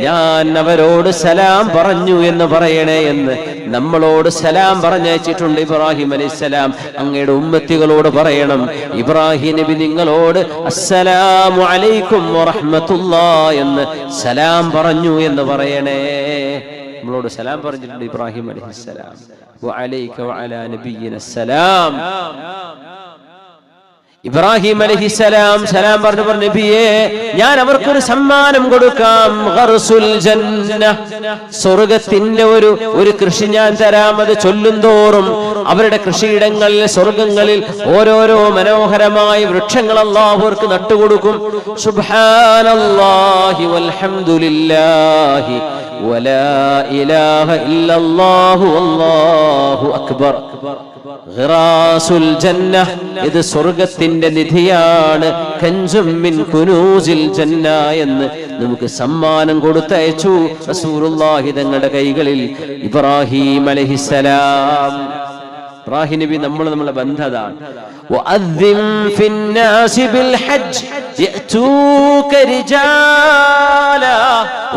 ഞാൻ അവരോട് സലാം പറഞ്ഞു എന്ന് പറയണേ എന്ന് നമ്മളോട് സലാം പറഞ്ഞയച്ചിട്ടുണ്ട് ഇബ്രാഹിം അലൈഹിസ്സലാം. അങ്ങയുടെ ഉമ്മത്തികളോട് പറയണം, ഇബ്രാഹിം നബി നിങ്ങളോട് അസ്സലാമു അലൈക്കും വറഹ്മത്തുള്ളാഹി എന്ന് സലാം പറഞ്ഞു എന്ന് പറയണേ. നമ്മളോട് സലാം പറഞ്ഞിട്ടുണ്ട് ഇബ്രാഹിം അലൈഹിസ്സലാം. വഅലൈക വഅലാ നബിയിന സലാം. ഇബ്രാഹിം അലൈഹിസ്സലാം സലാം പറഞ്ഞു, നബിയേ, ഞാൻ അവർക്കൊരു സമ്മാനം കൊടുക്കാം. ഗർസുൽ ജന്ന, സ്വർഗത്തിന്റെ ഒരു കൃഷി ഞാൻ തരാം. അത് ചൊല്ലും തോറും അവരുടെ കൃഷിയിടങ്ങളിൽ, സ്വർഗങ്ങളിൽ ഓരോരോ മനോഹരമായ വൃക്ഷങ്ങൾ അല്ലാഹു അവർക്ക് നട്ടുകൊടുക്കും. സുബ്ഹാനല്ലാഹി വൽഹംദുലില്ലാഹി വലാ ഇലാഹ ഇല്ലല്ലാഹു വല്ലാഹു അക്ബർ. ഖിറാസുൽ ജന്ന, ഇത് സ്വർഗത്തിന്റെ നിധിയാണ്. കൻസും മിൻ കുനൂസിൽ ജന്ന എന്ന് നമുക്ക് സമ്മാനം കൊടുത്തയച്ചു റസൂലുള്ളാഹി തങ്ങളുടെ കൈകളിൽ. ഇബ്രാഹിം അലൈഹിസ്സലാം, ഇബ്രാഹിം നബി നമ്മളെ ബന്ധതാണ്. വഅദ്ദിൻ ഫിന്നാസി ബിൽ ഹജ്ജ് യഅതൂക റിജാലാ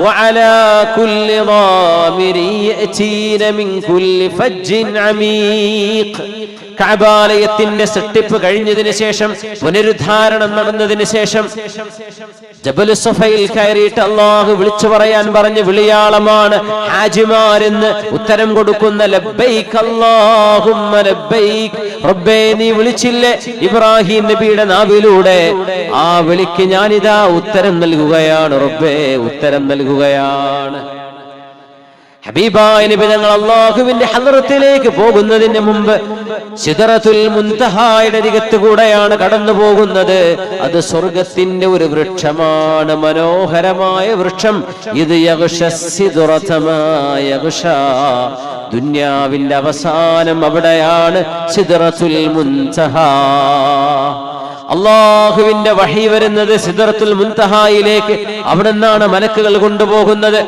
വഅലാ കുല്ലി ളാമിരി യഅതീന മിൻ കുല്ലി ഫജ്ജിൻ അമീഖ്. കഅബാലയത്തിന്റെ സൃഷ്ടിപ്പ് കഴിഞ്ഞതിന് ശേഷം, പുനരുദ്ധാരണം നടന്നതിന് ശേഷം ജബൽ സഫയിൽ കയറിയിട്ട് അല്ലാഹു വിളിച്ചു പറയാൻ പറഞ്ഞ വിളിയാളമാണ് ഹാജിമാരെന്ന് ഉത്തരം കൊടുക്കുന്ന ലബ്ബൈക് അല്ലാഹുമ്മ ലബ്ബൈക്. റബ്ബേ, നീ വിളിച്ചില്ലേ ഇബ്രാഹിം നബിയുടെ നാവിലൂടെ, ആ വിളിക്ക് ഞാനിതാ ഉത്തരം നൽകുകയാണ്. റബ്ബേ, ഉത്തരം നൽകുകയാണ്. ഹബീബായ നബി തങ്ങൾ അല്ലാഹുവിന്റെ ഹദ്റത്തിലേക്ക് പോകുന്നതിന് മുമ്പ് സിദ്റത്തുൽ മുൻതഹായുടെ അരികത്ത് കൂടെയാണ് കടന്നു പോകുന്നത്. അത് സ്വർഗത്തിന്റെ ഒരു വൃക്ഷമാണ്, മനോഹരമായ വൃക്ഷം. ഇത് ദുനിയാവിന്റെ അവസാനം അവിടെയാണ് സിദ്റത്തുൽ മുൻതഹാ. അള്ളാഹുവിന്റെ വഹി വരുന്നത് സിദ്റത്തുൽ മുൻതഹായിലേക്ക്. അവിടെ നിന്നാണ് മലക്കുകൾ കൊണ്ടുപോകുന്നത്.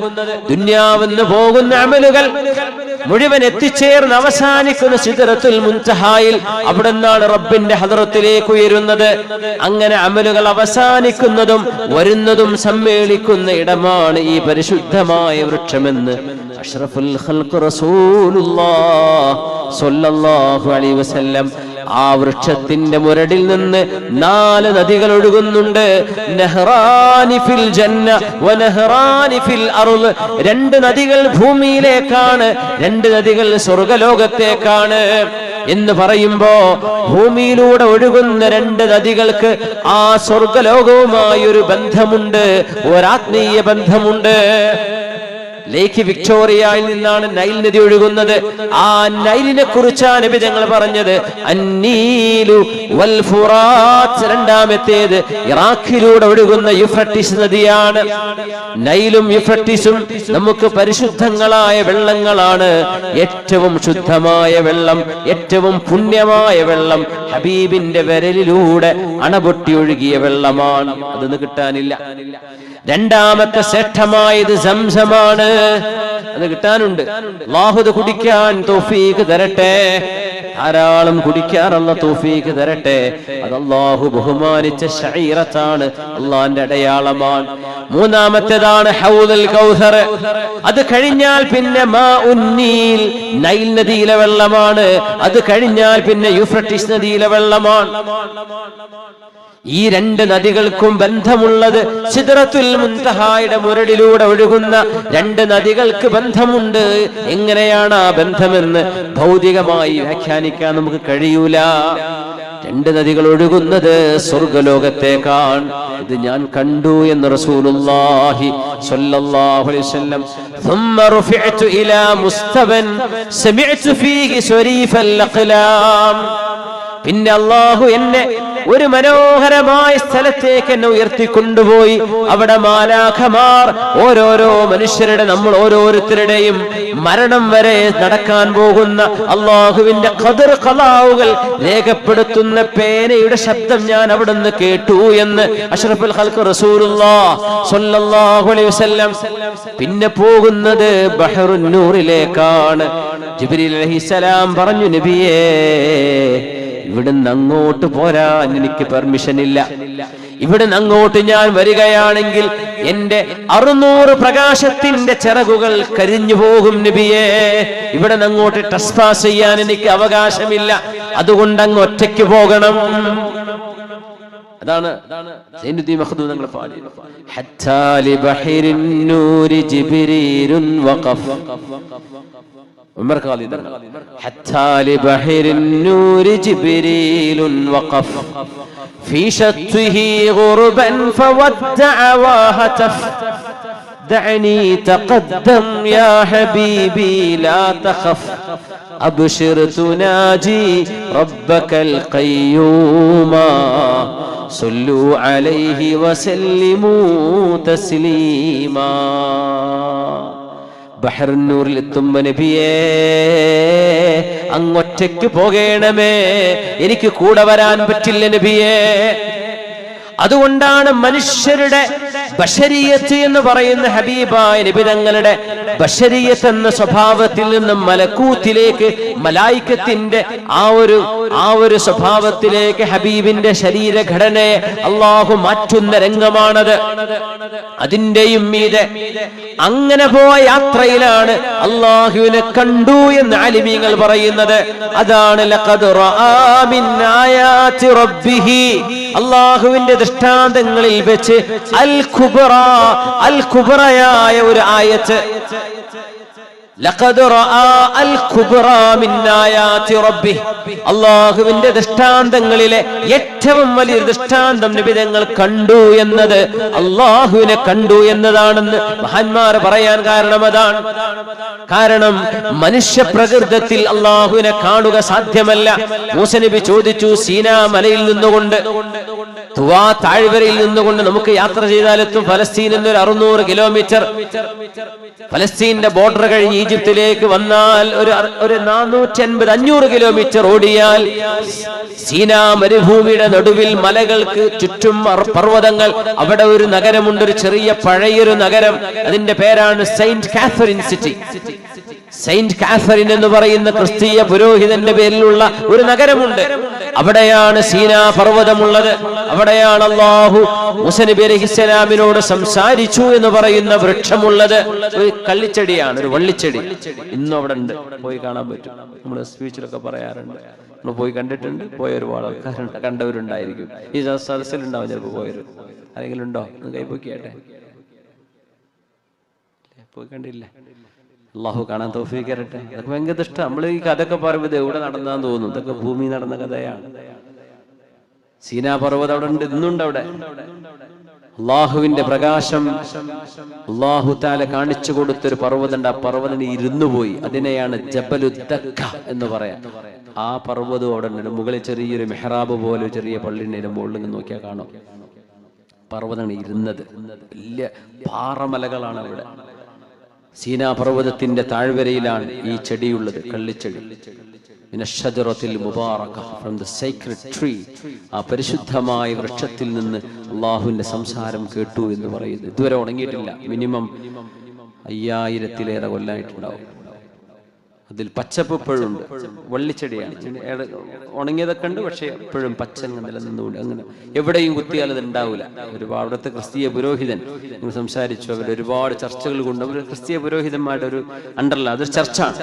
ദുനിയാവിന്ന് പോകുന്ന അമലുകൾ മുഴുവൻ എത്തിച്ചേർന്ന് അവസാനിക്കുന്ന സിദ്റത്തുൽ മുൻതഹായിൽ. അവിടെ നിന്നാണ് റബ്ബിന്റെ ഹദ്റത്തിലേക്ക് ഉയരുന്നത്. അങ്ങനെ അമലുകൾ അവസാനിക്കുന്നതും വരുന്നതും സമ്മേളിക്കുന്ന ഇടമാണ് ഈ പരിശുദ്ധമായ വൃക്ഷമെന്ന് അഷ്റഫുൽ ഖൽഖ് റസൂലുള്ളാഹി സ്വല്ലല്ലാഹു അലൈഹി വസല്ലം. ആ വൃക്ഷത്തിന്റെ മുരടിൽ നിന്ന് 4 നദികൾ ഒഴുകുന്നുണ്ട്. നഹ്റാനി ഫിൽ ജന്ന വനഹ്റാനി ഫിൽ അർള്. 2 നദികൾ ഭൂമിയിലേക്കാണ്, 2 നദികൾ സ്വർഗ്ഗലോകത്തേക്കാണ് എന്ന് പറയുമ്പോ, ഭൂമിയിലൂടെ ഒഴുകുന്ന 2 നദികൾക്ക് ആ സ്വർഗ്ഗലോകവുമായി ഒരു ബന്ധമുണ്ട്, ഒരാത്മീയ ബന്ധമുണ്ട്. ലേക്ക് വിക്ടോറിയയിൽ നിന്നാണ് നൈൽ നദി ഒഴുകുന്നത്. ആ നൈലിനെ കുറിച്ചാണ് നബി തങ്ങൾ പറഞ്ഞത് അന്നീലു വൽ ഫുറാത്ത്. രണ്ടാമത്തേത് ഇറാഖിലൂടെ ഒഴുകുന്ന യൂഫ്രട്ടീസ് നദിയാണ്. നൈലും യൂഫ്രട്ടീസും നമുക്ക് പരിശുദ്ധങ്ങളായ വെള്ളങ്ങളാണ്. ഏറ്റവും ശുദ്ധമായ വെള്ളം, ഏറ്റവും പുണ്യമായ വെള്ളം ഹബീബിന്റെ വിരലിലൂടെ അണപൊട്ടി ഒഴുകിയ വെള്ളമാണ്. അതൊന്നും കിട്ടാനില്ല. രണ്ടാമത്തെ ശ്രേഷ്ഠമായത് സംസമാണ്. അത് കിട്ടാനുണ്ട്. അല്ലാഹു അത് കുടിക്കാൻ തൗഫീഖ് തരട്ടെ. ധാരാളം കുടിക്കാറുള്ള തൗഫീഖ് തരട്ടെ. അത് അല്ലാഹു ബഹുമാനിച്ച ശഈറത്താണ്, അല്ലാഹുവിന്റെ അടയാളമാണ്. മൂന്നാമത്തേതാണ് ഹൗദുൽ കൗസർ. അത് കഴിഞ്ഞാൽ പിന്നെ മാഉൻ നീൽ, നൈൽ നദിയിലെ വെള്ളമാണ്. അത് കഴിഞ്ഞാൽ പിന്നെ യൂഫ്രട്ടീസ് നദിയിലെ വെള്ളമാണ്. ഈ രണ്ട് നദികൾക്കും ബന്ധമുള്ളത് സിദ്റത്തുൽ മുൻതഹായുടെ മുരടിലൂടെ ഒഴുകുന്ന രണ്ട് നദികൾക്ക് ബന്ധമുണ്ട്. എങ്ങനെയാണ് ആ ബന്ധമെന്ന് ഭൗതികമായി വ്യാഖ്യാനിക്കാൻ നമുക്ക് കഴിയൂല. രണ്ട് നദികൾ ഒഴുകുന്നത് സ്വർഗ്ഗലോകത്തേക്കാണ്. ഇത് ഞാൻ കണ്ടു എന്ന് റസൂലുള്ളാഹി സ്വല്ലല്ലാഹു അലൈഹി വസല്ലം. ثم رفعت الى مستوى سمعت فيه شريف الاقلام. പിന്നെ അല്ലാഹു എന്നെ ഒരു മനോഹരമായ സ്ഥലത്തേക്ക് എന്നെ ഉയർത്തിക്കൊണ്ടുപോയി. അവിടെ മാലാഖമാർ ഓരോരോ മനുഷ്യരുടെ, നമ്മൾ ഓരോരുത്തരുടെയും മരണം വരെ നടക്കാൻ പോകുന്ന അള്ളാഹുവിന്റെ ഖദർ ഖലാഉകൾ രേഖപ്പെടുത്തുന്ന പേനയുടെ ശബ്ദം ഞാൻ അവിടുന്ന് കേട്ടു എന്ന് അഷ്റഫുൽ ഖൽഖ് റസൂലുള്ളാഹി സ്വല്ലല്ലാഹു അലൈഹി വസല്ലം. പിന്നെ പോകുന്നത് ബഹറുൻ നൂറിലേക്കാണ്. ജിബ്രീൽ അലൈഹിസ്സലാം പറഞ്ഞു, നബിയേ ഇവിടുന്ന് അങ്ങോട്ട് പോരാൻ എനിക്ക് പെർമിഷൻ ഇല്ല. ഇവിടുന്ന് അങ്ങോട്ട് ഞാൻ വരികയാണെങ്കിൽ എന്റെ 600 പ്രകാശത്തിന്റെ ചിറകുകൾ കരിഞ്ഞു പോകും നബിയേ. ഇവിടുന്ന് അങ്ങോട്ട് ട്രസ്പാസ് ചെയ്യാൻ എനിക്ക് അവകാശമില്ല. അതുകൊണ്ട് അങ്ങ് ഒറ്റയ്ക്ക് പോകണം. അതാണ് സൈനുദ്ദീൻ മഖ്ദൂം തങ്ങൾ പാടിയത്. ഹത്താ ലി ബഹരിൻ നൂരി ജിബ്രീലുൻ വഖഫ്. ഉമർ ഖാലിദ് ഹത്താ ലി ബഹരിൻ നൂരി ജിബ്രീലുൻ വഖഫ് ഫീ ശത്വിഹി ഗുർബൻ ഫവദ്ദഅ വഹതഫ് ദഅനി തഖദ്ദം യാ ഹബീബി ലാ തഖഫ് അബ്ശിർ തുനാജി റബ്ബകൽ ഖയ്യൂമാ സല്ലു അലൈഹി വസല്ലിമൂ തസ്ലീമാ. ബഹറുന്നൂറിൽ എത്തുമ്പോ നബിയേ അങ്ങൊറ്റയ്ക്ക് പോകണമേ, എനിക്ക് കൂടെ വരാൻ പറ്റില്ല നബിയേ. അതുകൊണ്ടാണ് മനുഷ്യരുടെ ബശരിയത്ത് എന്ന് പറയുന്ന ഹബീബായ നബി തങ്ങളുടെ ബശരിയത്ത് എന്ന സ്വഭാവത്തിൽ നിന്നും മലക്കൂത്തിലേക്ക്, മലായിക്കത്തിന്റെ ആ ഒരു സ്വഭാവത്തിലേക്ക് ഹബീബിന്റെ ശരീരഘടനയെ അള്ളാഹു മാറ്റുന്ന രംഗമാണത്. അതിന്റെയും മീതെ അങ്ങനെ പോയ യാത്രയിലാണ് അള്ളാഹുവിനെ കണ്ടു എന്ന് ആലിമീങ്ങൾ പറയുന്നത്. അതാണ് ലഖദ് റആ മിൻ ആയാതി റബ്ബിഹി, അള്ളാഹുവിന്റെ ദൃഷ്ടാന്തങ്ങളിൽ വെച്ച് അൽ കുബ്റയായ ഒരു ആയത്ത്. ലഖദ് റആ അൽ കുബ്റാ മിൻ ആയാതി റബ്ബി, അല്ലാഹുവിന്റെ ദൃഷ്ടാന്തങ്ങളിലെ ഏറ്റവും വലിയ ദൃഷ്ടാന്തം നബി തങ്ങൾ കണ്ടു എന്നത്, അല്ലാഹുവിനെ കണ്ടു എന്നതാണെന്ന് മഹാന്മാർ പറയാൻ കാരണം അതാണ്. കാരണം മനുഷ്യ പ്രകൃതത്തിൽ അല്ലാഹുവിനെ കാണുക സാധ്യമല്ല. മൂസ നബി ചോദിച്ചു, സീനാ മലയിൽ നിന്നുകൊണ്ട്, തുവാ താഴ്വരയിൽ നിന്നുകൊണ്ട് നമുക്ക് യാത്ര ചെയ്താലെത്തും ഫലസ്തീനിൽ നിന്ന് 600 കിലോമീറ്റർ. ഫലസ്തീന്റെ ബോർഡർ കഴിഞ്ഞ് ഈജിപ്തിലേക്ക് വന്നാൽ ഒരു 450-500 കിലോമീറ്റർ ഓടിയാൽ സീനാ മരുഭൂമിയുടെ നടുവിൽ മലകൾക്ക് ചുറ്റും പർവ്വതങ്ങൾ, അവിടെ ഒരു നഗരമുണ്ട്, ഒരു ചെറിയ പഴയൊരു നഗരം. അതിന്റെ പേരാണ് Saint Catherine city. Saint Catherine എന്ന് പറയുന്ന ക്രിസ്തീയ പുരോഹിതന്റെ പേരിലുള്ള ഒരു നഗരമുണ്ട്. അവിടെയാണ് സീനാ പർവ്വതമുള്ളത്. അവിടെയാണ് അല്ലാഹു മൂസ നബി അലൈഹിസ്സലാമിനോട് സംസാരിച്ചു എന്ന് പറയുന്ന വൃക്ഷമുള്ളത്. ഒരു കള്ളിച്ചെടിയാണ്, ഒരു വള്ളിച്ചെടി. ഇന്നും അവിടെ ഉണ്ട്, പോയി കാണാൻ പറ്റും. നമ്മൾ സ്പീച്ചിലൊക്കെ പറയാറുണ്ട്. നമ്മൾ പോയി കണ്ടിട്ടുണ്ട്. പോയ ഒരുപാട് ആൾക്കാരുണ്ട്, കണ്ടവരുണ്ടായിരിക്കും. ഈ സദസ്സിലുണ്ടാവും ചിലപ്പോൾ പോയൊരു. ആരെങ്കിലും ഉണ്ടോ? കൈപ്പൊക്കിയാട്ടെ. പോയി കണ്ടില്ല. അള്ളാഹു കാണാൻ തൗഫീഖ് തരട്ടെ. അതൊക്കെ ഭയങ്കര ഇഷ്ടം. നമ്മൾ ഈ കഥയൊക്കെ പറയുമ്പോൾ ഇത് എവിടെ നടന്നാന്ന് തോന്നുന്നു. ഇതൊക്കെ ഭൂമി നടന്ന കഥയാണ്. സീനാ പർവ്വതം അവിടെ ഉണ്ട്, ഇന്നുണ്ട് അവിടെ. അള്ളാഹുവിന്റെ പ്രകാശം അള്ളാഹു തആല കാണിച്ചു കൊടുത്തൊരു പർവ്വതമുണ്ട്. ആ പർവ്വതം ഇരുന്നുപോയി. അതിനെയാണ് ജബലുദ്ദക്ക എന്ന് പറയാം. ആ പർവ്വതം അവിടെ ഉണ്ട്. മുകളിൽ ചെറിയൊരു മെഹ്റാബ് പോലെ ചെറിയ പള്ളിയുടെ മുകളിൽ നോക്കിയാൽ കാണും പർവ്വതമാണ് ഇരുന്നത്. വലിയ പാറമലകളാണ് അവിടെ. സീനാ പർവ്വതത്തിന്റെ താഴ്വരയിലാണ് ഈ ചെടിയുള്ളത്, കള്ളിച്ചെടി. ഫ്രം ദ സീക്രട്ട് ട്രീ, ആ പരിശുദ്ധമായ വൃക്ഷത്തിൽ നിന്ന് അള്ളാഹുവിന്റെ സംസാരം കേട്ടു എന്ന് പറയുന്നത്. ഇതുവരെ ഉണങ്ങിയിട്ടില്ല. മിനിമം 5000-ലേറെ കൊല്ലായിട്ടുണ്ടാവും. അതിൽ പച്ചപ്പ് ഇപ്പോഴുണ്ട്. വള്ളിച്ചെടിയാണ്, ഉണങ്ങിയതൊക്കെ ഉണ്ട്, പക്ഷെ എപ്പോഴും പച്ച നിലനിന്നുകൊണ്ട് അങ്ങനെ എവിടെയും കുത്തിയാൽ അത് ഉണ്ടാവില്ല. ഒരുപാട് അവിടുത്തെ ക്രിസ്തീയ പുരോഹിതൻ സംസാരിച്ചു. അവർ ഒരുപാട് ചർച്ചകൾ കൊണ്ട് അവർ ക്രിസ്തീയ പുരോഹിതന്മാരുടെ ഒരു അണ്ടർല അതൊരു ചർച്ചാണ്,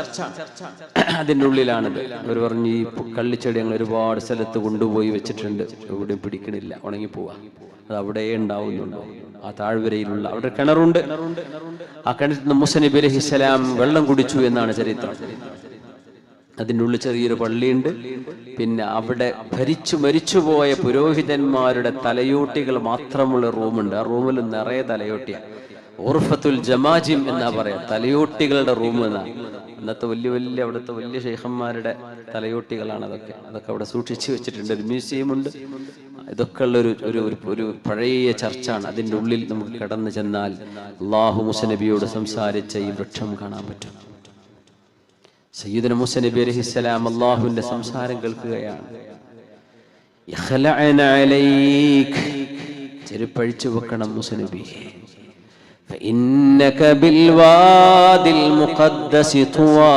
അതിൻ്റെ ഉള്ളിലാണിത്. അവർ പറഞ്ഞു ഈ കള്ളിച്ചെടി ഞങ്ങൾ ഒരുപാട് സ്ഥലത്ത് കൊണ്ടുപോയി വെച്ചിട്ടുണ്ട്, എവിടെയും പിടിക്കണില്ല, ഉണങ്ങിപ്പോവാ. അത് അവിടെ ഉണ്ടാവുന്നുണ്ടോ? ആ താഴ്വരയിലുള്ള അവിടെ കിണറുണ്ട്. ആ കിണറ്റിൽ നിന്ന് മൂസ നബി അലൈഹിസ്സലാം വെള്ളം കുടിച്ചു എന്നാണ് ചരിത്രം. അതിൻ്റെ ഉള്ളിൽ ചെറിയൊരു പള്ളിയുണ്ട്. പിന്നെ അവിടെ മരിച്ചുപോയ പുരോഹിതന്മാരുടെ തലയോട്ടികൾ മാത്രമുള്ള റൂമുണ്ട്. ആ റൂമിൽ നിറയെ തലയോട്ടിയാണ്. ഉർഫത്തുൽ ജമാജിം എന്നാ പറയാ, തലയോട്ടികളുടെ റൂം എന്നാ. അന്നത്തെ വലിയ അവിടുത്തെ വലിയ ശൈഖന്മാരുടെ തലയോട്ടികളാണ് അതൊക്കെ അവിടെ സൂക്ഷിച്ചു വെച്ചിട്ടുണ്ട്. ഒരു മ്യൂസിയം ഉണ്ട്. ഇതൊക്കെ ഉള്ള ഒരു പഴയ ചർച്ചാണ്. അതിൻ്റെ ഉള്ളിൽ നമുക്ക് കടന്നു ചെന്നാൽ അല്ലാഹു മൂസ നബിയോട് സംസാരിച്ച ഈ വൃക്ഷം കാണാൻ പറ്റും. സയ്യിദുന മൂസ നബി അലൈഹിസ്സലാം അല്ലാഹുവിന്റെ സംസാരം കേൾക്കുകയാണ്. യഖ്ലഅന അലൈക, ചെരുപ്പഴിച്ചു വെക്കണം മൂസ നബിയെ. ഫഇന്നക ബിൽവാദിൽ മുഖദ്ദസി തുവാ,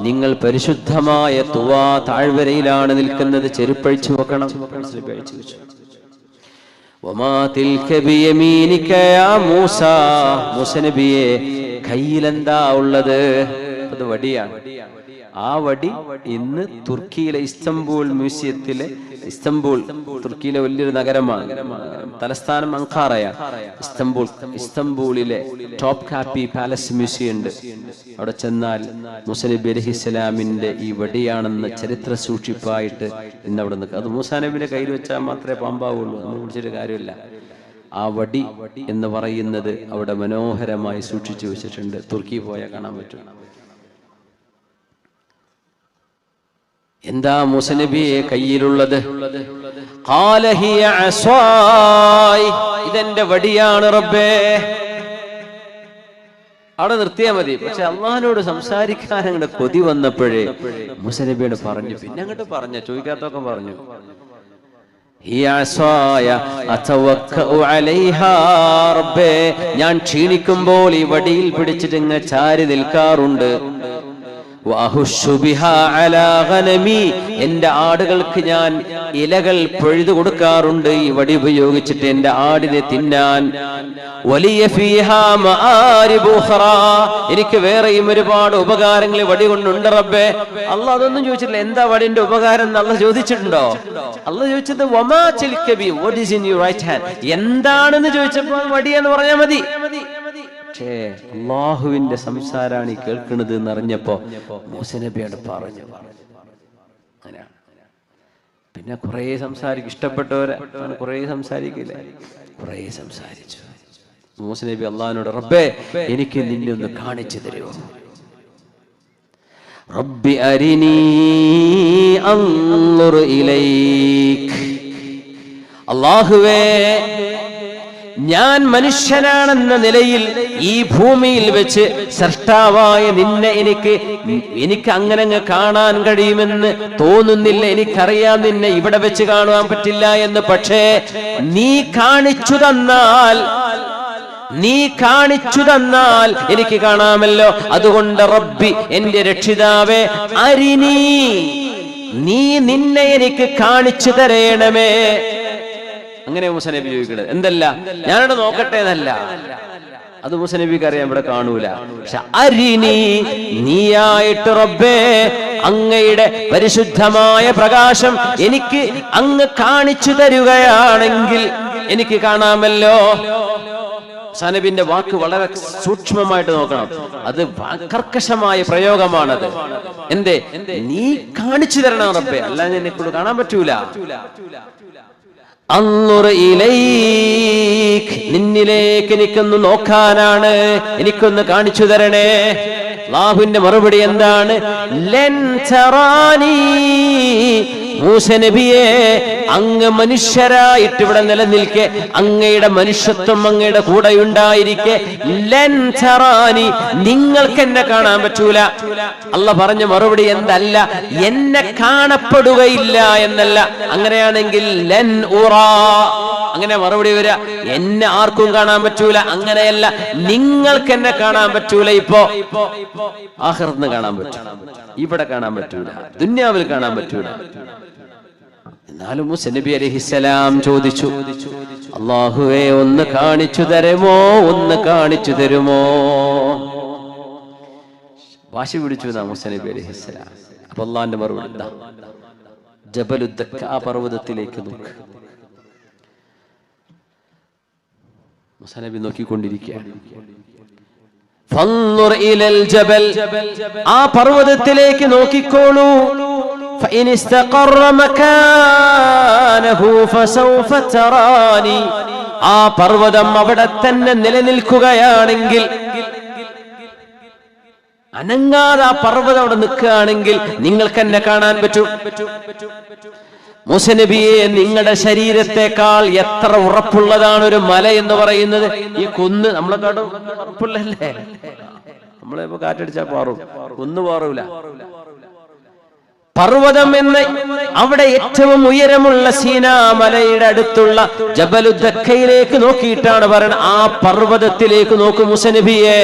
നിങ്ങൾ പരിശുദ്ധമായ തുവാ താഴ്വരയിലാണ് നിൽക്കുന്നത്, ചെരുപ്പഴിച്ചു വെക്കണം. വമാ തിൽക ബിയമീനിക യാ മൂസ, മൂസ നബിയെ കയ്യിലെന്താ ഉള്ളത്? അത് വടിയാണ്. ആ വടി ഇന്ന് തുർക്കിയിലെ ഇസ്തംബൂൾ മ്യൂസിയത്തിലെ, തുർക്കിയിലെ വലിയൊരു നഗരമാണ്, തലസ്ഥാനം അങ്കാറയാണ്. ഇസ്തംബൂളിലെ ടോപ്പ് കാപ്പി പാലസ് മ്യൂസിയം ഉണ്ട്. അവിടെ ചെന്നാൽ മൂസ നബി അലൈഹിസ്സലാമിന്റെ ഈ വടിയാണെന്ന് ചരിത്ര സൂക്ഷിപ്പായിട്ട് ഇന്ന് അവിടെ നിൽക്കുക. അത് മൂസാ നബിയുടെ കയ്യിൽ വെച്ചാൽ മാത്രമേ പാമ്പാവുള്ളൂ, നമ്മൾ വിളിച്ചൊരു കാര്യമില്ല. ആ വടി എന്ന് പറയുന്നത് അവിടെ മനോഹരമായി സൂക്ഷിച്ചു വെച്ചിട്ടുണ്ട്. തുർക്കി പോയാൽ കാണാൻ പറ്റും. എന്താ മൂസ നബിയെ കയ്യിലുള്ളത്? ഖാല ഹിയ അസ്വായ്, ഇതെന്റെ വടിയാണ് റബ്ബേ. അവിടെ നിർത്തിയാൽ മതി. പക്ഷെ അള്ളാഹിനോട് സംസാരിക്കാൻ അങ്ങോട്ട് കൊതി വന്നപ്പോഴേ മൂസ നബിയോട് പറഞ്ഞു. പിന്നെ അങ്ങോട്ട് പറഞ്ഞു, ചോദിക്കാത്തൊക്കെ പറഞ്ഞു. ഹിയ അസ്വായ അതവക്കഉ അലൈഹാ റബ്ബേ, ഞാൻ ക്ഷീണിക്കുമ്പോൾ ഈ വടിയിൽ പിടിച്ചിട്ട് ഇങ്ങ് ചാരി നിൽക്കാറുണ്ട്. എന്റെ ആടുകൾക്ക് ഞാൻ ഇലകൾ പൊഴുതു കൊടുക്കാറുണ്ട് ഈ വടി ഉപയോഗിച്ചിട്ട് എന്റെ ആടിനെ തിന്നാൻ. എനിക്ക് വേറെയും ഒരുപാട് ഉപകാരങ്ങൾ വടി കൊണ്ടുണ്ട് റബ്ബേ. അള്ളാഹ് അതൊന്നും ചോദിച്ചിട്ടില്ല. എന്താ വടിന്റെ ഉപകാരം എന്ന് അള്ളാഹ് ചോദിച്ചിട്ടുണ്ടോ? അള്ളാഹ് ചോദിച്ചത് വമാ തിൽക ബി, what is in your right hand, എന്താണെന്ന് ചോദിച്ചപ്പോൾ വടി എന്ന് പറഞ്ഞാൽ മതി. പക്ഷേ അള്ളാഹുവിന്റെ സംസാരാണ് ഈ കേൾക്കുന്നത് എന്ന് അറിഞ്ഞപ്പോ മൂസ നബിയോട് പറഞ്ഞു. പിന്നെ കുറെ സംസാരിക്കും, ഇഷ്ടപ്പെട്ടവരെ കുറെ സംസാരിക്കില്ല, കുറെ സംസാരിച്ചു. മൂസ നബി അള്ളാഹിനോട് റബ്ബേ എനിക്ക് നിന്നെ ഒന്ന് കാണിച്ചു തരുമോ? റബ്ബി അരിനീ അൻളുർ ഇലൈക്, അല്ലാഹുവേ ഞാൻ മനുഷ്യനാണെന്ന നിലയിൽ ഈ ഭൂമിയിൽ വെച്ച് സൃഷ്ടാവായ നിന്നെ എനിക്ക് അങ്ങനെ കാണാൻ കഴിയുമെന്ന് തോന്നുന്നില്ല. എനിക്കറിയാം നിന്നെ ഇവിടെ വെച്ച് കാണുവാൻ പറ്റില്ല എന്ന്. പക്ഷേ നീ കാണിച്ചു തന്നാൽ എനിക്ക് കാണാമല്ലോ. അതുകൊണ്ട് റബ്ബി, എന്റെ രക്ഷിതാവേ, അരിനീ, നീ നിന്നെ എനിക്ക് കാണിച്ചു തരേണമേ. അങ്ങനെ മൂസ നബി ചോദിക്കണത്. എന്തല്ല, ഞാനവിടെ നോക്കട്ടെ എന്നല്ല, അത് മൂസ നബിക്ക് അറിയാം, ഇവിടെ കാണൂല. പക്ഷെ അരിനി, നീയായിട്ട് റബ്ബേ അങ്ങയുടെ പരിശുദ്ധമായ പ്രകാശം എനിക്ക് അങ്ങ് കാണിച്ചു തരുകയാണെങ്കിൽ എനിക്ക് കാണാമല്ലോ. നബിന്റെ വാക്ക് വളരെ സൂക്ഷ്മമായിട്ട് നോക്കണം. അത് കർക്കശമായ പ്രയോഗമാണത്. എന്തേ? നീ കാണിച്ചു തരണം റബ്ബേ, അല്ലാതെ എന്നെ കൊണ്ട് കാണാൻ പറ്റൂല. അൻളുർ ഇലൈക്, നിന്നിലേക്ക് എനിക്കൊന്ന് നോക്കാനാണ്, എനിക്കൊന്ന് കാണിച്ചു തരണേ. അല്ലാഹുവിന്റെ മറുപടി എന്താണ്? ലൻ തറാനി, മൂസ നബിയെ, അങ്ങ് മനുഷ്യരായിട്ട് ഇവിടെ നിലനിൽക്കെ, അങ്ങയുടെ മനുഷ്യത്വം അങ്ങയുടെ കൂടെ ഉണ്ടായിരിക്കെ, ലൻ തറാനി, നിങ്ങൾക്ക് എന്നെ കാണാൻ പറ്റൂല. അല്ലാഹ് പറഞ്ഞ മറുപടി എന്തല്ല? എന്നെ കാണപ്പെടുകയില്ല എന്നല്ല. അങ്ങനെയാണെങ്കിൽ ലൻ ഉറാ, അങ്ങനെ മറുപടി വരിക, എന്നെ ആർക്കും കാണാൻ പറ്റൂല. അങ്ങനെയല്ല, നിങ്ങൾക്ക് എന്നെ കാണാൻ പറ്റൂല. ഇപ്പോ ആഖിറത്ത് കാണാൻ പറ്റും, ഇവിടെ കാണാൻ പറ്റൂല, ദുന്യാവിൽ കാണാൻ പറ്റൂല. എന്നാലും മൂസ നബി അലൈഹിസ്സലാം ചോദിച്ചു, അല്ലാഹുവേ ഒന്ന് കാണിച്ചു തരുമോ, ഒന്ന് കാണിച്ചു തരുമോ? വാശി പിടിച്ചു മൂസ നബി അലൈഹിസ്സലാം. അപ്പൊ അല്ലാഹുവിന്റെ മറുപടി എന്താ? ജബലുദ്ദക്ക, ആ പർവ്വതത്തിലേക്ക് നോക്ക്. മൂസ നബി നോക്കിക്കൊണ്ടിരിക്കുകയാണ്. ഫൻദുർ ഇലൽ ജബൽ, ആ പർവ്വതത്തിലേക്ക് നോക്കിക്കോളൂ. ഫഇൻ ഇസ്തഖറ മകാനഹു ഫസൗഫ തറാനി, ആ പർവ്വതം അവിടെ തന്നെ നിലനിൽക്കുകയാണെങ്കിൽ, അനങ്ങാതെ ആ പർവ്വതം അവിടെ നിൽക്കുകയാണെങ്കിൽ നിങ്ങൾക്ക് എന്നെ കാണാൻ പറ്റും. മൂസ നബിയെ, നിങ്ങളുടെ ശരീരത്തെക്കാൾ എത്ര ഉറപ്പുള്ളതാണ് ഒരു മല എന്ന് പറയുന്നത്. ഈ കുന്ന് നമ്മളെക്കാട്ടും ഉറപ്പുള്ളല്ലേ? നമ്മളിപ്പോ കാറ്റടിച്ചാൽ പാറും, കുന്ന് പാറൂല. പർവ്വതം എന്ന് അവിടെ ഏറ്റവും ഉയരമുള്ള സീനാ മലയുടെ അടുത്തുള്ള ജബലുദ്ദക്കയിലേക്ക് നോക്കിയിട്ടാണ് പറയുന്നത്. ആ പർവ്വതത്തിലേക്ക് നോക്കൂ മൂസ നബിയെ.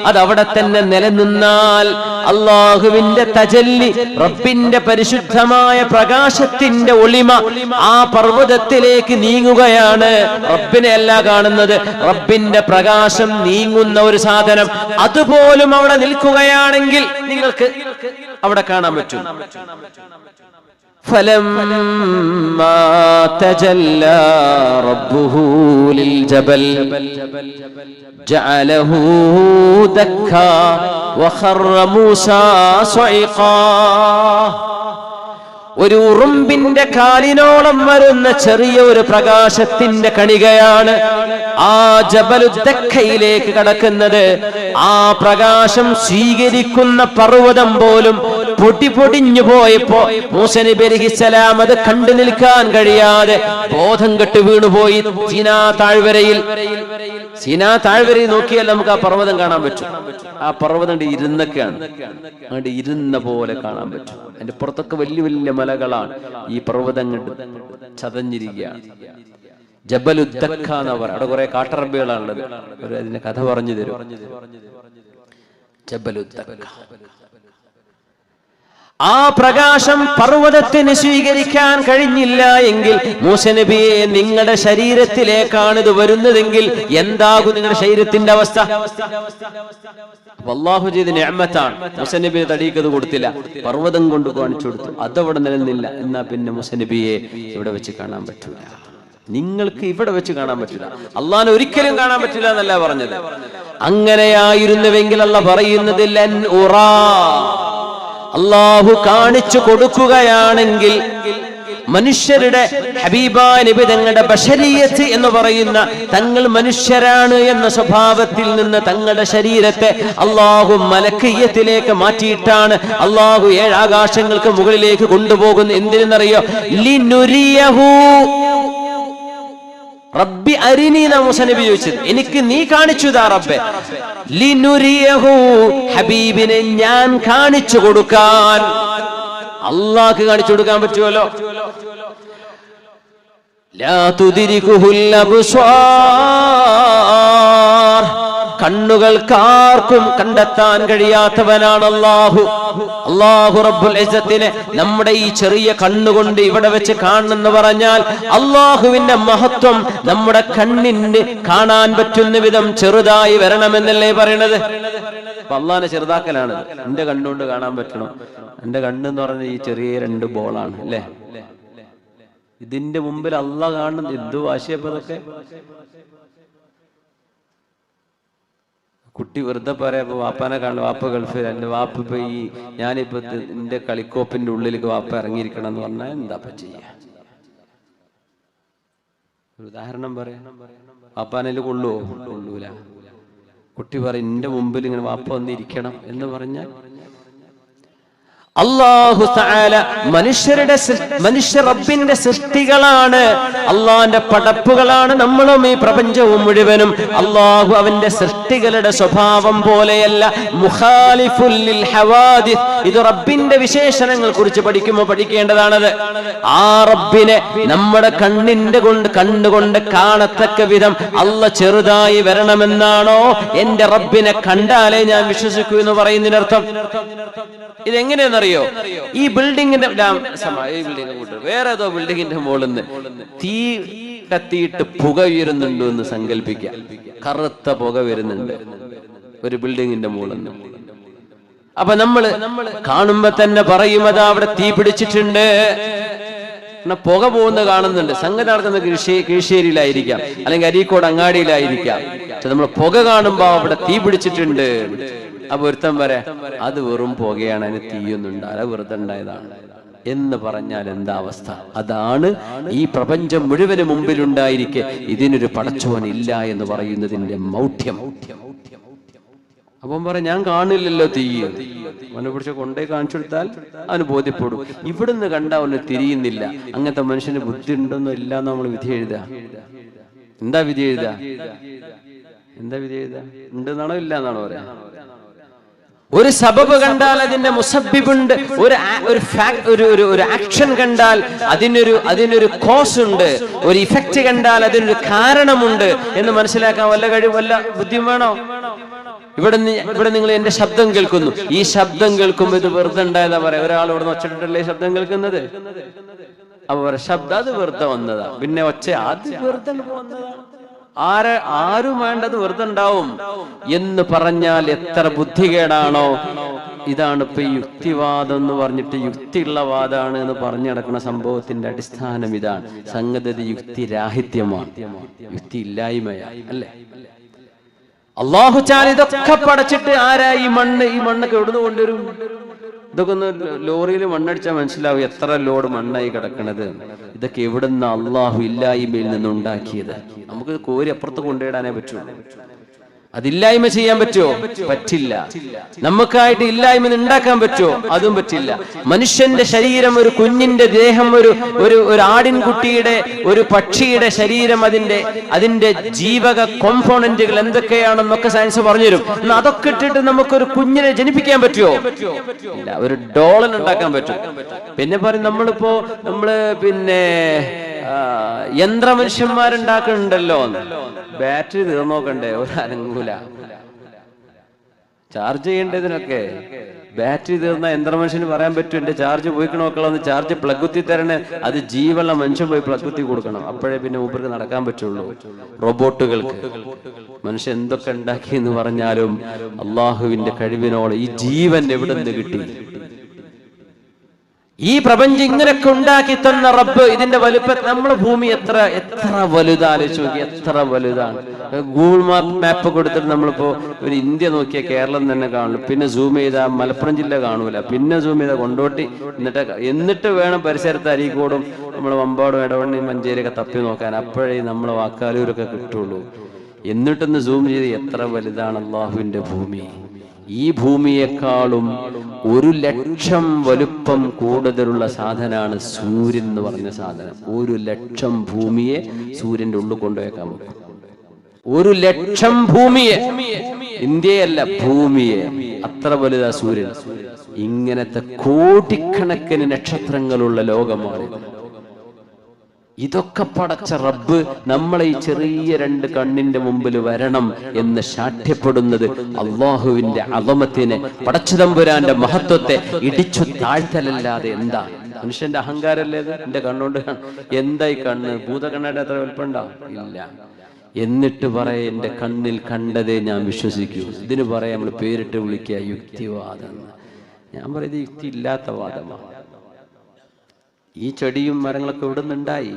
അത് അവിടെ തന്നെ നിലനിന്നാൽ അല്ലാഹുവിന്റെ തജല്ലി, റബ്ബിന്റെ പരിശുദ്ധമായ പ്രകാശത്തിന്റെ ഒളിമ ആ പർവ്വതത്തിലേക്ക് നീങ്ങുകയാണ്. റബ്ബിനെ അല്ല കാണുന്നത്, റബ്ബിന്റെ പ്രകാശം നീങ്ങുന്ന ഒരു സാധനം അതുപോലും അവിടെ നിൽക്കുകയാണെങ്കിൽ നിങ്ങൾക്ക് അവിടെ കാണാൻ പറ്റും. ഫലമ്മാ തജല്ലാ റബ്ബുഹു ലിൽജബൽ ജഅലഹു ദക്ക വഖറ മൂസാ സ്വഇഖാ. ഒരു ഉറുമ്പിന്റെ കാലിനോളം വരുന്ന ചെറിയ ഒരു പ്രകാശത്തിന്റെ കണികയാണ് ആ ജബലുദ്ദക്കയിലേക്ക് കടക്കുന്നത്. ആ പ്രകാശം സ്വീകരിക്കുന്ന പർവ്വതം പോലും പൊടി പൊടിഞ്ഞു പോയപ്പോ മൂസ നബി അലൈഹിസ്സലാം അത് കണ്ടു നിൽക്കാൻ കഴിയാതെ ബോധം കെട്ട് വീണുപോയി. സീനാ താഴ്വരയിൽ നോക്കിയാൽ നമുക്ക് ആ പർവ്വതം കാണാൻ പറ്റും. ആ പർവ്വതം ഇരുന്നൊക്കെയാണ്, അങ്ങോട്ട് ഇരുന്ന പോലെ കാണാൻ പറ്റും. അതിന്റെ പുറത്തൊക്കെ വലിയ വലിയ മലകളാണ്. ഈ പർവ്വതം കണ്ട് ചതഞ്ഞിരിക്കുകയാണ്. ജബലുദ്ദക്ക എന്ന് പറയാം. അവിടെ കുറെ കാട്ടറബികളാണുള്ളത്. അതിന്റെ കഥ പറഞ്ഞു തരും. ജബലുദ്ദക്ക, ആ പ്രകാശം പർവ്വതത്തിന് സ്വീകരിക്കാൻ കഴിഞ്ഞില്ല എങ്കിൽ മൂസ നബിയെ, നിങ്ങളുടെ ശരീരത്തിലേക്കാണ് ഇത് വരുന്നതെങ്കിൽ എന്താകും നിങ്ങളുടെ ശരീരത്തിന്റെ അവസ്ഥ? അല്ലാഹു ചെയ്ത നിഅമത്താണ്. മൂസ നബിയെ തടീക്കത് കൊടുത്തില്ല, പർവ്വതം കൊണ്ട് കാണിച്ചു കൊടുത്തു. അതവിടെ നിലനിന്നില്ല. എന്നാ പിന്നെ മൂസ നബിയെ ഇവിടെ വെച്ച് കാണാൻ പറ്റൂല, നിങ്ങൾക്ക് ഇവിടെ വെച്ച് കാണാൻ പറ്റില്ല, അള്ളാഹിനെ ഒരിക്കലും കാണാൻ പറ്റില്ല എന്നല്ല പറഞ്ഞത്. അങ്ങനെയായിരുന്നുവെങ്കിൽ അല്ലാഹ് പറയുന്നത് ലൻ ഉറാ, അല്ലാഹു കാണിച്ചു കൊടുക്കുകയാണെങ്കിൽ മനുഷ്യരുടെ ഹബീബായ നബി തങ്ങളുടെ ബശരിയത്ത് എന്ന് പറയുന്ന തങ്ങൾ മനുഷ്യരാണ് എന്ന സ്വഭാവത്തിൽ നിന്ന് തങ്ങളുടെ ശരീരത്തെ അല്ലാഹു മലക്കിയത്തിലേക്ക് മാറ്റിയിട്ടാണ് അല്ലാഹു 7 ആകാശങ്ങൾക്ക് മുകളിലേക്ക് കൊണ്ടുപോകുന്നത്. എന്തിനെന്നറിയോ? ലിനുരിയഹു റബ്ബി അരിനി എന്നാ മൂസ നബി ചോദിച്ചത്. എനിക്ക് നീ കാണിച്ചു താ റബ്ബേ. ലിനുരിയഹു, ഹബീബിനെ ഞാൻ കാണിച്ചു കൊടുക്കാൻ. അല്ലാഹുക്ക് കാണിച്ചു കൊടുക്കാൻ പറ്റുമല്ലോ. ലാ തുദ്രികുഹുൽ അബ്സ്വാർ, കണ്ണുകൾക്കാർക്കും കണ്ടെത്താൻ കഴിയാത്തവനാണ് അല്ലാഹു. അല്ലാഹു റബ്ബുൽ ഇസ്സത്തിനെ നമ്മുടെ ഈ ചെറിയ കണ്ണുകൊണ്ട് ഇവിടെ വെച്ച് കാണണമെന്ന് പറഞ്ഞാൽ അല്ലാഹുവിന്റെ മഹത്വം നമ്മുടെ കണ്ണിന് കാണാൻ പറ്റുന്ന വിധം ചെറുതായി വരണമെന്നല്ലേ പറയണത്. അപ്പൊ അള്ളാഹിനെ ചെറുതാക്കലാണ്. എന്റെ കണ്ണുകൊണ്ട് കാണാൻ പറ്റണം. എന്റെ കണ്ണെന്ന് പറഞ്ഞ ഈ ചെറിയ 2 ബോളാണ് അല്ലേ? ഇതിന്റെ മുമ്പിൽ അള്ളാഹ് കാണുന്നത് എന്ത് വാശിയപ്പോ? അതൊക്കെ കുട്ടി വെറുതെ പറയാ വാപ്പാനെ കാണും, വാപ്പ ഗൾഫിൽ, എൻ്റെ വാപ്പ ഇപ്പൊ ഞാനിപ്പോ എന്റെ കളിക്കോപ്പിന്റെ ഉള്ളിലേക്ക് വാപ്പ ഇറങ്ങിയിരിക്കണം എന്ന് പറഞ്ഞാൽ എന്താ ചെയ്യാ? ഒരു ഉദാഹരണം പറയാം, വാപ്പാനേല് കൊള്ളൂല. കുട്ടി പറയും എന്റെ മുമ്പിൽ ഇങ്ങനെ വാപ്പ വന്നിരിക്കണം എന്ന് പറഞ്ഞാൽ അല്ലാഹു തആല മനുഷ്യ റബ്ബിന്റെ സൃഷ്ടികളാണ്, അള്ളാന്റെ പടപ്പുകളാണ് നമ്മളും ഈ പ്രപഞ്ചവും മുഴുവനും. അള്ളാഹു അവന്റെ സൃഷ്ടികളുടെ സ്വഭാവം പോലെയല്ല. മുഖാലിഫുൽ ലിൽ ഹവാദിസ്, ഇത് റബ്ബിന്റെ വിശേഷണങ്ങൾ കുറിച്ച് പഠിക്കുമ്പോൾ പഠിക്കേണ്ടതാണത്. ആ റബ്ബിനെ നമ്മുടെ കണ്ണുകൊണ്ട് കാണത്തക്ക വിധം അല്ല ചെറുതായി വരണമെന്നാണോ എന്റെ റബ്ബിനെ കണ്ടാലേ ഞാൻ വിശ്വസിക്കൂ എന്ന് പറയുന്നതിനർത്ഥം? ഇതെങ്ങനെയെന്നറിയോ? ഈ ബിൽഡിങ്ങിന്റെ വേറെ ഏതോ ബിൽഡിങ്ങിന്റെ മുകളിൽ നിന്ന് തീ കത്തിയിട്ട് പുക ഉയരുന്നുണ്ടോ എന്ന് സങ്കല്പിക്കുക. കറുത്ത പുക വരുന്നുണ്ട് ഒരു ബിൽഡിങ്ങിന്റെ മുകളിൽ നിന്ന്. അപ്പൊ നമ്മള് കാണുമ്പോ തന്നെ പറയും അതാ അവിടെ തീ പിടിച്ചിട്ടുണ്ട്, പുക പോകുന്നത് കാണുന്നുണ്ട്. സംഗതി നടക്കുന്ന കീഴ്ശ്ശേരിയിലായിരിക്കാം, അല്ലെങ്കിൽ അരീക്കോട് അങ്ങാടിയിലായിരിക്കാം. പക്ഷെ നമ്മൾ പുക കാണുമ്പോ അവിടെ തീ പിടിച്ചിട്ടുണ്ട്. അപ്പൊ ഒരുത്തൻ പറയാ അത് വെറും പുകയാണ്, അതിന് തീയൊന്നും ഉണ്ടാവില്ല, വെറുതെ ഉണ്ടായതാണ് എന്ന് പറഞ്ഞാൽ എന്താ അവസ്ഥ? അതാണ് ഈ പ്രപഞ്ചം മുഴുവന് മുമ്പിലുണ്ടായിരിക്കെ ഇതിനൊരു പടച്ചോൻ ഇല്ല എന്ന് പറയുന്നതിന്റെ മൗഢ്യം. അപ്പം പറയാം ഞാൻ കാണില്ലല്ലോ തീ, അവനെ പിടിച്ച് കൊണ്ടേ കാണിച്ചു കൊടുത്താൽ അവന് ബോധ്യപ്പെടും. ഇവിടുന്ന് കണ്ട അവന് തിരിയുന്നില്ല. അങ്ങനത്തെ മനുഷ്യന് ബുദ്ധി ഉണ്ടൊന്നും ഇല്ലാന്ന് നമ്മൾ വിധി എഴുതുക. എന്താ വിധി എഴുതുക? ഉണ്ടെന്നാണോ ഇല്ലാന്നാണോ പറയാ? ഒരു സബബ് കണ്ടാൽ അതിന്റെ മുസബ്ബിബുണ്ട്, ഒരു ആക്ഷൻ കണ്ടാൽ അതിനൊരു കോസ് ഉണ്ട്, ഒരു ഇഫക്റ്റ് കണ്ടാൽ അതിനൊരു കാരണമുണ്ട് എന്ന് മനസ്സിലാക്കാൻ വല്ല കഴിവ് വല്ല ബുദ്ധിയും വേണോ? ഇവിടെ നിങ്ങൾ എന്റെ ശബ്ദം കേൾക്കുന്നു, ഈ ശബ്ദം കേൾക്കുമ്പോൾ ഇത് വെറുതെ ഉണ്ടായതാ പറയാം. ഒരാൾ ഇവിടെ നിന്ന് ഒച്ചട്ടല്ലേ ശബ്ദം കേൾക്കുന്നത്? അപ്പൊ പറയാം ശബ്ദം അത് വെറുതെ വന്നതാ, പിന്നെ ഒച്ച അത് വെറുതെ വന്നതാ, ആരും വേണ്ടത് വെറുതെ ഉണ്ടാവും എന്ന് പറഞ്ഞാൽ എത്ര ബുദ്ധികേടാണോ? ഇതാണ് ഇപ്പൊ ഈ യുക്തിവാദം എന്ന് പറഞ്ഞിട്ട് യുക്തിയുള്ള വാദമാണ് എന്ന് പറഞ്ഞു നടക്കുന്ന സംഭവത്തിന്റെ അടിസ്ഥാനം ഇതാണ്. സംഗതി യുക്തിരാഹിത്യമാണ്, യുക്തി ഇല്ലായ്മയാണ്, അല്ലേ? അല്ലാഹു തആല ഇതൊക്കെ പടച്ചിട്ട് ആരാ ഈ മണ്ണൊക്കെ എവിടുന്ന് കൊണ്ടുവരും? ഇതൊക്കെ ഒന്ന് ലോറിയിൽ മണ്ണടിച്ചാൽ മനസ്സിലാവും എത്ര ലോഡ് മണ്ണായി കിടക്കണത്. ഇതൊക്കെ എവിടുന്ന അള്ളാഹു ഇല്ലായ്മയിൽ നിന്നുണ്ടാക്കിയത്. നമുക്ക് കോരി അപ്പുറത്ത് കൊണ്ടുപോയിടാനേ പറ്റുള്ളൂ. അതില്ലായ്മ ചെയ്യാൻ പറ്റുമോ? പറ്റില്ല. നമുക്കായിട്ട് ഇല്ലായ്മ ഉണ്ടാക്കാൻ പറ്റുമോ? അതും പറ്റില്ല. മനുഷ്യന്റെ ശരീരം, ഒരു കുഞ്ഞിന്റെ ദേഹം, ഒരു ആടിൻകുട്ടിയുടെ, ഒരു പക്ഷിയുടെ ശരീരം, അതിന്റെ ജീവക കോമ്പോണന്റുകൾ എന്തൊക്കെയാണെന്നൊക്കെ സയൻസ് പറഞ്ഞുതരും. എന്നാൽ അതൊക്കെ ഇട്ടിട്ട് നമുക്കൊരു കുഞ്ഞിനെ ജനിപ്പിക്കാൻ പറ്റുമോ? ഇല്ല. ഒരു ഡോളൻ ഉണ്ടാക്കാൻ പറ്റും. പിന്നെ പറയും നമ്മള് യന്ത്രമനുഷ്യന്മാരുണ്ടാക്കുന്നുണ്ടല്ലോ, ബാറ്ററി തീർന്നോക്കണ്ടേ? ഒരു അനങ്ങൂല. ചാർജ് ചെയ്യേണ്ടതിനൊക്കെ ബാറ്ററി തീർന്ന യന്ത്രമനുഷ്യന് പറയാൻ പറ്റും എന്റെ ചാർജ് പോയിക്കണ നോക്കളൊന്ന് ചാർജ് പ്ലഗ് കുത്തി തരണേ. അത് ജീവുള്ള മനുഷ്യൻ പോയി പ്ലഗ് കുത്തി കൊടുക്കണം, അപ്പോഴേ പിന്നെ മൂപ്പർക്ക് നടക്കാൻ പറ്റുള്ളൂ. റോബോട്ടുകൾക്ക് മനുഷ്യൻ എന്തൊക്കെ ഉണ്ടാക്കി എന്ന് പറഞ്ഞാലും അള്ളാഹുവിന്റെ കഴിവിനോട് ഈ ജീവൻ എവിടെ നിന്ന് കിട്ടി? ഈ പ്രപഞ്ചം ഇങ്ങനെയൊക്കെ ഉണ്ടാക്കി തന്ന റബ്ബ്, ഇതിന്റെ വലുപ്പം, നമ്മുടെ ഭൂമി എത്ര വലുതാലോചിച്ച് നോക്കി, എത്ര വലുതാണ്. ഗൂഗിൾ മാപ്പ് കൊടുത്തിട്ട് നമ്മളിപ്പോ ഒരു ഇന്ത്യ നോക്കിയാൽ കേരളം തന്നെ കാണുള്ളൂ. പിന്നെ സൂം ചെയ്താൽ മലപ്പുറം ജില്ല കാണൂല, പിന്നെ സൂം ചെയ്താൽ കൊണ്ടോട്ടി, എന്നിട്ട് വേണം പരിസരത്ത് അരീക്കോടും നമ്മൾ വമ്പാടും ഇടവണ്ണയും മഞ്ചേരിയൊക്കെ തപ്പി നോക്കാൻ. അപ്പോഴേ നമ്മളെ വാക്കാലൂരൊക്കെ കിട്ടുള്ളൂ. എന്നിട്ടൊന്ന് സൂം ചെയ്ത് എത്ര വലുതാണ് അള്ളാഹുവിന്റെ ഭൂമി. ഈ ഭൂമിയെക്കാളും 1,00,000 വലുപ്പം കൂടുതലുള്ള സാധനമാണ് സൂര്യൻ എന്ന് പറഞ്ഞ സാധനം. 1,00,000 ഭൂമിയെ സൂര്യന്റെ ഉള്ളിൽ കൊണ്ടുവയ്ക്കാൻ പറ്റും. 1,00,000 ഭൂമിയെ, ഇന്ത്യയല്ല, ഭൂമിയെ. അത്ര വലുതാ സൂര്യൻ. ഇങ്ങനത്തെ കോടിക്കണക്കിന് നക്ഷത്രങ്ങളുള്ള ലോകമാണ്. ഇതൊക്കെ പടച്ച റബ്ബ് നമ്മളെ ഈ ചെറിയ 2 കണ്ണിന്റെ മുമ്പിൽ വരണം എന്ന് ശാഠ്യപ്പെടുന്നത് അള്ളാഹുവിന്റെ അളമത്തിനെ, പടച്ചതമ്പുരാന്റെ മഹത്വത്തെ ഇടിച്ചു താഴ്ത്തലല്ലാതെ എന്താ? മനുഷ്യന്റെ അഹങ്കാരല്ലേ ഇത്? എന്റെ കണ്ണുകൊണ്ട് എന്തായി കണ്ണ്? ഭൂതകണ്ണയുടെ അത്ര വലുപ്പുണ്ടോ? ഇല്ല. എന്നിട്ട് പറയാ എന്റെ കണ്ണിൽ കണ്ടതേ ഞാൻ വിശ്വസിക്കൂ. ഇതിന് പറയാം നമ്മൾ പേരിട്ട് വിളിക്കുക യുക്തിവാദം. ഞാൻ പറയുന്നത് യുക്തി ഇല്ലാത്ത വാദമാണ്. ഈ ചെടിയും മരങ്ങളൊക്കെ ഇവിടെ നിന്നുണ്ടായി.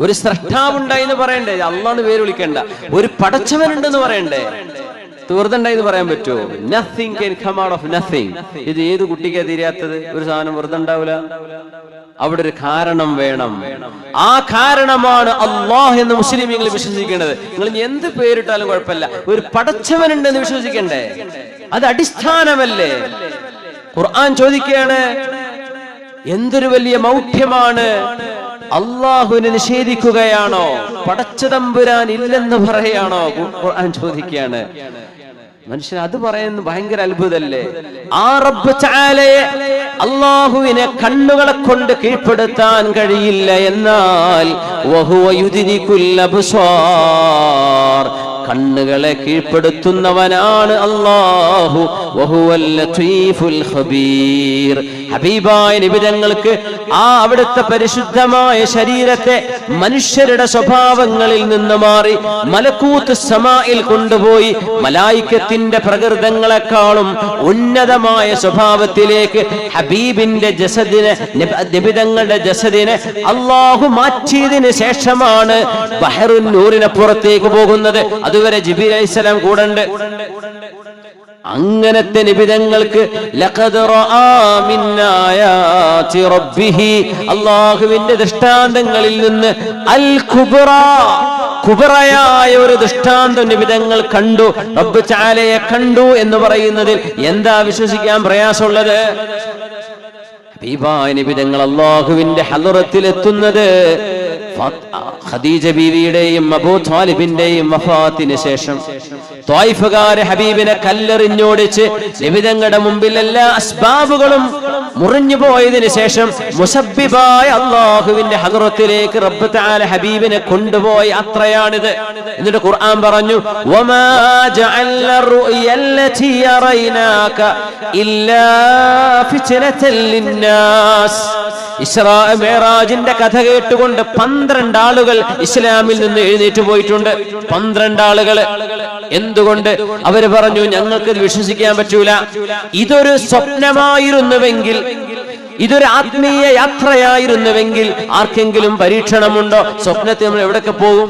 ഒരു സ്രഷ്ടാവുണ്ടായി എന്ന് പറയണ്ടേ? അള്ളാന്ന് പേര് വിളിക്കണ്ട. ഒരു പടച്ചവനുണ്ടെന്ന് പറയണ്ടേ? വെറുതെ ഉണ്ടായെന്ന് പറയാൻ പറ്റുമോ? Nothing can come out of nothing. ഇത് ഏത് കുട്ടിക്കാ തിരിയാത്തത്? ഒരു സാധനം വെറുതെ ഉണ്ടാവില്ല. അവിടെ ഒരു കാരണം വേണം. ആ കാരണമാണ് അല്ലാഹ് എന്ന് മുസ്ലിമീങ്ങൾ വിശ്വസിക്കേണ്ടത്. നിങ്ങൾ എന്ത് പേരിട്ടാലും കുഴപ്പമില്ല, ഒരു പടച്ചവനുണ്ടെന്ന് വിശ്വസിക്കണ്ടേ? അത് അടിസ്ഥാനമല്ലേ? ഖുർആൻ ചോദിക്കുകയാണ്, എന്തൊരു വലിയ മൗഢ്യമാണ്, അള്ളാഹുവിനെ നിഷേധിക്കുകയാണോ? പടച്ചതമ്പുരാൻ ഇല്ലെന്ന് പറയാണോ? ഖുർആൻ ചോദിക്കുകയാണ്. മനുഷ്യൻ അത് പറയുന്നത് ഭയങ്കര അത്ഭുതല്ലേ? ആ റബ്ബ് തആലയെ, അല്ലാഹുവിനെ കണ്ണുകളെ കൊണ്ട് കീഴ്പ്പെടുത്താൻ കഴിയില്ല, എന്നാൽ വഹുവ യുദ്രികുൽ അബ്സാർ, കണ്ണുകളെ കീഴ്പ്പെടുത്തുന്നവനാണ് അല്ലാഹു. വഹുവൽ ലതീഫുൽ ഖബീർ. ഹബീബായ നബി തങ്ങൾക്ക് ആ അവിടുത്തെ പരിശുദ്ധമായ ശരീരത്തെ മനുഷ്യരുടെ സ്വഭാവങ്ങളിൽ നിന്ന് മാറി മലക്കൂത്ത് സമായിൽ കൊണ്ടുപോയി മലായികത്തിന്റെ പ്രകൃതങ്ങളെക്കാളും ഉന്നതമായ സ്വഭാവത്തിലേക്ക് ഹബീബിന്റെ ജസദിനെ, നബി തങ്ങളുടെ ജസദിനെ അല്ലാഹു മാറ്റിയതിന് ശേഷമാണ് ബഹറുൻ നൂറിനെ പുറത്തേക്ക് പോകുന്നത്. അതുവരെ ജിബ്രീൽ അലൈഹിസ്സലാം കൂടെയുണ്ട്. അങ്ങനത്തെ നിബിതങ്ങൾക്ക് ലഖദ് റആ മിൻ ആയാതി റബ്ബിഹി, അല്ലാഹുവിന്റെ ദൃഷ്ടാന്തങ്ങളിൽ നിന്ന് അൽ കുബ്ര, കുബ്രയായ ഒരു ദൃഷ്ടാന്തം നിബിതങ്ങൾ കണ്ടു, റബ്ബ് തആലയെ കണ്ടു എന്ന് പറയുന്നതിൽ എന്താ വിശ്വസിക്കാൻ പ്രയാസമുള്ളത്? ഹബീബായ നിബിതങ്ങൾ അല്ലാഹുവിന്റെ ഹളറത്തിൽ എത്തുന്നത് ഖദീജ ബീവിയുടെയും അബൂ ത്വാലിബിന്റെയും വഫാത്തിന് ശേഷം ത്വായിഫുകാരെ ഹബീബിനെ കല്ലെറിഞ്ഞോടിച്ച് നിബിതങ്ങളുടെ മുമ്പിൽ എല്ലാ അസ്ബാബുകളും മുറിഞ്ഞു പോയതിനു ശേഷം മുസബ്ബിബായ അല്ലാഹുവിന്റെ ഹളറത്തിലേക്ക് റബ്ബ് തആല ഹബീബിനെ കൊണ്ടുപോയ യാത്രയാണിത്. എന്നിട്ട് ഖുർആൻ പറഞ്ഞു, വമാ ജഅൽന റുയല്ലതി യറൈനാക ഇല്ലാ ഫിത്നതൻ ലിന്നാസ്. ഇസ്രാ മിഅ്റാജിന്റെ കഥ കേട്ടുകൊണ്ട് 12 ആളുകൾ ഇസ്ലാമിൽ നിന്ന് എഴുന്നേറ്റ് പോയിട്ടുണ്ട്. 12 ആളുകൾ. എന്തുകൊണ്ട്? അവര് പറഞ്ഞു, ഞങ്ങൾക്ക് ഇത് വിശ്വസിക്കാൻ പറ്റൂല. ഇതൊരു സ്വപ്നമായിരുന്നുവെങ്കിൽ, ഇതൊരു ആത്മീയ യാത്രയായിരുന്നുവെങ്കിൽ ആർക്കെങ്കിലും പരീക്ഷണമുണ്ടോ? സ്വപ്നത്തിൽ നമ്മൾ എവിടൊക്കെ പോകും?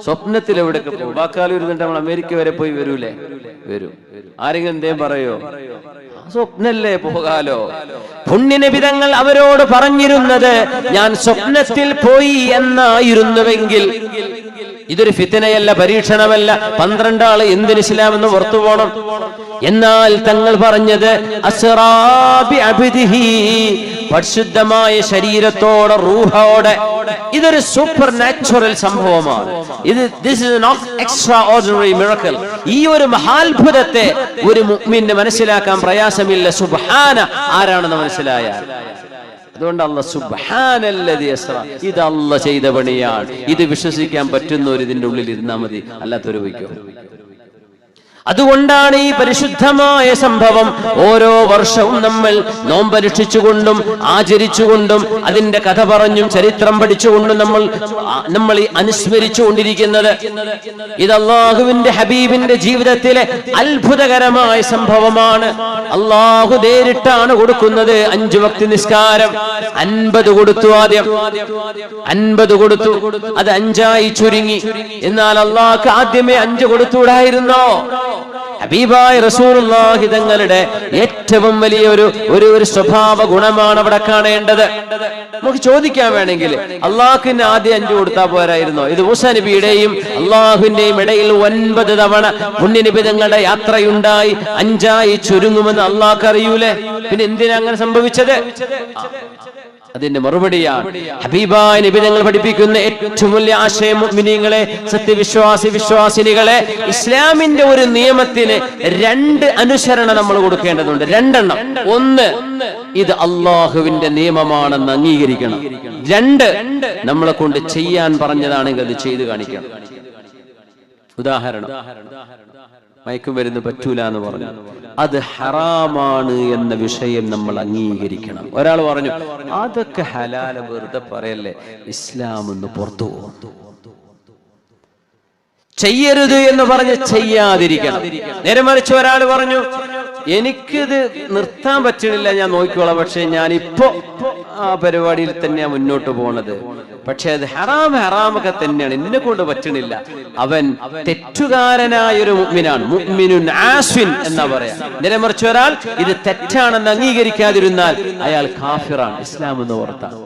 സ്വപ്നത്തിൽ എവിടൊക്കെ പോകും? വാക്കാൽ ഇരുന്നിട്ട് നമ്മൾ അമേരിക്ക വരെ പോയി വരൂലേ? വരും. ആരെങ്കിലും എന്തേലും പറയോ? സ്വപ്നല്ലേ, പോകാലോ. പുണ്യനബിതങ്ങൾ അവരോട് പറഞ്ഞിരുന്നത്, ഞാൻ സ്വപ്നത്തിൽ പോയി എന്നായിരുന്നുവെങ്കിൽ, ഇതൊരു ഫിത്നയല്ല, പരീക്ഷണമല്ല. 12 ആള് എന്തിന് ഇസ്ലാം എന്ന് പുറത്തു പോകണം? എന്നാൽ തങ്ങൾ പറഞ്ഞത് അസ്റാ ബി അബ്ദിഹി, പരിശുദ്ധമായ ശരീരത്തോടെ, റൂഹോടെ. ഇതൊരു സൂപ്പർ നാച്ചുറൽ സംഭവമാണ്. This is not extraordinary miracle. ഈ ഒരു മഹാത്ഭുതത്തെ ഒരു മുഅ്മിന് മനസ്സിലാക്കാൻ പ്രയാസമില്ല. സുബ്ഹാന, ആരാണെന്ന് മനസ്സിലായാൽ. അതുകൊണ്ട് അല്ലാഹ് സുബ്ഹാനല്ലദി അസ്റാ, ഇത് അല്ലാഹ് ചെയ്ത പണിയാണ്. ഇത് വിശ്വസിക്കാൻ പറ്റുന്നവർ ഇതിന്റെ ഉള്ളിൽ ഇരുന്നാൽ മതി, അല്ലാത്തൊരു വയ്ക്കോ. അതുകൊണ്ടാണ് ഈ പരിശുദ്ധമായ സംഭവം ഓരോ വർഷവും നമ്മൾ നോമ്പനുഷ്ഠിച്ചുകൊണ്ടും ആചരിച്ചുകൊണ്ടും അതിന്റെ കഥ പറഞ്ഞും ചരിത്രം പഠിച്ചുകൊണ്ടും നമ്മൾ അനുസ്മരിച്ചുകൊണ്ടിരിക്കുന്നത്. ഇത് അല്ലാഹുവിന്റെ ഹബീബിന്റെ ജീവിതത്തിലെ അത്ഭുതകരമായ സംഭവമാണ്. അല്ലാഹു നേരിട്ടാണ് കൊടുക്കുന്നത്. 5 വക്ത് നിസ്കാരം 50 കൊടുത്തു. ആദ്യം 50 കൊടുത്തു, അത് 5ആയി ചുരുങ്ങി. എന്നാൽ അല്ലാഹുക്ക് ആദ്യമേ 5 കൊടുത്തുകൂടായിരുന്നോ? ഹബീബായ റസൂലുള്ളാഹി തങ്ങളുടെ ഏറ്റവും വലിയ ഒരു സ്വഭാവ ഗുണമാണ് അവിടെ കാണേണ്ടത്. നമുക്ക് ചോദിക്കാൻ വേണമെങ്കിൽ, അള്ളാഹുവിന് ആദ്യം 5 കൊടുത്താൽ പോരായിരുന്നോ? ഇത് മൂസാ നബിയുടെയും അള്ളാഹുവിന്റെയും ഇടയിൽ 9 തവണ പുണ്യനബി തങ്ങളുടെ യാത്രയുണ്ടായി 5ആയി ചുരുങ്ങുമെന്ന് അള്ളാഹ്ക്ക് അറിയൂലേ? പിന്നെ എന്തിനാ അങ്ങനെ സംഭവിച്ചത്? അതിന്റെ മറുപടിയാണ് ഹബീബായ നബി തങ്ങൾ പഠിപ്പിക്കുന്ന ഏറ്റവും വലിയ ആശയം. മുഅ്മിനീങ്ങളെ, വിശ്വാസിനികളെ, ഇസ്ലാമിന്റെ ഒരു നിയമത്തിന് 2 അനുസരണ നമ്മൾ കൊടുക്കേണ്ടതുണ്ട്. 2 എണ്ണം. 1, ഇത് അള്ളാഹുവിന്റെ നിയമമാണെന്ന് അംഗീകരിക്കണം. 2, നമ്മളെ കൊണ്ട് ചെയ്യാൻ പറഞ്ഞതാണെങ്കിൽ അത് ചെയ്തു കാണിക്കണം. ഉദാഹരണം, മയക്കുമരുന്ന് പറ്റൂല എന്ന് പറഞ്ഞു, അത് ഹറാമാണ് എന്ന വിഷയം നമ്മൾ അംഗീകരിക്കണം. ഒരാൾ പറഞ്ഞു, അതൊക്കെ ഹലാല, വെറുതെ പറയല്ലേ, ഇസ്ലാം എന്ന് പുറത്തു പോകും. ചെയ്യരുത് എന്ന് പറഞ്ഞ് ചെയ്യാതിരിക്കണം. നേരെ മറിച്ച് ഒരാൾ പറഞ്ഞു, എനിക്കിത് നിർത്താൻ പറ്റണില്ല, ഞാൻ നോക്കിക്കോളാം, പക്ഷെ ഞാനിപ്പോ ആ പരിപാടിയിൽ തന്നെയാണ് മുന്നോട്ട് പോണത്. പക്ഷെ അത് ഹറാമൊക്കെ തന്നെയാണ്, എന്നെ കൊണ്ട് പറ്റണില്ല. അവൻ തെറ്റുകാരനായ ഒരു മുഅ്മിനാണ്. മുഅ്മിനുൻ ആസിൻ എന്നാ പറയാ. നേരെ മറിച്ച് ഒരാൾ ഇത് തെറ്റാണെന്ന് അംഗീകരിക്കാതിരുന്നാൽ അയാൾ കാഫിറാണ്, ഇസ്ലാം എന്ന് പുറത്താണ്.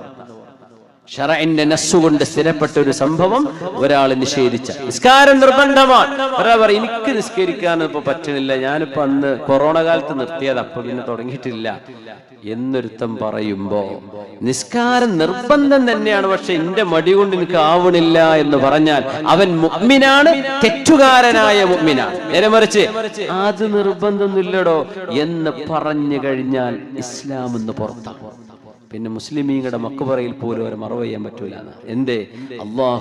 ശറഇന്റെ നസ്സുകൊണ്ട് സ്ഥിരപ്പെട്ട ഒരു സംഭവം ഒരാൾ നിഷേധിച്ച. നിസ്കാരം നിർബന്ധമാണ്. ഒരാൾ പറയും എനിക്ക് നിസ്കരിക്കാൻ ഇപ്പൊ പറ്റണില്ല, ഞാനിപ്പോ അന്ന് കൊറോണ കാലത്ത് നിർത്തിയത്, അപ്പൊ പിന്നെ തുടങ്ങിയിട്ടില്ല എന്നൊരുത്തം പറയുമ്പോ നിസ്കാരം നിർബന്ധം തന്നെയാണ്, പക്ഷെ എന്റെ മടി കൊണ്ട് എനിക്ക് ആവണില്ല എന്ന് പറഞ്ഞാൽ അവൻ മുഅ്മിനാണ്, തെറ്റുകാരനായ മുഅ്മിനാണ്. നേരെ മറിച്ച് അത് നിർബന്ധമൊന്നുമില്ലടോ എന്ന് പറഞ്ഞു കഴിഞ്ഞാൽ ഇസ്ലാം എന്ന് പുറത്താണ്. പിന്നെ മുസ്ലിമീങ്ങളുടെ മക്ബറയിൽ പോലും അവരെ മറവ് ചെയ്യാൻ പറ്റൂല. എന്തേ? അല്ലാഹു